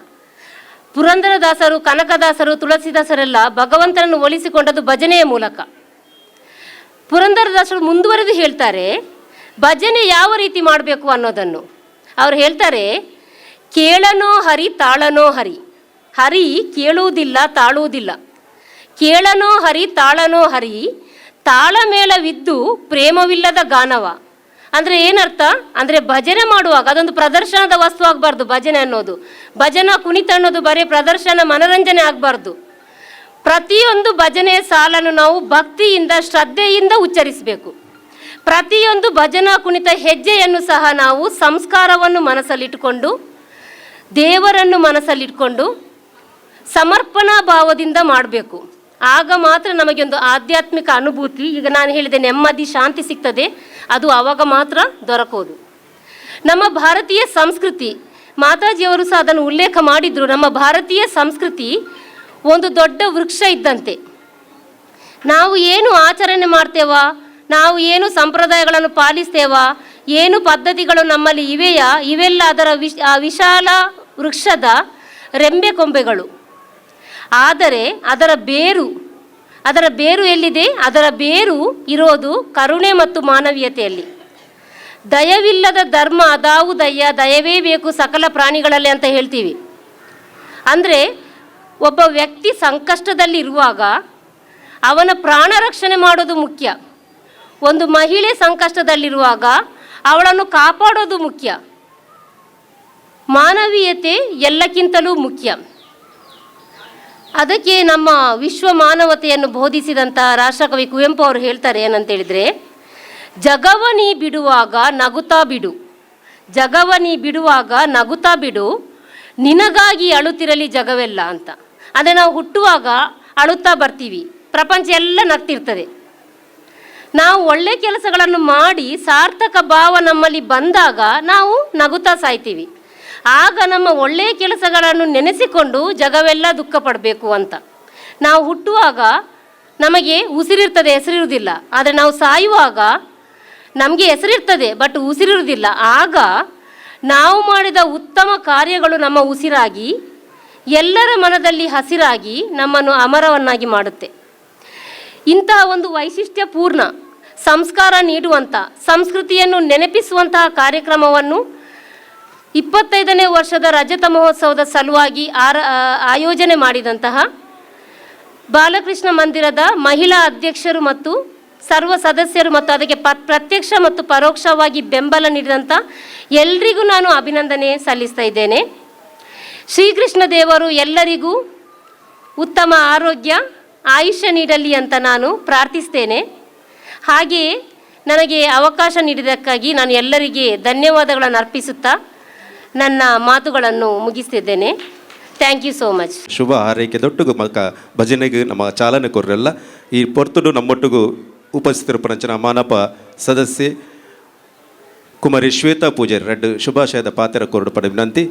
ಪುರಂದರದಾಸರು, ಕನಕದಾಸರು, ತುಳಸಿದಾಸರೆಲ್ಲ ಭಗವಂತನನ್ನು ಒಲಿಸಿಕೊಂಡದ್ದು ಭಜನೆಯ ಮೂಲಕ. ಪುರಂದರದಾಸರು ಮುಂದುವರೆದು ಹೇಳ್ತಾರೆ ಭಜನೆ ಯಾವ ರೀತಿ ಮಾಡಬೇಕು ಅನ್ನೋದನ್ನು. ಅವ್ರು ಹೇಳ್ತಾರೆ, ಕೇಳನೋ ಹರಿ ತಾಳನೋ ಹರಿ. ಹರಿ ಕೇಳುವುದಿಲ್ಲ, ತಾಳುವುದಿಲ್ಲ. ಕೇಳನೋ ಹರಿ ತಾಳನೋ ಹರಿ, ತಾಳಮೇಳವಿದ್ದು ಪ್ರೇಮವಿಲ್ಲದ ಗಾನವ. ಅಂದರೆ ಏನರ್ಥ? ಅಂದರೆ ಭಜನೆ ಮಾಡುವಾಗ ಅದೊಂದು ಪ್ರದರ್ಶನದ ವಸ್ತು ಆಗಬಾರ್ದು. ಭಜನೆ ಅನ್ನೋದು, ಭಜನಾ ಕುಣಿತ ಅನ್ನೋದು ಬರೀ ಪ್ರದರ್ಶನ, ಮನರಂಜನೆ ಆಗಬಾರ್ದು. ಪ್ರತಿಯೊಂದು ಭಜನೆಯ ಸಾಲನ್ನು ನಾವು ಭಕ್ತಿಯಿಂದ, ಶ್ರದ್ಧೆಯಿಂದ ಉಚ್ಚರಿಸಬೇಕು. ಪ್ರತಿಯೊಂದು ಭಜನಾ ಕುಣಿತ ಹೆಜ್ಜೆಯನ್ನು ಸಹ ನಾವು ಸಂಸ್ಕಾರವನ್ನು ಮನಸ್ಸಲ್ಲಿಟ್ಟುಕೊಂಡು, ದೇವರನ್ನು ಮನಸ್ಸಲ್ಲಿಟ್ಕೊಂಡು ಸಮರ್ಪಣಾ ಭಾವದಿಂದ ಮಾಡಬೇಕು. ಆಗ ಮಾತ್ರ ನಮಗೊಂದು ಆಧ್ಯಾತ್ಮಿಕ ಅನುಭೂತಿ, ಈಗ ನಾನು ಹೇಳಿದೆ ನೆಮ್ಮದಿ, ಶಾಂತಿ ಸಿಗ್ತದೆ. ಅದು ಆವಾಗ ಮಾತ್ರ ದೊರಕೋದು. ನಮ್ಮ ಭಾರತೀಯ ಸಂಸ್ಕೃತಿ, ಮಾತಾಜಿಯವರು ಸಹ ಅದನ್ನು ಉಲ್ಲೇಖ ಮಾಡಿದರು. ನಮ್ಮ ಭಾರತೀಯ ಸಂಸ್ಕೃತಿ ಒಂದು ದೊಡ್ಡ ವೃಕ್ಷ ಇದ್ದಂತೆ. ನಾವು ಏನು ಆಚರಣೆ ಮಾಡ್ತೇವಾ, ನಾವು ಏನು ಸಂಪ್ರದಾಯಗಳನ್ನು ಪಾಲಿಸ್ತೇವಾ, ಏನು ಪದ್ಧತಿಗಳು ನಮ್ಮಲ್ಲಿ ಇವೆಯಾ, ಇವೆಲ್ಲ ಅದರ ವಿಶಾಲ ವೃಕ್ಷದ ರೆಂಬೆ ಕೊಂಬೆಗಳು. ಆದರೆ ಅದರ ಬೇರು ಎಲ್ಲಿದೆ? ಅದರ ಬೇರು ಇರೋದು ಕರುಣೆ ಮತ್ತು ಮಾನವೀಯತೆಯಲ್ಲಿ. ದಯವಿಲ್ಲದ ಧರ್ಮ ಅದಾವುದಯ್ಯ, ದಯವೇ ಬೇಕು ಸಕಲ ಪ್ರಾಣಿಗಳಲ್ಲಿ ಅಂತ ಹೇಳ್ತೀವಿ. ಅಂದರೆ ಒಬ್ಬ ವ್ಯಕ್ತಿ ಸಂಕಷ್ಟದಲ್ಲಿ ಇರುವಾಗ ಅವನ ಪ್ರಾಣ ರಕ್ಷಣೆ ಮಾಡೋದು ಮುಖ್ಯ. ಒಂದು ಮಹಿಳೆ ಸಂಕಷ್ಟದಲ್ಲಿರುವಾಗ ಅವಳನ್ನು ಕಾಪಾಡೋದು ಮುಖ್ಯ. ಮಾನವೀಯತೆ ಎಲ್ಲಕ್ಕಿಂತಲೂ ಮುಖ್ಯ. ಅದಕ್ಕೆ ನಮ್ಮ ವಿಶ್ವ ಮಾನವತೆಯನ್ನು ಬೋಧಿಸಿದಂಥ ರಾಷ್ಟ್ರಕವಿ ಕುವೆಂಪು ಅವರು ಹೇಳ್ತಾರೆ ಏನಂತೇಳಿದರೆ, ಜಗವ ನೀ ಬಿಡುವಾಗ ನಗುತ್ತಾ ಬಿಡು, ಜಗವ ನೀ ಬಿಡುವಾಗ ನಗುತ್ತಾ ಬಿಡು, ನಿನಗಾಗಿ ಅಳುತ್ತಿರಲಿ ಜಗವೆಲ್ಲ ಅಂತ. ಅಂದರೆ ನಾವು ಹುಟ್ಟುವಾಗ ಅಳುತ್ತಾ ಬರ್ತೀವಿ, ಪ್ರಪಂಚ ಎಲ್ಲ ನಗ್ತಿರ್ತದೆ. ನಾವು ಒಳ್ಳೆ ಕೆಲಸಗಳನ್ನು ಮಾಡಿ ಸಾರ್ಥಕ ಭಾವ ನಮ್ಮಲ್ಲಿ ಬಂದಾಗ ನಾವು ನಗುತ್ತಾ ಸಾಯ್ತೀವಿ. ಆಗ ನಮ್ಮ ಒಳ್ಳೆಯ ಕೆಲಸಗಳನ್ನು ನೆನೆಸಿಕೊಂಡು ಜಗವೆಲ್ಲ ದುಃಖ ಪಡಬೇಕು ಅಂತ. ನಾವು ಹುಟ್ಟುವಾಗ ನಮಗೆ ಉಸಿರಿರ್ತದೆ, ಹೆಸರಿರುವುದಿಲ್ಲ. ಆದರೆ ನಾವು ಸಾಯುವಾಗ ನಮಗೆ ಹೆಸರಿರ್ತದೆ, ಬಟ್ ಉಸಿರಿರುವುದಿಲ್ಲ. ಆಗ ನಾವು ಮಾಡಿದ ಉತ್ತಮ ಕಾರ್ಯಗಳು ನಮ್ಮ ಉಸಿರಾಗಿ ಎಲ್ಲರ ಮನದಲ್ಲಿ ಹಸಿರಾಗಿ ನಮ್ಮನ್ನು ಅಮರವನ್ನಾಗಿ ಮಾಡುತ್ತೆ. ಇಂತಹ ಒಂದು ವೈಶಿಷ್ಟ್ಯಪೂರ್ಣ ಸಂಸ್ಕಾರ ನೀಡುವಂಥ, ಸಂಸ್ಕೃತಿಯನ್ನು ನೆನಪಿಸುವಂತಹ ಕಾರ್ಯಕ್ರಮವನ್ನು 25ನೇ ವರ್ಷದ ರಜತ ಮಹೋತ್ಸವದ ಸಲುವಾಗಿ ಆಯೋಜನೆ ಮಾಡಿದಂತಹ ಬಾಲಕೃಷ್ಣ ಮಂದಿರದ ಮಹಿಳಾ ಅಧ್ಯಕ್ಷರು ಮತ್ತು ಸರ್ವ ಸದಸ್ಯರು ಮತ್ತು ಅದಕ್ಕೆ ಪ್ರತ್ಯಕ್ಷ ಮತ್ತು ಪರೋಕ್ಷವಾಗಿ ಬೆಂಬಲ ನೀಡಿದಂಥ ಎಲ್ರಿಗೂ ನಾನು ಅಭಿನಂದನೆ ಸಲ್ಲಿಸ್ತಾ ಇದ್ದೇನೆ. ಶ್ರೀಕೃಷ್ಣ ದೇವರು ಎಲ್ಲರಿಗೂ ಉತ್ತಮ ಆರೋಗ್ಯ ಆಯುಷ್ಯ ನೀಡಲಿ ಅಂತ ನಾನು ಪ್ರಾರ್ಥಿಸ್ತೇನೆ. ಹಾಗೆಯೇ ನನಗೆ ಅವಕಾಶ ನೀಡಿದ್ದಕ್ಕಾಗಿ ನಾನು ಎಲ್ಲರಿಗೆ ಧನ್ಯವಾದಗಳನ್ನು ಅರ್ಪಿಸುತ್ತಾ ನನ್ನ ಮಾತುಗಳನ್ನು ಮುಗಿಸ್ತಿದ್ದೇನೆ. Thank you so much. ಶುಭ ಹಾರೈಕೆ ದೊಟ್ಟುಗು ಮಕ್ಕ ಭಜನೆಗೆ ನಮ್ಮ ಚಾಲನೆ ಕೊರ್ರೆಲ್ಲ ಈ ಪೊರ್ತುಡು ನಮ್ಮೊಟ್ಟಿಗೂ ಉಪಸ್ಥಿತರಪನಂಚನ ಮಾನಪ ಸದಸ್ಯೆ ಕುಮಾರಿ ಶ್ವೇತಾ ಪೂಜಾರಿ ರೆಡ್ ಶುಭಾಶಯದ ಪಾತ್ರ ಕೊರಡು ಪಡೆ ವಿನಂತಿ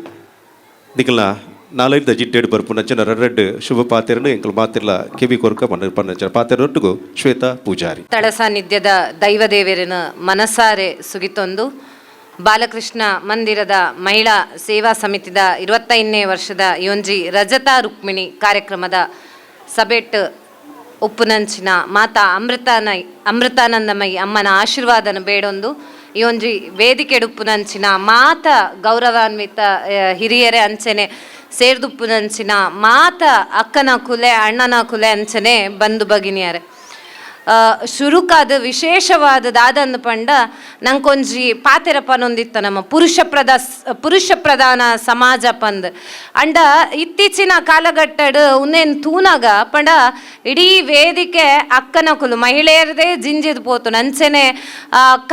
ನಿಖಲ್ನ 4 ಜಿಡ್ಡೇಡು ಬರ್ಪುನಂಚನ ರೆಡ್ ಶುಭ ಪಾತ್ರನು ಎಂಕಲ್ ಮಾತಿರ್ಲ ಕಿವಿ ಕೊರ್ಕ ಪನ್ನಂಚನ ಪಾತ್ರೊಟ್ಟಿಗೂ ಶ್ವೇತಾ ಪೂಜಾರಿ ತಳ ಸಾನ್ನಿಧ್ಯದ ದೈವದೇವರನ್ನು ಮನಸಾರೆ ಸುಗಿತೊಂದು ಬಾಲಕೃಷ್ಣ ಮಂದಿರದ ಮಹಿಳಾ ಸೇವಾ ಸಮಿತಿದ 25ನೇ ವರ್ಷದ ಯೋಂಜಿ ರಜತ ರುಕ್ಮಿಣಿ ಕಾರ್ಯಕ್ರಮದ ಸಭೆಟ್ ಉಪ್ಪುನಂಚಿನ ಮಾತಾ ಅಮೃತಾನಂದಮಯಿ ಅಮ್ಮನ ಆಶೀರ್ವಾದನ ಬೇಡೊಂದು ಈ ಒಂಜಿ ವೇದಿಕೆಡುಪ್ಪುನಂಚಿನ ಮಾತ ಗೌರವಾನ್ವಿತ ಹಿರಿಯರೇ ಅಂಚೆನೆ ಸೇರ್ದುಪ್ಪುನಂಚಿನ ಮಾತ ಅಕ್ಕನ ಕುಲೆ ಅಣ್ಣನ ಕುಲೆ ಅಂಚನೆ ಬಂಧು ಭಗಿನಿಯರೇ ಶುರುಕಾದ ವಿಶೇಷವಾದ ದಾದಂದು ಪಂಡ ನಂಗೊಂಜಿ ಪಾತೆರ ಪನೊಂದಿತ್ತ ನಮ್ಮ ಪುರುಷ ಪ್ರಧಾನ ಸಮಾಜ ಪಂದ್ ಅಂಡ ಇತ್ತೀಚಿನ ಕಾಲಘಟ್ಟಡ್ ಉನ್ನೇನು ತೂನಾಗ ಪಂಡ ಇಡೀ ವೇದಿಕೆ ಅಕ್ಕನ ಕುಲು ಮಹಿಳೆಯರದೇ ಜಿಂಜಿದ್ ಪೋತು ನಂಚೆನೆ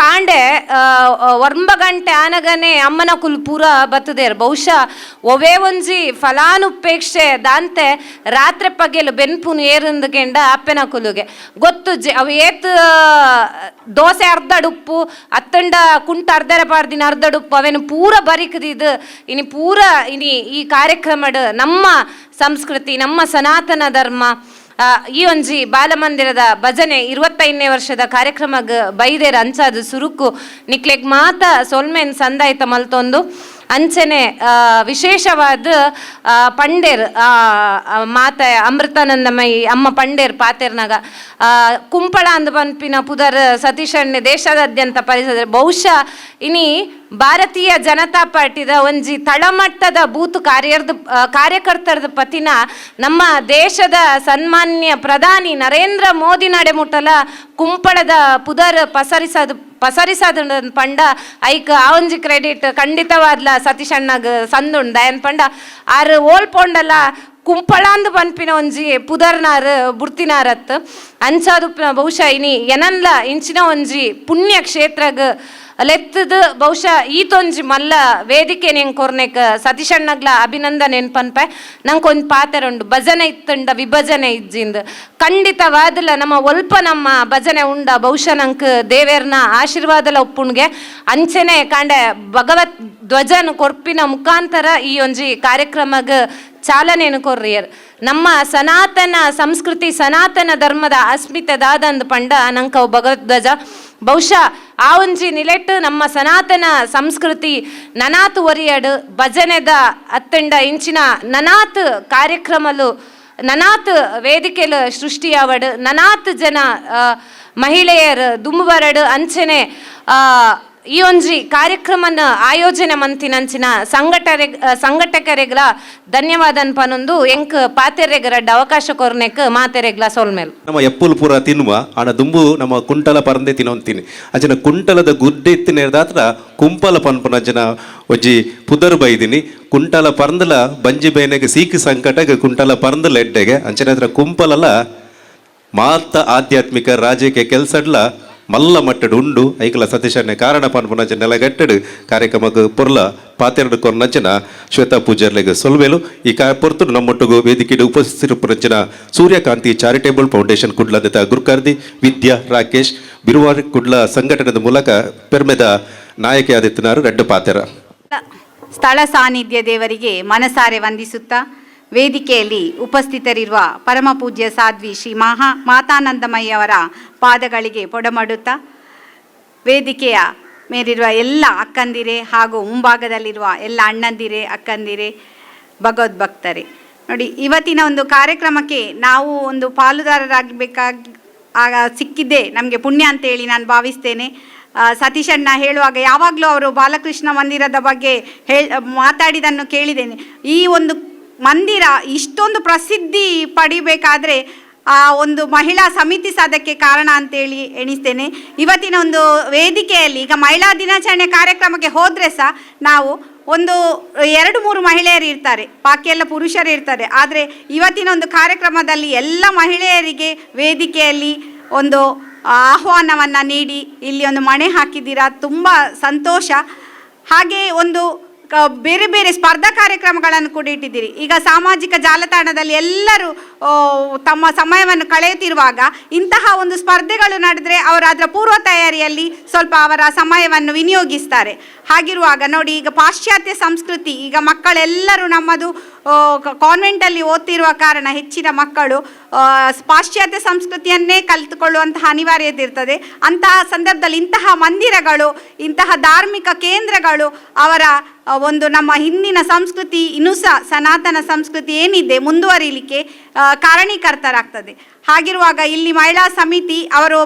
ಕಾಂಡೆ 9 ಗಂಟೆ ಆನಗನೆ ಅಮ್ಮನ ಕುಲು ಪೂರ ಬತ್ತದೇರು ಬಹುಶಃ ಒವೇ ಒಂಜಿ ಫಲಾನುಪೇಕ್ಷೆ ದಾಂತೆ ರಾತ್ರಿ ಪಗೆಲು ಬೆನ್ಪುನು ಏರಿಂದಕೆಂಡ ಅಪ್ಪನ ಕುಲುಗೆ ಗೊತ್ತು ಅವು ಏತ್ ದೋಸೆ ಅರ್ಧಡುಪ್ಪು ಅತ್ತಂಡ ಕುಂಟ ಅರ್ಧರ ಪಾಡ್ದಿನ ಅರ್ಧಡುಪ್ಪು ಅವೇನು ಪೂರ ಬರಿಕದಿದ್ದು ಇನಿ ಪೂರ ಇನಿ ಈ ಕಾರ್ಯಕ್ರಮಡ್ ನಮ್ಮ ಸಂಸ್ಕೃತಿ ನಮ್ಮ ಸನಾತನ ಧರ್ಮ ಈ ಒಂಜಿ ಬಾಲಮಂದಿರದ ಭಜನೆ 25ನೇ ವರ್ಷದ ಕಾರ್ಯಕ್ರಮಗ್ ಬೈದೇರ ಅಂಚಾದು ಸುರುಕು ನಿಕ್ಲೆಗ್ ಮಾತ ಸೊಲ್ಮೆನ್ ಸಂದಾಯಿತ ಮಲ್ತೊಂದು ಅಂಚನೆ ವಿಶೇಷವಾದ ಪಂಡೇರ್ ಮಾತ ಅಮೃತಾನಂದಮಯಿ ಅಮ್ಮ ಪಂಡೇರ್ ಪಾತೆರ್ನಾಗ ಕುಂಪಳ ಅಂದು ಪನ್ಪಿನ ಪುದರ್ ಸತೀಶಣ್ಣೆ ದೇಶದಾದ್ಯಂತ ಪರಿಸರ ಬಹುಶಃ ಇನಿ ಭಾರತೀಯ ಜನತಾ ಪಾರ್ಟಿದ ಒಂಜಿ ತಳಮಟ್ಟದ ಬೂತ್ ಕಾರ್ಯಕರ್ತರದ ಪತಿನ ನಮ್ಮ ದೇಶದ ಸನ್ಮಾನ್ಯ ಪ್ರಧಾನಿ ನರೇಂದ್ರ ಮೋದಿ ನಡೆಮುಟ್ಟಲ ಕುಂಪಳದ ಪುದರ್ ಪಸರಿಸದ ಪಂಡ ಐಕ್ ಆ ಒಂಜಿ ಕ್ರೆಡಿಟ್ ಖಂಡಿತವಾದ್ಲ ಸತೀಶಣ್ಣಗ್ ಸಂದುಂಡು ದಯನ್ ಪಂಡ ಆರು ಓಲ್ಪೊಂಡಲ ಕುಂಪಳಾಂದು ಪನ್ಪಿನ ಒಂಜಿ ಪುದರ್ನಾರ್ ಬುಡ್ತಿನಾರತ್ ಅಂಚಾದು ಬಹುಶಃ ಇನಿ ಎನನ್ಲ ಇಂಚಿನ ಒಂಜಿ ಪುಣ್ಯ ಕ್ಷೇತ್ರಗ್ ಲೆತ್ತದ ಬಹುಶಃ ಈತೊಂಜಿ ಮಲ್ಲ ವೇದಿಕೆ ನೆಂಗೆ ಕೊರ್ನೆಕ್ ಸತೀಶಣ್ಣಗ್ಲ ಅಭಿನಂದನೆ ಪನ್ಪೆ ನಂಗೊಂದು ಪಾತೆರುಂಡು ಭಜನೆ ಇತ್ತಂಡ ವಿಭಜನೆ ಇಜ್ಜಿಂದು ಖಂಡಿತವಾದಲ ನಮ್ಮ ಒಲ್ಪ ನಮ್ಮ ಭಜನೆ ಉಂಡ ಬಹುಶಃ ನಂಗೆ ದೇವೇರ್ನ ಆಶೀರ್ವಾದಲ ಒಪ್ಪುಣ್ಗೆ ಅಂಚೆನೆ ಕಾಂಡೆ ಭಗವತ್ ಧ್ವಜನ ಕೊರ್ಪಿನ ಮುಖಾಂತರ ಈ ಒಂಜಿ ಕಾರ್ಯಕ್ರಮಗ್ ಚಾಲನೆಯನ್ನು ಕೊರ್ರಿಯರ್ ನಮ್ಮ ಸನಾತನ ಸಂಸ್ಕೃತಿ ಸನಾತನ ಧರ್ಮದ ಅಸ್ಮಿತೆದಾದಂದು ಪಂಡ ನಂಗೆ ಭಗವದ್ಧ್ವಜ ಬಹುಶಃ ಆ ಒಂಜಿ ನಿಲೆಟ್ ನಮ್ಮ ಸನಾತನ ಸಂಸ್ಕೃತಿ ನನಾತ್ ಒರಿಯಡ್ ಭಜನೆದ ಅತ್ತಂಡ ಇಂಚಿನ ನನಾತ್ ಕಾರ್ಯಕ್ರಮಲು ನನಾತ್ ವೇದಿಕೆಲು ಸೃಷ್ಟಿಯಾವಡ್ ನನಾತ್ ಜನ ಮಹಿಳೆಯರು ದುಂಬುವರಡು ಅಂಚನೆ ಈ ಒಂಜಿ ಕಾರ್ಯಕ್ರಮನ ಆಯೋಜನೆ ಮಂತಿನಂಚಿನ ಸಂಘಟಕರೆಗ್ಲ ಧನ್ಯವಾದ ಪನೊಂದು ಎಂಕ್ ಪಾತೆರೆಗ್ರಡ್ ಅವಕಾಶ ಕೊರ್ನೆಕ್ ಮಾತೆರೆಗ್ಲ ಸೋಲ್ಮೇಲ್ ನಮ್ಮ ಎಪ್ಪುಲು ಪೂರ ತಿನ್ನುವ ಆಣ ದುಂಬು ನಮ್ಮ ಕುಂಟಲ ಪರಂದೆ ತಿನ್ನೊಂತೀನಿ ಅಂಚನ ಕುಂಟಲದ ಗುಡ್ಡೆ ಎತ್ತಿನೇರ್ದಾತ್ರ ಕುಂಪಲ ಪನ್ಪುನ ಅಂಚನ ಒಜ್ಜಿ ಪುದರ್ ಬೈದಿನಿ ಕುಂಟಲ ಪರಂದಲ ಬಂಜಿ ಬೇನೆಗೆ ಸೀಕಿ ಸಂಕಟಗೆ ಕುಂಟಲ ಪರಂದಲ ಎಡ್ಡೆಗೆ ಅಂಚನ ಹತ್ರ ಕುಂಪಲಲ ಮಾತ ಆಧ್ಯಾತ್ಮಿಕ ರಾಜಕೀಯ ಕೆಲ್ಸಡ್ಲ ಮಲ್ಲ ಮಟ್ಟಡು ಉಂಡು ಐಕಲ ಸತೀಶಣ್ಣೆ ಕಾರಣ ಪನ್ಪುನಂಚ ನೆಲಗಟ್ಟಡು ಕಾರ್ಯಕ್ರಮಕ್ಕೆ ಪೊರ್ಲ ಪಾತೆರಡು ಕೊರ್ನಂಚನ ಶ್ವೇತಾ ಪೂಜಾರ್ಲೆಗೆ ಸೊಲ್ವೇಲು ಈ ಪೊರ್ತುಡು ನಮ್ಮೊಟ್ಟಿಗೂ ವೇದಿಕೆಡು ಉಪಸ್ಥಿತಪುರಂಚಿನ ಸೂರ್ಯಕಾಂತಿ ಚಾರಿಟೇಬಲ್ ಫೌಂಡೇಶನ್ ಕುಡ್ಲದ ಗುರುಕಾರ್ದಿ ವಿದ್ಯಾ ರಾಕೇಶ್ ಬಿರುವಾರಿ ಕುಡ್ಲ ಸಂಘಟನೆದ ಮೂಲಕ ಪೆರ್ಮೆದ ನಾಯಕಿಯಾದಿತ್ತಿನಾರು ರೆಡ್ಡು ಪಾತೆರ ಸ್ಥಳ ಸಾನ್ನಿಧ್ಯ ದೇವರಿಗೆ ಮನಸಾರೆ ವಂದಿಸುತ್ತಾ ವೇದಿಕೆಯಲ್ಲಿ ಉಪಸ್ಥಿತರಿರುವ ಪರಮ ಪೂಜ್ಯ ಸಾಧ್ವಿ ಶ್ರೀ ಮಾತಾನಂದಮಯ್ಯವರ ಪಾದಗಳಿಗೆ ಪೊಡಮಡುತ್ತಾ, ವೇದಿಕೆಯ ಮೇಲಿರುವ ಎಲ್ಲ ಅಕ್ಕಂದಿರೆ ಹಾಗೂ ಮುಂಭಾಗದಲ್ಲಿರುವ ಎಲ್ಲ ಅಣ್ಣಂದಿರೆ, ಅಕ್ಕಂದಿರೆ, ಭಗವದ್ಭಕ್ತರೇ, ನೋಡಿ, ಇವತ್ತಿನ ಒಂದು ಕಾರ್ಯಕ್ರಮಕ್ಕೆ ನಾವು ಒಂದು ಪಾಲುದಾರರಾಗಬೇಕಾಗಿ ಸಿಕ್ಕಿದ್ದೇ ನಮಗೆ ಪುಣ್ಯ ಅಂತೇಳಿ ನಾನು ಭಾವಿಸ್ತೇನೆ. ಸತೀಶಣ್ಣ ಹೇಳುವಾಗ ಯಾವಾಗಲೂ ಅವರು ಬಾಲಕೃಷ್ಣ ಮಂದಿರದ ಬಗ್ಗೆ ಮಾತಾಡಿದನ್ನು ಕೇಳಿದ್ದೇನೆ. ಈ ಒಂದು ಮಂದಿರ ಇಷ್ಟೊಂದು ಪ್ರಸಿದ್ಧಿ ಪಡಿಬೇಕಾದ್ರೆ ಆ ಒಂದು ಮಹಿಳಾ ಸಮಿತಿ ಅದಕ್ಕೆ ಕಾರಣ ಅಂತೇಳಿ ಎಣಿಸ್ತೇನೆ. ಇವತ್ತಿನ ಒಂದು ವೇದಿಕೆಯಲ್ಲಿ ಈಗ ಮಹಿಳಾ ದಿನಾಚರಣೆ ಕಾರ್ಯಕ್ರಮಕ್ಕೆ ಹೋದರೆ ಸಹ ನಾವು ಒಂದು 2-3 ಮಹಿಳೆಯರು ಇರ್ತಾರೆ, ಬಾಕಿ ಎಲ್ಲ ಪುರುಷರು ಇರ್ತಾರೆ. ಆದರೆ ಇವತ್ತಿನ ಒಂದು ಕಾರ್ಯಕ್ರಮದಲ್ಲಿ ಎಲ್ಲ ಮಹಿಳೆಯರಿಗೆ ವೇದಿಕೆಯಲ್ಲಿ ಒಂದು ಆಹ್ವಾನವನ್ನು ನೀಡಿ ಇಲ್ಲಿ ಒಂದು ಮಣೆ ಹಾಕಿದ್ದೀರಾ, ತುಂಬ ಸಂತೋಷ. ಹಾಗೆ ಒಂದು ಬೇರೆ ಬೇರೆ ಸ್ಪರ್ಧಾ ಕಾರ್ಯಕ್ರಮಗಳನ್ನು ಕೂಡ ಇಟ್ಟಿದ್ದೀರಿ. ಈಗ ಸಾಮಾಜಿಕ ಜಾಲತಾಣದಲ್ಲಿ ಎಲ್ಲರೂ ತಮ್ಮ ಸಮಯವನ್ನು ಕಳೆಯುತ್ತಿರುವಾಗ ಇಂತಹ ಒಂದು ಸ್ಪರ್ಧೆಗಳು ನಡೆದರೆ ಅವರು ಅದರ ಪೂರ್ವ ತಯಾರಿಯಲ್ಲಿ ಸ್ವಲ್ಪ ಅವರ ಸಮಯವನ್ನು ವಿನಿಯೋಗಿಸ್ತಾರೆ. ಹಾಗಿರುವಾಗ ನೋಡಿ, ಈಗ ಪಾಶ್ಚಾತ್ಯ ಸಂಸ್ಕೃತಿ, ಈಗ ಮಕ್ಕಳೆಲ್ಲರೂ ನಮ್ಮದು ಕಾನ್ವೆಂಟಲ್ಲಿ ಓದ್ತಿರುವ ಕಾರಣ ಹೆಚ್ಚಿನ ಮಕ್ಕಳು ಪಾಶ್ಚಾತ್ಯ ಸಂಸ್ಕೃತಿಯನ್ನೇ ಕಲಿತುಕೊಳ್ಳುವಂತಹ ಅನಿವಾರ್ಯತೆ ಇರ್ತದೆ. ಅಂತಹ ಸಂದರ್ಭದಲ್ಲಿ ಇಂತಹ ಮಂದಿರಗಳು, ಇಂತಹ ಧಾರ್ಮಿಕ ಕೇಂದ್ರಗಳು ಅವರ ಒಂದು ನಮ್ಮ ಹಿಂದಿನ ಸಂಸ್ಕೃತಿ ಇನ್ನೂ ಸಹ ಸನಾತನ ಸಂಸ್ಕೃತಿ ಏನಿದೆ ಮುಂದುವರಿಲಿಕ್ಕೆ ಕಾರಣೀಕರ್ತರಾಗ್ತದೆ. ಹಾಗಿರುವಾಗ ಇಲ್ಲಿ ಮಹಿಳಾ ಸಮಿತಿ ಅವರು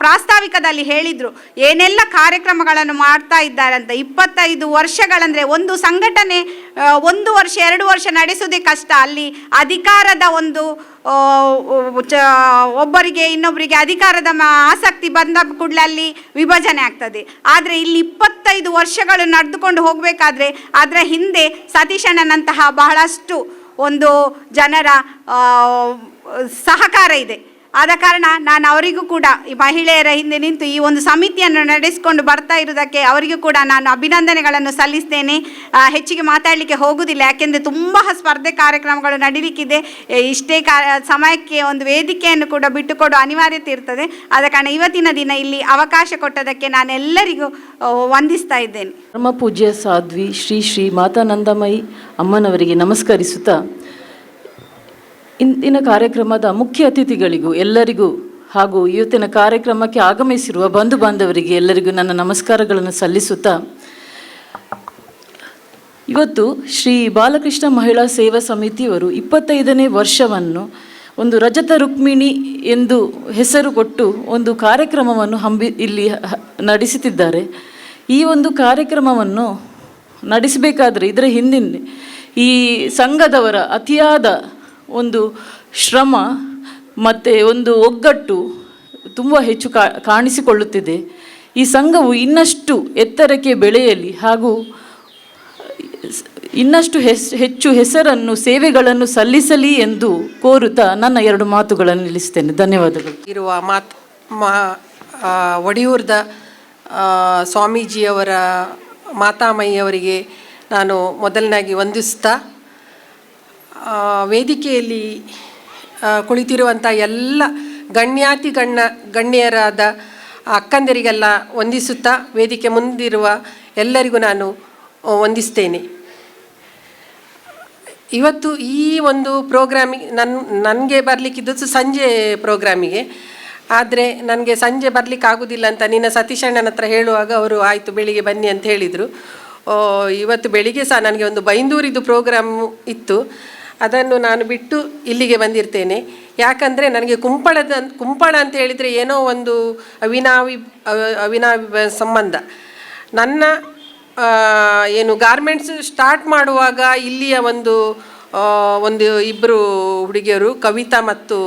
ಪ್ರಾಸ್ತಾವಿಕದಲ್ಲಿ ಹೇಳಿದರು ಏನೆಲ್ಲ ಕಾರ್ಯಕ್ರಮಗಳನ್ನು ಮಾಡ್ತಾ ಇದ್ದಾರೆ ಅಂತ. 25 ವರ್ಷಗಳಂದರೆ ಒಂದು ಸಂಘಟನೆ 1 ವರ್ಷ 2 ವರ್ಷ ನಡೆಸುವುದೇ ಕಷ್ಟ. ಅಲ್ಲಿ ಅಧಿಕಾರದ ಒಂದು ಒಬ್ಬರಿಗೆ ಇನ್ನೊಬ್ಬರಿಗೆ ಅಧಿಕಾರದ ಆಸಕ್ತಿ ಬಂದ ಕೂಡಲೇ ಅಲ್ಲಿ ವಿಭಜನೆ ಆಗ್ತದೆ. ಆದರೆ ಇಲ್ಲಿ 25 ವರ್ಷಗಳು ನಡೆದುಕೊಂಡು ಹೋಗಬೇಕಾದ್ರೆ ಅದರ ಹಿಂದೆ ಸತೀಶಣ್ಣನಂತಹ ಬಹಳಷ್ಟು ಒಂದು ಜನರ ಸಹಕಾರ ಇದೆ. ಆದ ಕಾರಣ ನಾನು ಅವರಿಗೂ ಕೂಡ ಈ ಮಹಿಳೆಯರ ಹಿಂದೆ ನಿಂತು ಈ ಒಂದು ಸಮಿತಿಯನ್ನು ನಡೆಸಿಕೊಂಡು ಬರ್ತಾ ಇರುವುದಕ್ಕೆ ಅವರಿಗೂ ಕೂಡ ನಾನು ಅಭಿನಂದನೆಗಳನ್ನು ಸಲ್ಲಿಸ್ತೇನೆ. ಹೆಚ್ಚಿಗೆ ಮಾತಾಡಲಿಕ್ಕೆ ಹೋಗುವುದಿಲ್ಲ, ಯಾಕೆಂದರೆ ತುಂಬ ಸ್ಪರ್ಧೆ ಕಾರ್ಯಕ್ರಮಗಳು ನಡೀಲಿಕ್ಕಿದೆ. ಇಷ್ಟೇ ಸಮಯಕ್ಕೆ ಒಂದು ವೇದಿಕೆಯನ್ನು ಕೂಡ ಬಿಟ್ಟುಕೊಡುವ ಅನಿವಾರ್ಯತೆ ಇರ್ತದೆ. ಆದ ಕಾರಣ ಇವತ್ತಿನ ದಿನ ಇಲ್ಲಿ ಅವಕಾಶ ಕೊಟ್ಟದಕ್ಕೆ ನಾನೆಲ್ಲರಿಗೂ ವಂದಿಸ್ತಾ ಇದ್ದೇನೆ. ಪರಮ ಪೂಜ್ಯ ಸಾಧ್ವಿ ಶ್ರೀ ಮಾತಾನಂದಮಯಿ ಅಮ್ಮನವರಿಗೆ ನಮಸ್ಕರಿಸುತ್ತಾ, ಇಂದಿನ ಕಾರ್ಯಕ್ರಮದ ಮುಖ್ಯ ಅತಿಥಿಗಳಿಗೂ ಎಲ್ಲರಿಗೂ ಹಾಗೂ ಇವತ್ತಿನ ಕಾರ್ಯಕ್ರಮಕ್ಕೆ ಆಗಮಿಸಿರುವ ಬಂಧು ಬಾಂಧವರಿಗೆ ಎಲ್ಲರಿಗೂ ನನ್ನ ನಮಸ್ಕಾರಗಳನ್ನು ಸಲ್ಲಿಸುತ್ತಾ, ಇವತ್ತು ಶ್ರೀ ಬಾಲಕೃಷ್ಣ ಮಹಿಳಾ ಸೇವಾ ಸಮಿತಿಯವರು 25ನೇ ವರ್ಷವನ್ನು ಒಂದು ರಜತ ರುಕ್ಮಿಣಿ ಎಂದು ಹೆಸರು ಕೊಟ್ಟು ಒಂದು ಕಾರ್ಯಕ್ರಮವನ್ನು ಇಲ್ಲಿ ನಡೆಸುತ್ತಿದ್ದಾರೆ. ಈ ಒಂದು ಕಾರ್ಯಕ್ರಮವನ್ನು ನಡೆಸಬೇಕಾದ್ರೆ ಇದರ ಹಿಂದಿನ ಈ ಸಂಘದವರ ಅತಿಯಾದ ಒಂದು ಶ್ರಮ ಮತ್ತು ಒಂದು ಒಗ್ಗಟ್ಟು ತುಂಬ ಹೆಚ್ಚು ಕಾಣಿಸಿಕೊಳ್ಳುತ್ತಿದೆ. ಈ ಸಂಘವು ಇನ್ನಷ್ಟು ಎತ್ತರಕ್ಕೆ ಬೆಳೆಯಲಿ ಹಾಗೂ ಇನ್ನಷ್ಟು ಹೆಚ್ಚು ಹೆಸರನ್ನು ಸೇವೆಗಳನ್ನು ಸಲ್ಲಿಸಲಿ ಎಂದು ಕೋರುತ್ತಾ ನನ್ನ 2 ಮಾತುಗಳನ್ನು ನಿಲ್ಲಿಸ್ತೇನೆ. ಧನ್ಯವಾದಗಳು. ಇರುವ ಒಡಿಯೂರ್ದ ಸ್ವಾಮೀಜಿಯವರ ಮಾತಾಮಯ್ಯವರಿಗೆ ನಾನು ಮೊದಲನಾಗಿ ವಂದಿಸ್ತಾ, ವೇದಿಕೆಯಲ್ಲಿ ಕುಳಿತಿರುವಂಥ ಎಲ್ಲ ಗಣ್ಯರಾದ ಅಕ್ಕಂದರಿಗೆಲ್ಲ ವಂದಿಸುತ್ತಾ ವೇದಿಕೆ ಮುಂದಿರುವ ಎಲ್ಲರಿಗೂ ನಾನು ವಂದಿಸ್ತೇನೆ. ಇವತ್ತು ಈ ಒಂದು ಪ್ರೋಗ್ರಾಮಿಗೆ ನನಗೆ ಬರಲಿಕ್ಕಿದ್ದು ಸಂಜೆ ಪ್ರೋಗ್ರಾಮಿಗೆ. ಆದರೆ ನನಗೆ ಸಂಜೆ ಬರಲಿಕ್ಕೆ ಆಗೋದಿಲ್ಲ ಅಂತ ನಿನ್ನ ಸತೀಶಣ್ಣನ ಹತ್ರ ಹೇಳುವಾಗ ಅವರು ಆಯಿತು ಬೆಳಿಗ್ಗೆ ಬನ್ನಿ ಅಂತ ಹೇಳಿದರು. ಇವತ್ತು ಬೆಳಿಗ್ಗೆ ಸಹ ನನಗೆ ಒಂದು ಬೈಂದೂರಿದು ಪ್ರೋಗ್ರಾಮ್ ಇತ್ತು, ಅದನ್ನು ನಾನು ಬಿಟ್ಟು ಇಲ್ಲಿಗೆ ಬಂದಿರ್ತೇನೆ. ಯಾಕಂದರೆ ನನಗೆ ಕುಂಪಳ ಅಂತ ಹೇಳಿದರೆ ಏನೋ ಒಂದು ಅವಿನಾವಿ ಸಂಬಂಧ. ನನ್ನ ಏನು ಗಾರ್ಮೆಂಟ್ಸ್ ಸ್ಟಾರ್ಟ್ ಮಾಡುವಾಗ ಇಲ್ಲಿಯ ಒಂದು ಇಬ್ಬರು ಹುಡುಗಿಯರು, ಕವಿತಾ ಮತ್ತು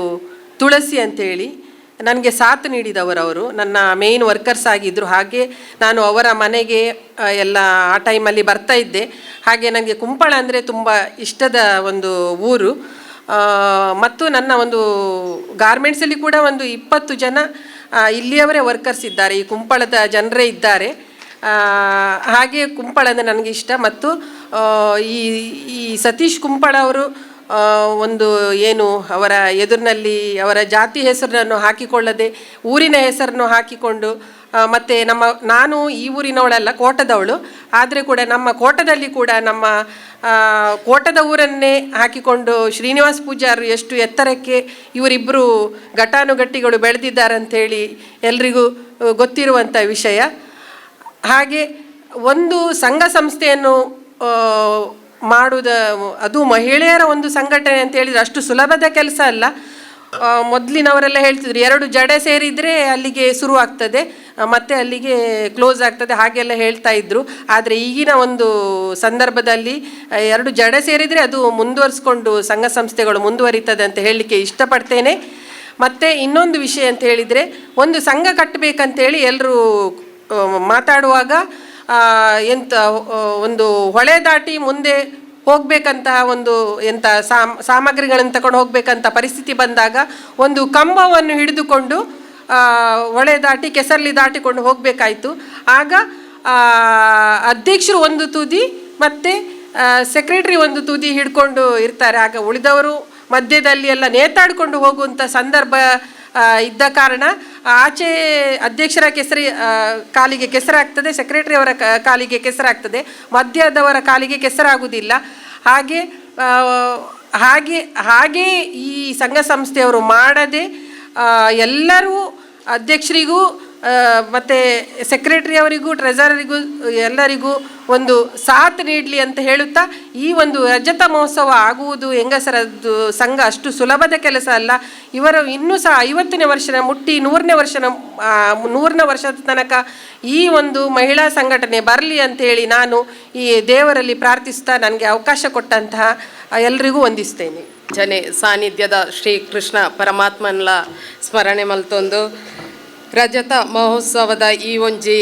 ತುಳಸಿ ಅಂತೇಳಿ, ನನಗೆ ಸಾಥ್ ನೀಡಿದವರು ನನ್ನ ಮೇನ್ ವರ್ಕರ್ಸ್ ಆಗಿದ್ದರು. ಹಾಗೆ ನಾನು ಅವರ ಮನೆಗೆ ಎಲ್ಲ ಆ ಟೈಮಲ್ಲಿ ಬರ್ತಾ ಇದ್ದೆ. ಹಾಗೆ ನನಗೆ ಕುಂಪಳ ಅಂದರೆ ತುಂಬ ಇಷ್ಟದ ಒಂದು ಊರು. ಮತ್ತು ನನ್ನ ಒಂದು ಗಾರ್ಮೆಂಟ್ಸಲ್ಲಿ ಕೂಡ ಒಂದು 20 ಜನ ಇಲ್ಲಿಯವರೇ ವರ್ಕರ್ಸ್ ಇದ್ದಾರೆ, ಈ ಕುಂಪಳದ ಜನರೇ ಇದ್ದಾರೆ. ಹಾಗೆ ಕುಂಪಳ ಅಂದರೆ ನನಗೆ ಇಷ್ಟ. ಮತ್ತು ಈ ಸತೀಶ್ ಕುಂಪಳ ಅವರು ಒಂದು ಏನು ಅವರ ಎದುರಿನಲ್ಲಿ ಅವರ ಜಾತಿ ಹೆಸರನ್ನು ಹಾಕಿಕೊಳ್ಳದೆ ಊರಿನ ಹೆಸರನ್ನು ಹಾಕಿಕೊಂಡು ಮತ್ತು ನಾನು ಈ ಊರಿನವಳಲ್ಲ, ಕೋಟದವಳು. ಆದರೆ ಕೂಡ ನಮ್ಮ ಕೋಟದಲ್ಲಿ ಕೂಡ ನಮ್ಮ ಕೋಟದ ಊರನ್ನೇ ಹಾಕಿಕೊಂಡು ಶ್ರೀನಿವಾಸ ಪೂಜಾರು ಎಷ್ಟು ಎತ್ತರಕ್ಕೆ ಇವರಿಬ್ಬರು ಘಟಾನುಘಟಿಗಳು ಬೆಳೆದಿದ್ದಾರಂಥೇಳಿ ಎಲ್ರಿಗೂ ಗೊತ್ತಿರುವಂಥ ವಿಷಯ. ಹಾಗೆ ಒಂದು ಸಂಘ ಸಂಸ್ಥೆಯನ್ನು ಅದು ಮಹಿಳೆಯರ ಒಂದು ಸಂಘಟನೆ ಅಂತ ಹೇಳಿದರೆ ಅಷ್ಟು ಸುಲಭದ ಕೆಲಸ ಅಲ್ಲ. ಮೊದಲಿನವರೆಲ್ಲ ಹೇಳ್ತಿದ್ರು 2 ಜಡೆ ಸೇರಿದರೆ ಅಲ್ಲಿಗೆ ಶುರುವಾಗ್ತದೆ, ಮತ್ತೆ ಅಲ್ಲಿಗೆ ಕ್ಲೋಸ್ ಆಗ್ತದೆ, ಹಾಗೆಲ್ಲ ಹೇಳ್ತಾ ಇದ್ರು. ಆದರೆ ಈಗಿನ ಒಂದು ಸಂದರ್ಭದಲ್ಲಿ 2 ಜಡೆ ಸೇರಿದರೆ ಅದು ಮುಂದುವರಿಸ್ಕೊಂಡು ಸಂಘ ಸಂಸ್ಥೆಗಳು ಮುಂದುವರಿತದೆ ಅಂತ ಹೇಳಲಿಕ್ಕೆ ಇಷ್ಟಪಡ್ತೇನೆ. ಮತ್ತು ಇನ್ನೊಂದು ವಿಷಯ ಅಂತ ಹೇಳಿದರೆ, ಒಂದು ಸಂಘ ಕಟ್ಟಬೇಕಂತೇಳಿ ಎಲ್ಲರೂ ಮಾತಾಡುವಾಗ ಒಂದು ಹೊಳೆ ದಾಟಿ ಮುಂದೆ ಹೋಗಬೇಕಂತಹ ಒಂದು ಸಾಮಗ್ರಿಗಳನ್ನು ತಗೊಂಡು ಹೋಗಬೇಕಂತ ಪರಿಸ್ಥಿತಿ ಬಂದಾಗ ಒಂದು ಕಂಬವನ್ನು ಹಿಡಿದುಕೊಂಡು ಹೊಳೆ ದಾಟಿ ಕೆಸರಲ್ಲಿ ದಾಟಿಕೊಂಡು ಹೋಗಬೇಕಾಯಿತು. ಆಗ ಅಧ್ಯಕ್ಷರು ಒಂದು ತುದಿ ಮತ್ತು ಸೆಕ್ರೆಟರಿ ಒಂದು ತುದಿ ಹಿಡ್ಕೊಂಡು ಇರ್ತಾರೆ. ಆಗ ಉಳಿದವರು ಮಧ್ಯದಲ್ಲಿ ಎಲ್ಲ ನೇತಾಡಿಕೊಂಡು ಹೋಗುವಂಥ ಸಂದರ್ಭ ಇದ್ದ ಕಾರಣ ಆಚೆ ಅಧ್ಯಕ್ಷರ ಕಾಲಿಗೆ ಕೆಸರಾಗ್ತದೆ, ಸೆಕ್ರೆಟರಿಯವರ ಕಾಲಿಗೆ ಕೆಸರಾಗ್ತದೆ, ಮಧ್ಯದವರ ಕಾಲಿಗೆ ಕೆಸರಾಗುವುದಿಲ್ಲ. ಹಾಗೆ ಈ ಸಂಘ ಸಂಸ್ಥೆಯವರು ಮಾಡದೆ ಎಲ್ಲರೂ ಅಧ್ಯಕ್ಷರಿಗೂ ಮತ್ತು ಸೆಕ್ರೆಟರಿಯವರಿಗೂ ಟ್ರೆಜರರಿಗೂ ಎಲ್ಲರಿಗೂ ಒಂದು ಸಾಥ್ ನೀಡಲಿ ಅಂತ ಹೇಳುತ್ತಾ, ಈ ಒಂದು ರಜತ ಮಹೋತ್ಸವ ಆಗುವುದು ಹೆಂಗಸರದ್ದು ಸಂಘ ಅಷ್ಟು ಸುಲಭದ ಕೆಲಸ ಅಲ್ಲ. ಇವರು ಇನ್ನೂ ಸಹ 50ನೇ ವರ್ಷ ಮುಟ್ಟಿ 100ನೇ ವರ್ಷದ ತನಕ ಈ ಒಂದು ಮಹಿಳಾ ಸಂಘಟನೆ ಬರಲಿ ಅಂತೇಳಿ ನಾನು ಈ ದೇವರಲ್ಲಿ ಪ್ರಾರ್ಥಿಸ್ತಾ ನನಗೆ ಅವಕಾಶ ಕೊಟ್ಟಂತಹ ಎಲ್ರಿಗೂ ವಂದಿಸ್ತೇನೆ. ಜನೆ ಸಾನ್ನಿಧ್ಯದ ಶ್ರೀ ಕೃಷ್ಣ ಪರಮಾತ್ಮನ ಸ್ಮರಣೆ ಮಲ್ತೊಂದು ರಜತ ಮಹೋತ್ಸವದ ಈ ಒಂಜಿ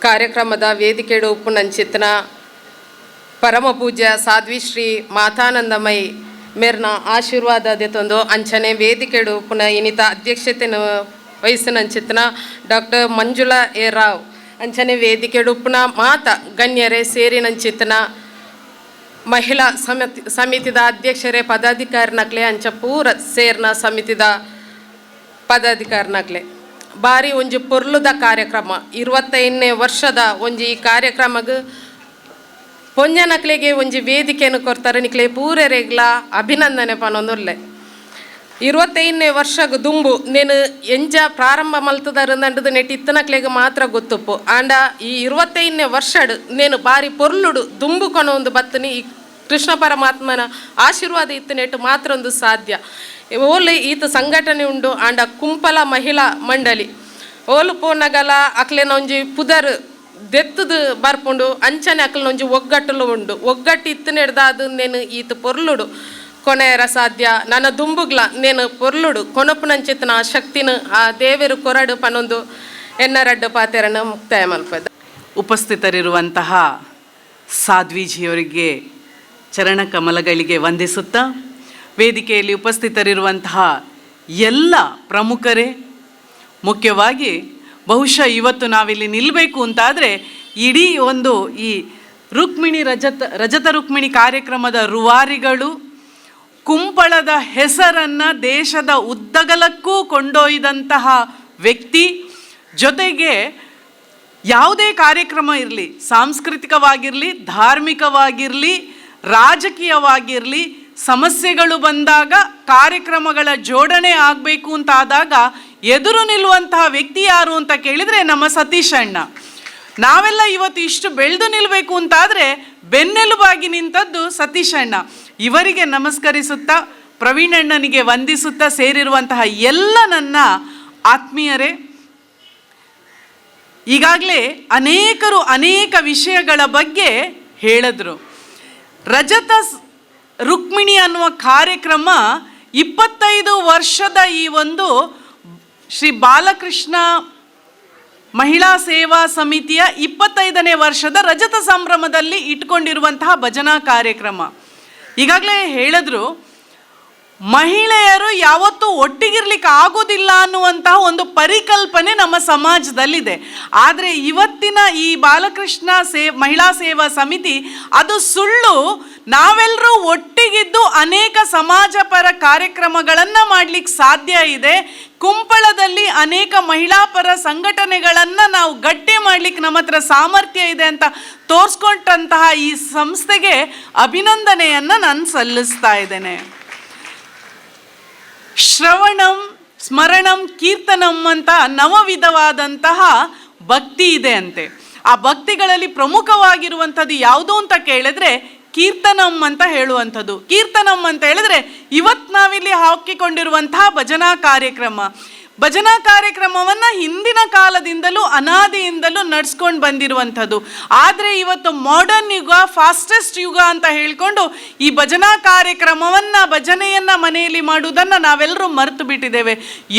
ಕಾರ್ಯಕ್ರಮದ ವೇದಿಕೆಡು ಉಪ್ಪುನಂಚಿತ್ನ ಪರಮ ಪೂಜ್ಯ ಸಾಧ್ವಿ ಶ್ರೀ ಮಾತಾನಂದಮಯಿ ಮೇರ್ನ ಆಶೀರ್ವಾದ ದೆತೊಂದು ಅಂಚನೆ ವೇದಿಕೆಡು ಉಪ್ಪುನ ಇನಿತ ಅಧ್ಯಕ್ಷತೆಯನ್ನು ವಹಿಸಿನಂಚಿತ್ನ ಡಾಕ್ಟರ್ ಮಂಜುಳಾ ಎ ರಾವ್ ಅಂಚನೆ ವೇದಿಕೆಡು ಉಪ್ಪುನ ಮಾತ ಗಣ್ಯರೇ ಸೇರಿನಂಚಿತ್ನ ಮಹಿಳಾ ಸಮಿತಿದ ಅಧ್ಯಕ್ಷರೇ ಪದಾಧಿಕಾರಿನಕ್ಲೆ ಅಂಚ ಪೂರ ಸೇರ್ನ ಸಮಿತಿದ ಪದಾಧಿಕಾರಿನಕ್ಲೆ ಬಾರಿ ಒಂಜಿ ಪೊರ್ಲುದ ಕಾರ್ಯಕ್ರಮ 25ನೇ ವರ್ಷದ ಒಂಜಿ ಈ ಕಾರ್ಯಕ್ರಮಕ್ಕೆ ಪೊಂಜನಕ್ಲೆಗೆ ಒಂಜಿ ವೇದಿಕೆಯನ್ನು ಕೊಡ್ತಾರೆ. ನಿಕ್ಲೆ ಪೂರೆರೆಗ್ಲ ಅಭಿನಂದನೆ ಪನೊಂದುಲ್ಲೆ. 25ನೇ ವರ್ಷಕ್ಕೆ ದುಂಬು నేను ಎಂಜ ಪ್ರಾರಂಭ ಮಲ್ತದಾರ ನಂಡದು ನೆಟ್ಟು ಇತ್ತನಕ್ಲೆಗೆ ಮಾತ್ರ ಗೊತ್ತುಪ್ಪು ಆಂಡ ಈ 25ನೇ ವರ್ಷಡು నేను ಬಾರಿ ಪೊರ್ಲುಡು ದುಂಬು ಕೊನೋ ಒಂದು ಬತ್ತನಿ ಈ ಕೃಷ್ಣ ಪರಮಾತ್ಮನ ಆಶೀರ್ವಾದ ಇತ್ತು ನೆಟ್ಟು ಮಾತ್ರ ಒಂದು ಸಾಧ್ಯ. ಓಲು ಈತ ಸಂಘಟನೆ ಉಂಡು ಆಂಡ ಕುಂಪಲ ಮಹಿಳಾ ಮಂಡಳಿ ಓಲು ಪೋನಗಲ ಅಕ್ಲೆನ ಒಂಜಿ ಪುದರ್ ದೆತ್ತದು ಬರ್ಪುಂಡು ಅಂಚನೆ ಅಕ್ಲೆನ ಒಂಜಿ ಒಗ್ಗಟ್ಟಲು ಉಂಡು. ಒಗ್ಗಟ್ಟು ಇತ್ತು ನೆಡ್ದಾದು నేను ಈತ ಪೊರ್ಲುಡು ಕೊನೆಯರ ಸಾಧ್ಯ ನನ್ನ ದುಂಬುಗ್ಲ నేను ಪೊರ್ಲುಡು ಕೊನಪುನಂಚಿತನ ಆ ಶಕ್ತಿನ ಆ ದೇವರು ಕೊರಡು ಪನೊಂದು ಎನ್ನರಡ್ಡು ಪಾತೆರನ್ನು ಮುಕ್ತಾಯ ಮಲ್ಪದ. ಉಪಸ್ಥಿತರಿರುವಂತಹ ಸಾಧ್ವಿಜಿಯವರಿಗೆ ಚರಣ ಕಮಲಗಳಿಗೆ ವಂದಿಸುತ್ತಾ, ವೇದಿಕೆಯಲ್ಲಿ ಉಪಸ್ಥಿತರಿರುವಂತಹ ಎಲ್ಲ ಪ್ರಮುಖರೇ, ಮುಖ್ಯವಾಗಿ ಬಹುಶಃ ಇವತ್ತು ನಾವಿಲ್ಲಿ ನಿಲ್ಲಬೇಕು ಅಂತಾದರೆ ಇಡೀ ಒಂದು ಈ ರಜತ ರುಕ್ಮಿಣಿ ಕಾರ್ಯಕ್ರಮದ ರೂವಾರಿಗಳು ಕುಂಪಳದ ಹೆಸರನ್ನು ದೇಶದ ಉದ್ದಗಲಕ್ಕೂ ಕೊಂಡೊಯ್ದಂತಹ ವ್ಯಕ್ತಿ, ಜೊತೆಗೆ ಯಾವುದೇ ಕಾರ್ಯಕ್ರಮ ಇರಲಿ, ಸಾಂಸ್ಕೃತಿಕವಾಗಿರಲಿ, ಧಾರ್ಮಿಕವಾಗಿರಲಿ, ರಾಜಕೀಯವಾಗಿರಲಿ, ಸಮಸ್ಯೆಗಳು ಬಂದಾಗ ಕಾರ್ಯಕ್ರಮಗಳ ಜೋಡಣೆ ಆಗಬೇಕು ಅಂತಾದಾಗ ಎದುರು ನಿಲ್ಲುವಂತಹ ವ್ಯಕ್ತಿ ಯಾರು ಅಂತ ಕೇಳಿದರೆ ನಮ್ಮ ಸತೀಶ್ ಅಣ್ಣ. ನಾವೆಲ್ಲ ಇವತ್ತು ಇಷ್ಟು ಬೆಳೆದು ನಿಲ್ಲಬೇಕು ಅಂತಾದರೆ ಬೆನ್ನೆಲುಬಾಗಿ ನಿಂತದ್ದು ಸತೀಶ್ ಅಣ್ಣ. ಇವರಿಗೆ ನಮಸ್ಕರಿಸುತ್ತಾ, ಪ್ರವೀಣ್ ಅಣ್ಣನಿಗೆ ವಂದಿಸುತ್ತಾ, ಸೇರಿರುವಂತಹ ಎಲ್ಲ ನನ್ನ ಆತ್ಮೀಯರೇ, ಈಗಾಗಲೇ ಅನೇಕರು ಅನೇಕ ವಿಷಯಗಳ ಬಗ್ಗೆ ಹೇಳಿದ್ರು. ರಜತ ರುಕ್ಮಿಣಿ ಅನ್ನುವ ಕಾರ್ಯಕ್ರಮ 25 ವರ್ಷದ ಈ ಒಂದು ಶ್ರೀ ಬಾಲಕೃಷ್ಣ ಮಹಿಳಾ ಸೇವಾ ಸಮಿತಿಯ 25ನೇ ವರ್ಷದ ರಜತ ಸಂಭ್ರಮದಲ್ಲಿ ಇಟ್ಕೊಂಡಿರುವಂತಹ ಭಜನಾ ಕಾರ್ಯಕ್ರಮ. ಈಗಾಗಲೇ ಹೇಳಿದ್ರು, ಮಹಿಳೆಯರು ಯಾವತ್ತೂ ಒಟ್ಟಿಗಿರ್ಲಿಕ್ಕೆ ಆಗೋದಿಲ್ಲ ಅನ್ನುವಂತಹ ಒಂದು ಪರಿಕಲ್ಪನೆ ನಮ್ಮ ಸಮಾಜದಲ್ಲಿದೆ. ಆದರೆ ಇವತ್ತಿನ ಈ ಬಾಲಕೃಷ್ಣ ಮಹಿಳಾ ಸೇವಾ ಸಮಿತಿ ಅದು ಸುಳ್ಳು. ನಾವೆಲ್ಲರೂ ಒಟ್ಟಿಗಿದ್ದು ಅನೇಕ ಸಮಾಜಪರ ಕಾರ್ಯಕ್ರಮಗಳನ್ನು ಮಾಡಲಿಕ್ಕೆ ಸಾಧ್ಯ ಇದೆ. ಕುಂಪಳದಲ್ಲಿ ಅನೇಕ ಮಹಿಳಾ ಪರ ಸಂಘಟನೆಗಳನ್ನು ನಾವು ಗಟ್ಟಿ ಮಾಡಲಿಕ್ಕೆ ನಮ್ಮ ಹತ್ರ ಸಾಮರ್ಥ್ಯ ಇದೆ ಅಂತ ತೋರಿಸ್ಕೊಂಡಂತಹ ಈ ಸಂಸ್ಥೆಗೆ ಅಭಿನಂದನೆಯನ್ನು ನಾನು ಸಲ್ಲಿಸ್ತಾ ಇದ್ದೇನೆ. ಶ್ರವಣಂ, ಸ್ಮರಣಂ, ಕೀರ್ತನಂ ಅಂತ ನವವಿಧವಾದಂತಹ ಭಕ್ತಿ ಇದೆ ಅಂತೆ. ಆ ಭಕ್ತಿಗಳಲ್ಲಿ ಪ್ರಮುಖವಾಗಿರುವಂಥದ್ದು ಯಾವುದು ಅಂತ ಕೇಳಿದ್ರೆ ಕೀರ್ತನಂ ಅಂತ ಹೇಳುವಂಥದ್ದು. ಕೀರ್ತನಂ ಅಂತ ಹೇಳಿದ್ರೆ ಇವತ್ತು ನಾವಿಲ್ಲಿ ಹಾಕಿಕೊಂಡಿರುವಂತಹ ಭಜನಾ ಕಾರ್ಯಕ್ರಮವನ್ನು ಹಿಂದಿನ ಕಾಲದಿಂದಲೂ ಅನಾದಿಯಿಂದಲೂ ನಡೆಸ್ಕೊಂಡು ಬಂದಿರುವಂಥದ್ದು. ಆದರೆ ಇವತ್ತು ಮಾಡರ್ನ್ ಯುಗ, ಫಾಸ್ಟೆಸ್ಟ್ ಯುಗ ಅಂತ ಹೇಳಿಕೊಂಡು ಈ ಭಜನಾ ಭಜನೆಯನ್ನು ಮನೆಯಲ್ಲಿ ಮಾಡುವುದನ್ನು ನಾವೆಲ್ಲರೂ ಮರೆತು ಬಿಟ್ಟಿದ್ದೇವೆ.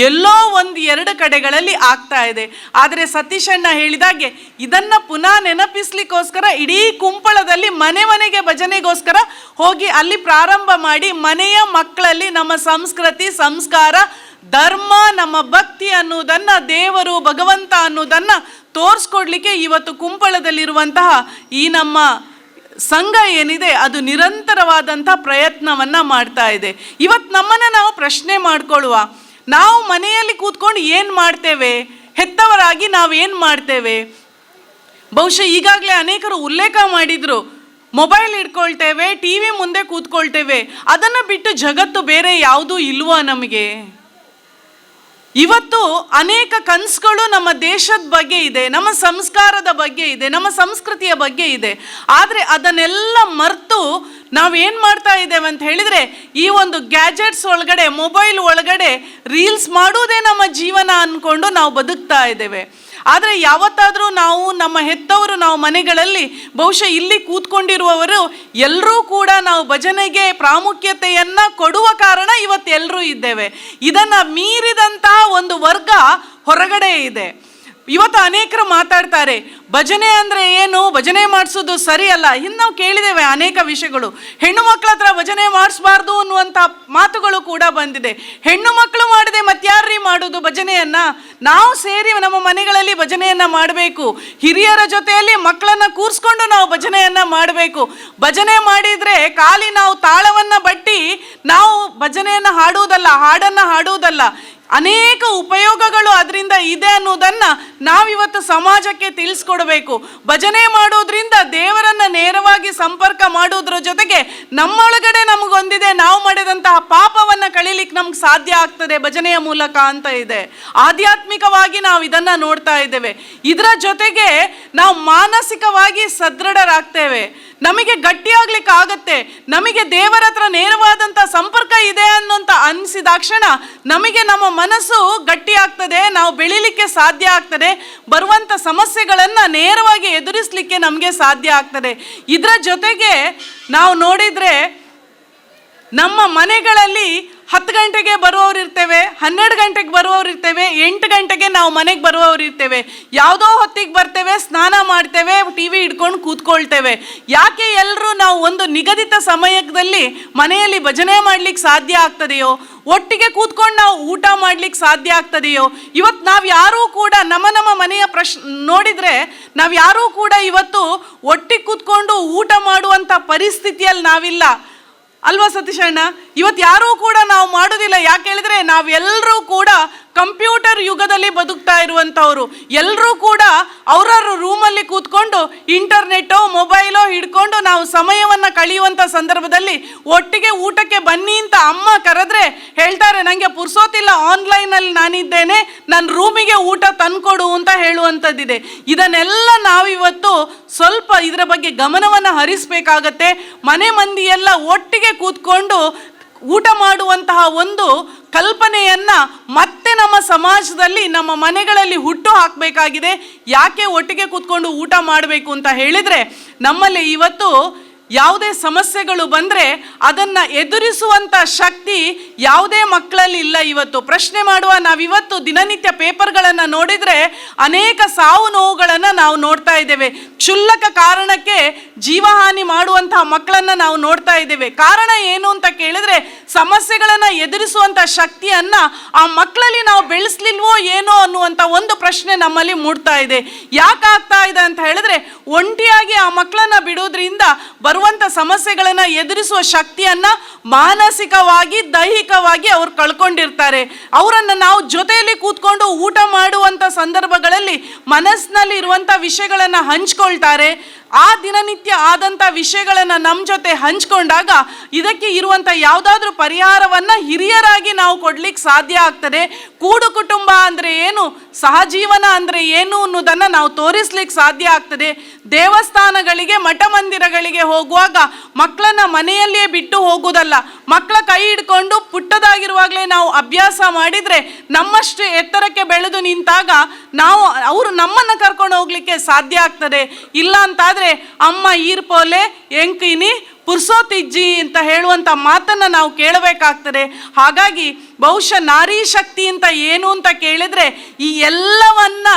ಎಲ್ಲೋ ಒಂದು ಎರಡು ಕಡೆಗಳಲ್ಲಿ ಆಗ್ತಾ ಇದೆ. ಆದರೆ ಸತೀಶಣ್ಣ ಹೇಳಿದಾಗೆ ಇದನ್ನು ಪುನಃ ನೆನಪಿಸ್ಲಿಕ್ಕೋಸ್ಕರ ಇಡೀ ಕುಂಪಳದಲ್ಲಿ ಮನೆ ಮನೆಗೆ ಭಜನೆಗೋಸ್ಕರ ಹೋಗಿ ಅಲ್ಲಿ ಪ್ರಾರಂಭ ಮಾಡಿ ಮನೆಯ ಮಕ್ಕಳಲ್ಲಿ ನಮ್ಮ ಸಂಸ್ಕೃತಿ, ಸಂಸ್ಕಾರ, ಧರ್ಮ, ನಮ್ಮ ಭಕ್ತಿ ಅನ್ನುವುದನ್ನು, ದೇವರು ಭಗವಂತ ಅನ್ನುವುದನ್ನು ತೋರಿಸ್ಕೊಡ್ಲಿಕ್ಕೆ ಇವತ್ತು ಕುಂಪಳದಲ್ಲಿರುವಂತಹ ಈ ನಮ್ಮ ಸಂಘ ಏನಿದೆ ಅದು ನಿರಂತರವಾದಂಥ ಪ್ರಯತ್ನವನ್ನು ಮಾಡ್ತಾ ಇದೆ. ಇವತ್ತು ನಮ್ಮನ್ನು ನಾವು ಪ್ರಶ್ನೆ ಮಾಡ್ಕೊಳ್ಳುವ, ನಾವು ಮನೆಯಲ್ಲಿ ಕೂತ್ಕೊಂಡು ಏನು ಮಾಡ್ತೇವೆ, ಹೆತ್ತವರಾಗಿ ನಾವೇನು ಮಾಡ್ತೇವೆ? ಬಹುಶಃ ಈಗಾಗಲೇ ಅನೇಕರು ಉಲ್ಲೇಖ ಮಾಡಿದರು, ಮೊಬೈಲ್ ಇಟ್ಕೊಳ್ತೇವೆ, ಟಿ ವಿ ಮುಂದೆ ಕೂತ್ಕೊಳ್ತೇವೆ, ಅದನ್ನು ಬಿಟ್ಟು ಜಗತ್ತು ಬೇರೆ ಯಾವುದೂ ಇಲ್ವಾ ನಮಗೆ? ಇವತ್ತು ಅನೇಕ ಕನಸುಗಳು ನಮ್ಮ ದೇಶದ ಬಗ್ಗೆ ಇದೆ, ನಮ್ಮ ಸಂಸ್ಕಾರದ ಬಗ್ಗೆ ಇದೆ, ನಮ್ಮ ಸಂಸ್ಕೃತಿಯ ಬಗ್ಗೆ ಇದೆ. ಆದರೆ ಅದನ್ನೆಲ್ಲ ಮರೆತು ನಾವೇನು ಮಾಡ್ತಾ ಇದ್ದೇವೆ ಅಂತ ಹೇಳಿದರೆ ಈ ಒಂದು ಗ್ಯಾಜೆಟ್ಸ್ ಒಳಗಡೆ, ಮೊಬೈಲ್ ಒಳಗಡೆ ರೀಲ್ಸ್ ಮಾಡುವುದೇ ನಮ್ಮ ಜೀವನ ಅಂದ್ಕೊಂಡು ನಾವು ಬದುಕ್ತಾ ಇದ್ದೇವೆ. ಆದರೆ ಯಾವತ್ತಾದರೂ ನಾವು ನಮ್ಮ ಹೆತ್ತವರು, ನಾವು ಮನೆಗಳಲ್ಲಿ ಬಹುಶಃ ಇಲ್ಲಿ ಕೂತ್ಕೊಂಡಿರುವವರು ಎಲ್ಲರೂ ಕೂಡ ನಾವು ಭಜನೆಗೆ ಪ್ರಾಮುಖ್ಯತೆಯನ್ನು ಕೊಡುವ ಕಾರಣ ಇವತ್ತೆಲ್ಲರೂ ಇದ್ದೇವೆ. ಇದನ್ನು ಮೀರಿದಂತಹ ಒಂದು ವರ್ಗ ಹೊರಗಡೆ ಇದೆ. ಇವತ್ತು ಅನೇಕರು ಮಾತಾಡ್ತಾರೆ, ಭಜನೆ ಅಂದರೆ ಏನು, ಭಜನೆ ಮಾಡಿಸೋದು ಸರಿ ಅಲ್ಲ. ಇನ್ನು ನಾವು ಕೇಳಿದ್ದೇವೆ ಅನೇಕ ವಿಷಯಗಳು. ಹೆಣ್ಣು ಮಕ್ಕಳ ಹತ್ರ ಭಜನೆ ಮಾಡಿಸ್ಬಾರ್ದು ಅನ್ನುವಂಥ ಮಾತುಗಳು ಕೂಡ ಬಂದಿದೆ. ಹೆಣ್ಣು ಮಕ್ಕಳು ಮಾಡದೆ ಮತ್ತಾರ್ರೀ ಮಾಡೋದು ಭಜನೆಯನ್ನು? ನಾವು ಸೇರಿ ನಮ್ಮ ಮನೆಗಳಲ್ಲಿ ಭಜನೆಯನ್ನು ಮಾಡಬೇಕು. ಹಿರಿಯರ ಜೊತೆಯಲ್ಲಿ ಮಕ್ಕಳನ್ನು ಕೂರಿಸ್ಕೊಂಡು ನಾವು ಭಜನೆಯನ್ನು ಮಾಡಬೇಕು. ಭಜನೆ ಮಾಡಿದರೆ ಖಾಲಿ ನಾವು ತಾಳವನ್ನು ಬಟ್ಟಿ ನಾವು ಭಜನೆಯನ್ನು ಹಾಡುವುದಲ್ಲ, ಹಾಡನ್ನು ಹಾಡುವುದಲ್ಲ, ಅನೇಕ ಉಪಯೋಗಗಳು ಅದರಿಂದ ಇದೆ ಅನ್ನೋದನ್ನು ನಾವಿವತ್ತು ಸಮಾಜಕ್ಕೆ ತಿಳಿಸ್ಕೊಡ್ಬೇಕು. ಭಜನೆ ಮಾಡೋದ್ರಿಂದ ದೇವರನ್ನು ನೇರವಾಗಿ ಸಂಪರ್ಕ ಮಾಡೋದ್ರ ಜೊತೆಗೆ ನಮ್ಮೊಳಗಡೆ ನಮಗೊಂದಿದೆ, ನಾವು ಮಾಡಿದಂತಹ ಪಾಪವನ್ನು ಕಳೀಲಿಕ್ಕೆ ನಮ್ಗೆ ಸಾಧ್ಯ ಆಗ್ತದೆ ಭಜನೆಯ ಮೂಲಕ ಅಂತ ಇದೆ. ಆಧ್ಯಾತ್ಮಿಕವಾಗಿ ನಾವು ಇದನ್ನು ನೋಡ್ತಾ ಇದ್ದೇವೆ. ಇದರ ಜೊತೆಗೆ ನಾವು ಮಾನಸಿಕವಾಗಿ ಸದೃಢರಾಗ್ತೇವೆ, ನಮಗೆ ಗಟ್ಟಿಯಾಗ್ಲಿಕ್ಕೆ ಆಗತ್ತೆ. ನಮಗೆ ದೇವರ ಹತ್ರ ನೇರವಾದಂಥ ಸಂಪರ್ಕ ಇದೆ ಅನ್ನೋಂಥ ಅನಿಸಿದಾಕ್ಷಣ ನಮಗೆ ನಮ್ಮ ಮನಸ್ಸು ಗಟ್ಟಿ ಆಗ್ತದೆ, ನಾವು ಬೆಳಿಲಿಕ್ಕೆ ಸಾಧ್ಯ ಆಗ್ತದೆ, ಬರುವಂಥ ಸಮಸ್ಯೆಗಳನ್ನು ನೇರವಾಗಿ ಎದುರಿಸಲಿಕ್ಕೆ ನಮಗೆ ಸಾಧ್ಯ ಆಗ್ತದೆ. ಇದರ ಜೊತೆಗೆ ನಾವು ನೋಡಿದರೆ ನಮ್ಮ ಮನೆಗಳಲ್ಲಿ 10 ಗಂಟೆಗೆ ಬರುವವರು ಇರ್ತೇವೆ, 12 ಗಂಟೆಗೆ ಬರುವವರು ಇರ್ತೇವೆ, 8 ಗಂಟೆಗೆ ನಾವು ಮನೆಗೆ ಬರುವವರು ಇರ್ತೇವೆ. ಯಾವುದೋ ಹೊತ್ತಿಗೆ ಬರ್ತೇವೆ, ಸ್ನಾನ ಮಾಡ್ತೇವೆ, ಟಿ ವಿ ಹಿಡ್ಕೊಂಡು ಕೂತ್ಕೊಳ್ತೇವೆ. ಯಾಕೆ ಎಲ್ಲರೂ ನಾವು ಒಂದು ನಿಗದಿತ ಸಮಯದಲ್ಲಿ ಮನೆಯಲ್ಲಿ ಭಜನೆ ಮಾಡ್ಲಿಕ್ಕೆ ಸಾಧ್ಯ ಆಗ್ತದೆಯೋ, ಒಟ್ಟಿಗೆ ಕೂತ್ಕೊಂಡು ನಾವು ಊಟ ಮಾಡ್ಲಿಕ್ಕೆ ಸಾಧ್ಯ ಆಗ್ತದೆಯೋ? ಇವತ್ತು ನಾವು ಯಾರೂ ಕೂಡ ನಮ್ಮ ಮನೆಯ ನೋಡಿದರೆ ನಾವು ಯಾರೂ ಕೂಡ ಇವತ್ತು ಒಟ್ಟಿಗೆ ಕೂತ್ಕೊಂಡು ಊಟ ಮಾಡುವಂಥ ಪರಿಸ್ಥಿತಿಯಲ್ಲಿ ನಾವಿಲ್ಲ ಅಲ್ವಾ ಸತೀಶಣ್ಣ? ಇವತ್ತು ಯಾರೂ ಕೂಡ ನಾವು ಮಾಡೋದಿಲ್ಲ. ಯಾಕೆ ಹೇಳಿದ್ರೆ ನಾವೆಲ್ಲರೂ ಕೂಡ ಕಂಪ್ಯೂಟರ್ ಯುಗದಲ್ಲಿ ಬದುಕ್ತಾ ಇರುವಂಥವ್ರು. ಎಲ್ಲರೂ ಕೂಡ ಅವರವ್ರ ರೂಮಲ್ಲಿ ಕೂತ್ಕೊಂಡು ಇಂಟರ್ನೆಟ್ಟೋ ಮೊಬೈಲೋ ಹಿಡ್ಕೊಂಡು ನಾವು ಸಮಯವನ್ನು ಕಳೆಯುವಂಥ ಸಂದರ್ಭದಲ್ಲಿ ಒಟ್ಟಿಗೆ ಊಟಕ್ಕೆ ಬನ್ನಿ ಅಂತ ಅಮ್ಮ ಕರೆದ್ರೆ ಹೇಳ್ತಾರೆ, ನನಗೆ ಪುರ್ಸೋತಿಲ್ಲ, ಆನ್ಲೈನಲ್ಲಿ ನಾನಿದ್ದೇನೆ, ನನ್ನ ರೂಮಿಗೆ ಊಟ ತಂದ್ಕೊಡು ಅಂತ ಹೇಳುವಂಥದ್ದಿದೆ. ಇದನ್ನೆಲ್ಲ ನಾವಿವತ್ತು ಸ್ವಲ್ಪ ಇದರ ಬಗ್ಗೆ ಗಮನವನ್ನು ಹರಿಸಬೇಕಾಗತ್ತೆ. ಮನೆ ಮಂದಿ ಎಲ್ಲ ಒಟ್ಟಿಗೆ ಕೂತ್ಕೊಂಡು ಊಟ ಮಾಡುವಂತಹ ಒಂದು ಕಲ್ಪನೆಯನ್ನು ಮತ್ತೆ ನಮ್ಮ ಸಮಾಜದಲ್ಲಿ, ನಮ್ಮ ಮನೆಗಳಲ್ಲಿ ಹುಟ್ಟು ಹಾಕಬೇಕಾಗಿದೆ. ಯಾಕೆ ಒಟ್ಟಿಗೆ ಕೂತ್ಕೊಂಡು ಊಟ ಮಾಡಬೇಕು ಅಂತ ಹೇಳಿದರೆ, ನಮ್ಮಲ್ಲಿ ಇವತ್ತು ಯಾವುದೇ ಸಮಸ್ಯೆಗಳು ಬಂದರೆ ಅದನ್ನು ಎದುರಿಸುವಂಥ ಶಕ್ತಿ ಯಾವುದೇ ಮಕ್ಕಳಲ್ಲಿ ಇಲ್ಲ. ಇವತ್ತು ಪ್ರಶ್ನೆ ಮಾಡುವ ನಾವಿವತ್ತು ದಿನನಿತ್ಯ ಪೇಪರ್ಗಳನ್ನು ನೋಡಿದರೆ ಅನೇಕ ಸಾವು ನೋವುಗಳನ್ನು ನಾವು ನೋಡ್ತಾ ಇದ್ದೇವೆ. ಕ್ಷುಲ್ಲಕ ಕಾರಣಕ್ಕೆ ಜೀವಹಾನಿ ಮಾಡುವಂತಹ ಮಕ್ಕಳನ್ನು ನಾವು ನೋಡ್ತಾ ಇದ್ದೇವೆ. ಕಾರಣ ಏನು ಅಂತ ಕೇಳಿದ್ರೆ ಸಮಸ್ಯೆಗಳನ್ನು ಎದುರಿಸುವಂಥ ಶಕ್ತಿಯನ್ನು ಆ ಮಕ್ಕಳಲ್ಲಿ ನಾವು ಬೆಳೆಸ್ಲಿಲ್ವೋ ಏನೋ ಅನ್ನುವಂಥ ಒಂದು ಪ್ರಶ್ನೆ ನಮ್ಮಲ್ಲಿ ಮೂಡ್ತಾ ಇದೆ. ಯಾಕಾಗ್ತಾ ಇದೆ ಅಂತ ಹೇಳಿದ್ರೆ, ಒಂಟಿಯಾಗಿ ಆ ಮಕ್ಕಳನ್ನು ಬಿಡೋದ್ರಿಂದ ಬರುವಂಥ ಸಮಸ್ಯೆಗಳನ್ನು ಎದುರಿಸುವ ಶಕ್ತಿಯನ್ನು ಮಾನಸಿಕವಾಗಿ ದೈಹಿಕವಾಗಿ ಅವ್ರು ಕಳ್ಕೊಂಡಿರ್ತಾರೆ. ಅವರನ್ನು ನಾವು ಜೊತೆಯಲ್ಲಿ ಕೂತ್ಕೊಂಡು ಊಟ ಮಾಡುವಂಥ ಸಂದರ್ಭಗಳಲ್ಲಿ ಮನಸ್ಸಿನಲ್ಲಿ ಇರುವಂಥ ವಿಷಯಗಳನ್ನು ಹಂಚ್ಕೊಳ್ತಾರೆ. ಆ ದಿನನಿತ್ಯ ಆದಂಥ ವಿಷಯಗಳನ್ನು ನಮ್ಮ ಜೊತೆ ಹಂಚ್ಕೊಂಡಾಗ ಇದಕ್ಕೆ ಇರುವಂಥ ಯಾವುದಾದ್ರೂ ಪರಿಹಾರವನ್ನು ಹಿರಿಯರಾಗಿ ನಾವು ಕೊಡ್ಲಿಕ್ಕೆ ಸಾಧ್ಯ ಆಗ್ತದೆ. ಕೂಡು ಕುಟುಂಬ ಅಂದರೆ ಏನು, ಸಹಜೀವನ ಅಂದರೆ ಏನು ಅನ್ನೋದನ್ನು ನಾವು ತೋರಿಸ್ಲಿಕ್ಕೆ ಸಾಧ್ಯ ಆಗ್ತದೆ. ದೇವಸ್ಥಾನಗಳಿಗೆ ಮಠ ಮಂದಿರಗಳಿಗೆ ಹೋಗುವಾಗ ಮಕ್ಕಳನ್ನ ಮನೆಯಲ್ಲಿಯೇ ಬಿಟ್ಟು ಹೋಗುವುದಲ್ಲ, ಮಕ್ಕಳ ಕೈ ಹಿಡ್ಕೊಂಡು ಪುಟ್ಟದಾಗಿರುವಾಗಲೇ ನಾವು ಅಭ್ಯಾಸ ಮಾಡಿದರೆ ನಮ್ಮಷ್ಟು ಎತ್ತರಕ್ಕೆ ಬೆಳೆದು ನಿಂತಾಗ ಅವರು ನಮ್ಮನ್ನು ಕರ್ಕೊಂಡು ಹೋಗ್ಲಿಕ್ಕೆ ಸಾಧ್ಯ ಆಗ್ತದೆ. ಇಲ್ಲ ಅಂತಾದರೆ ಅಮ್ಮ ಈರ್ಪೋಲೆ ಎಂಕಿನಿ ಪುರ್ಸೋತಿಜ್ಜಿ ಅಂತ ಹೇಳುವಂಥ ಮಾತನ್ನು ನಾವು ಕೇಳಬೇಕಾಗ್ತದೆ. ಹಾಗಾಗಿ ಬಹುಶಃ ನಾರಿ ಶಕ್ತಿ ಅಂತ ಏನು ಅಂತ ಕೇಳಿದರೆ, ಈ ಎಲ್ಲವನ್ನ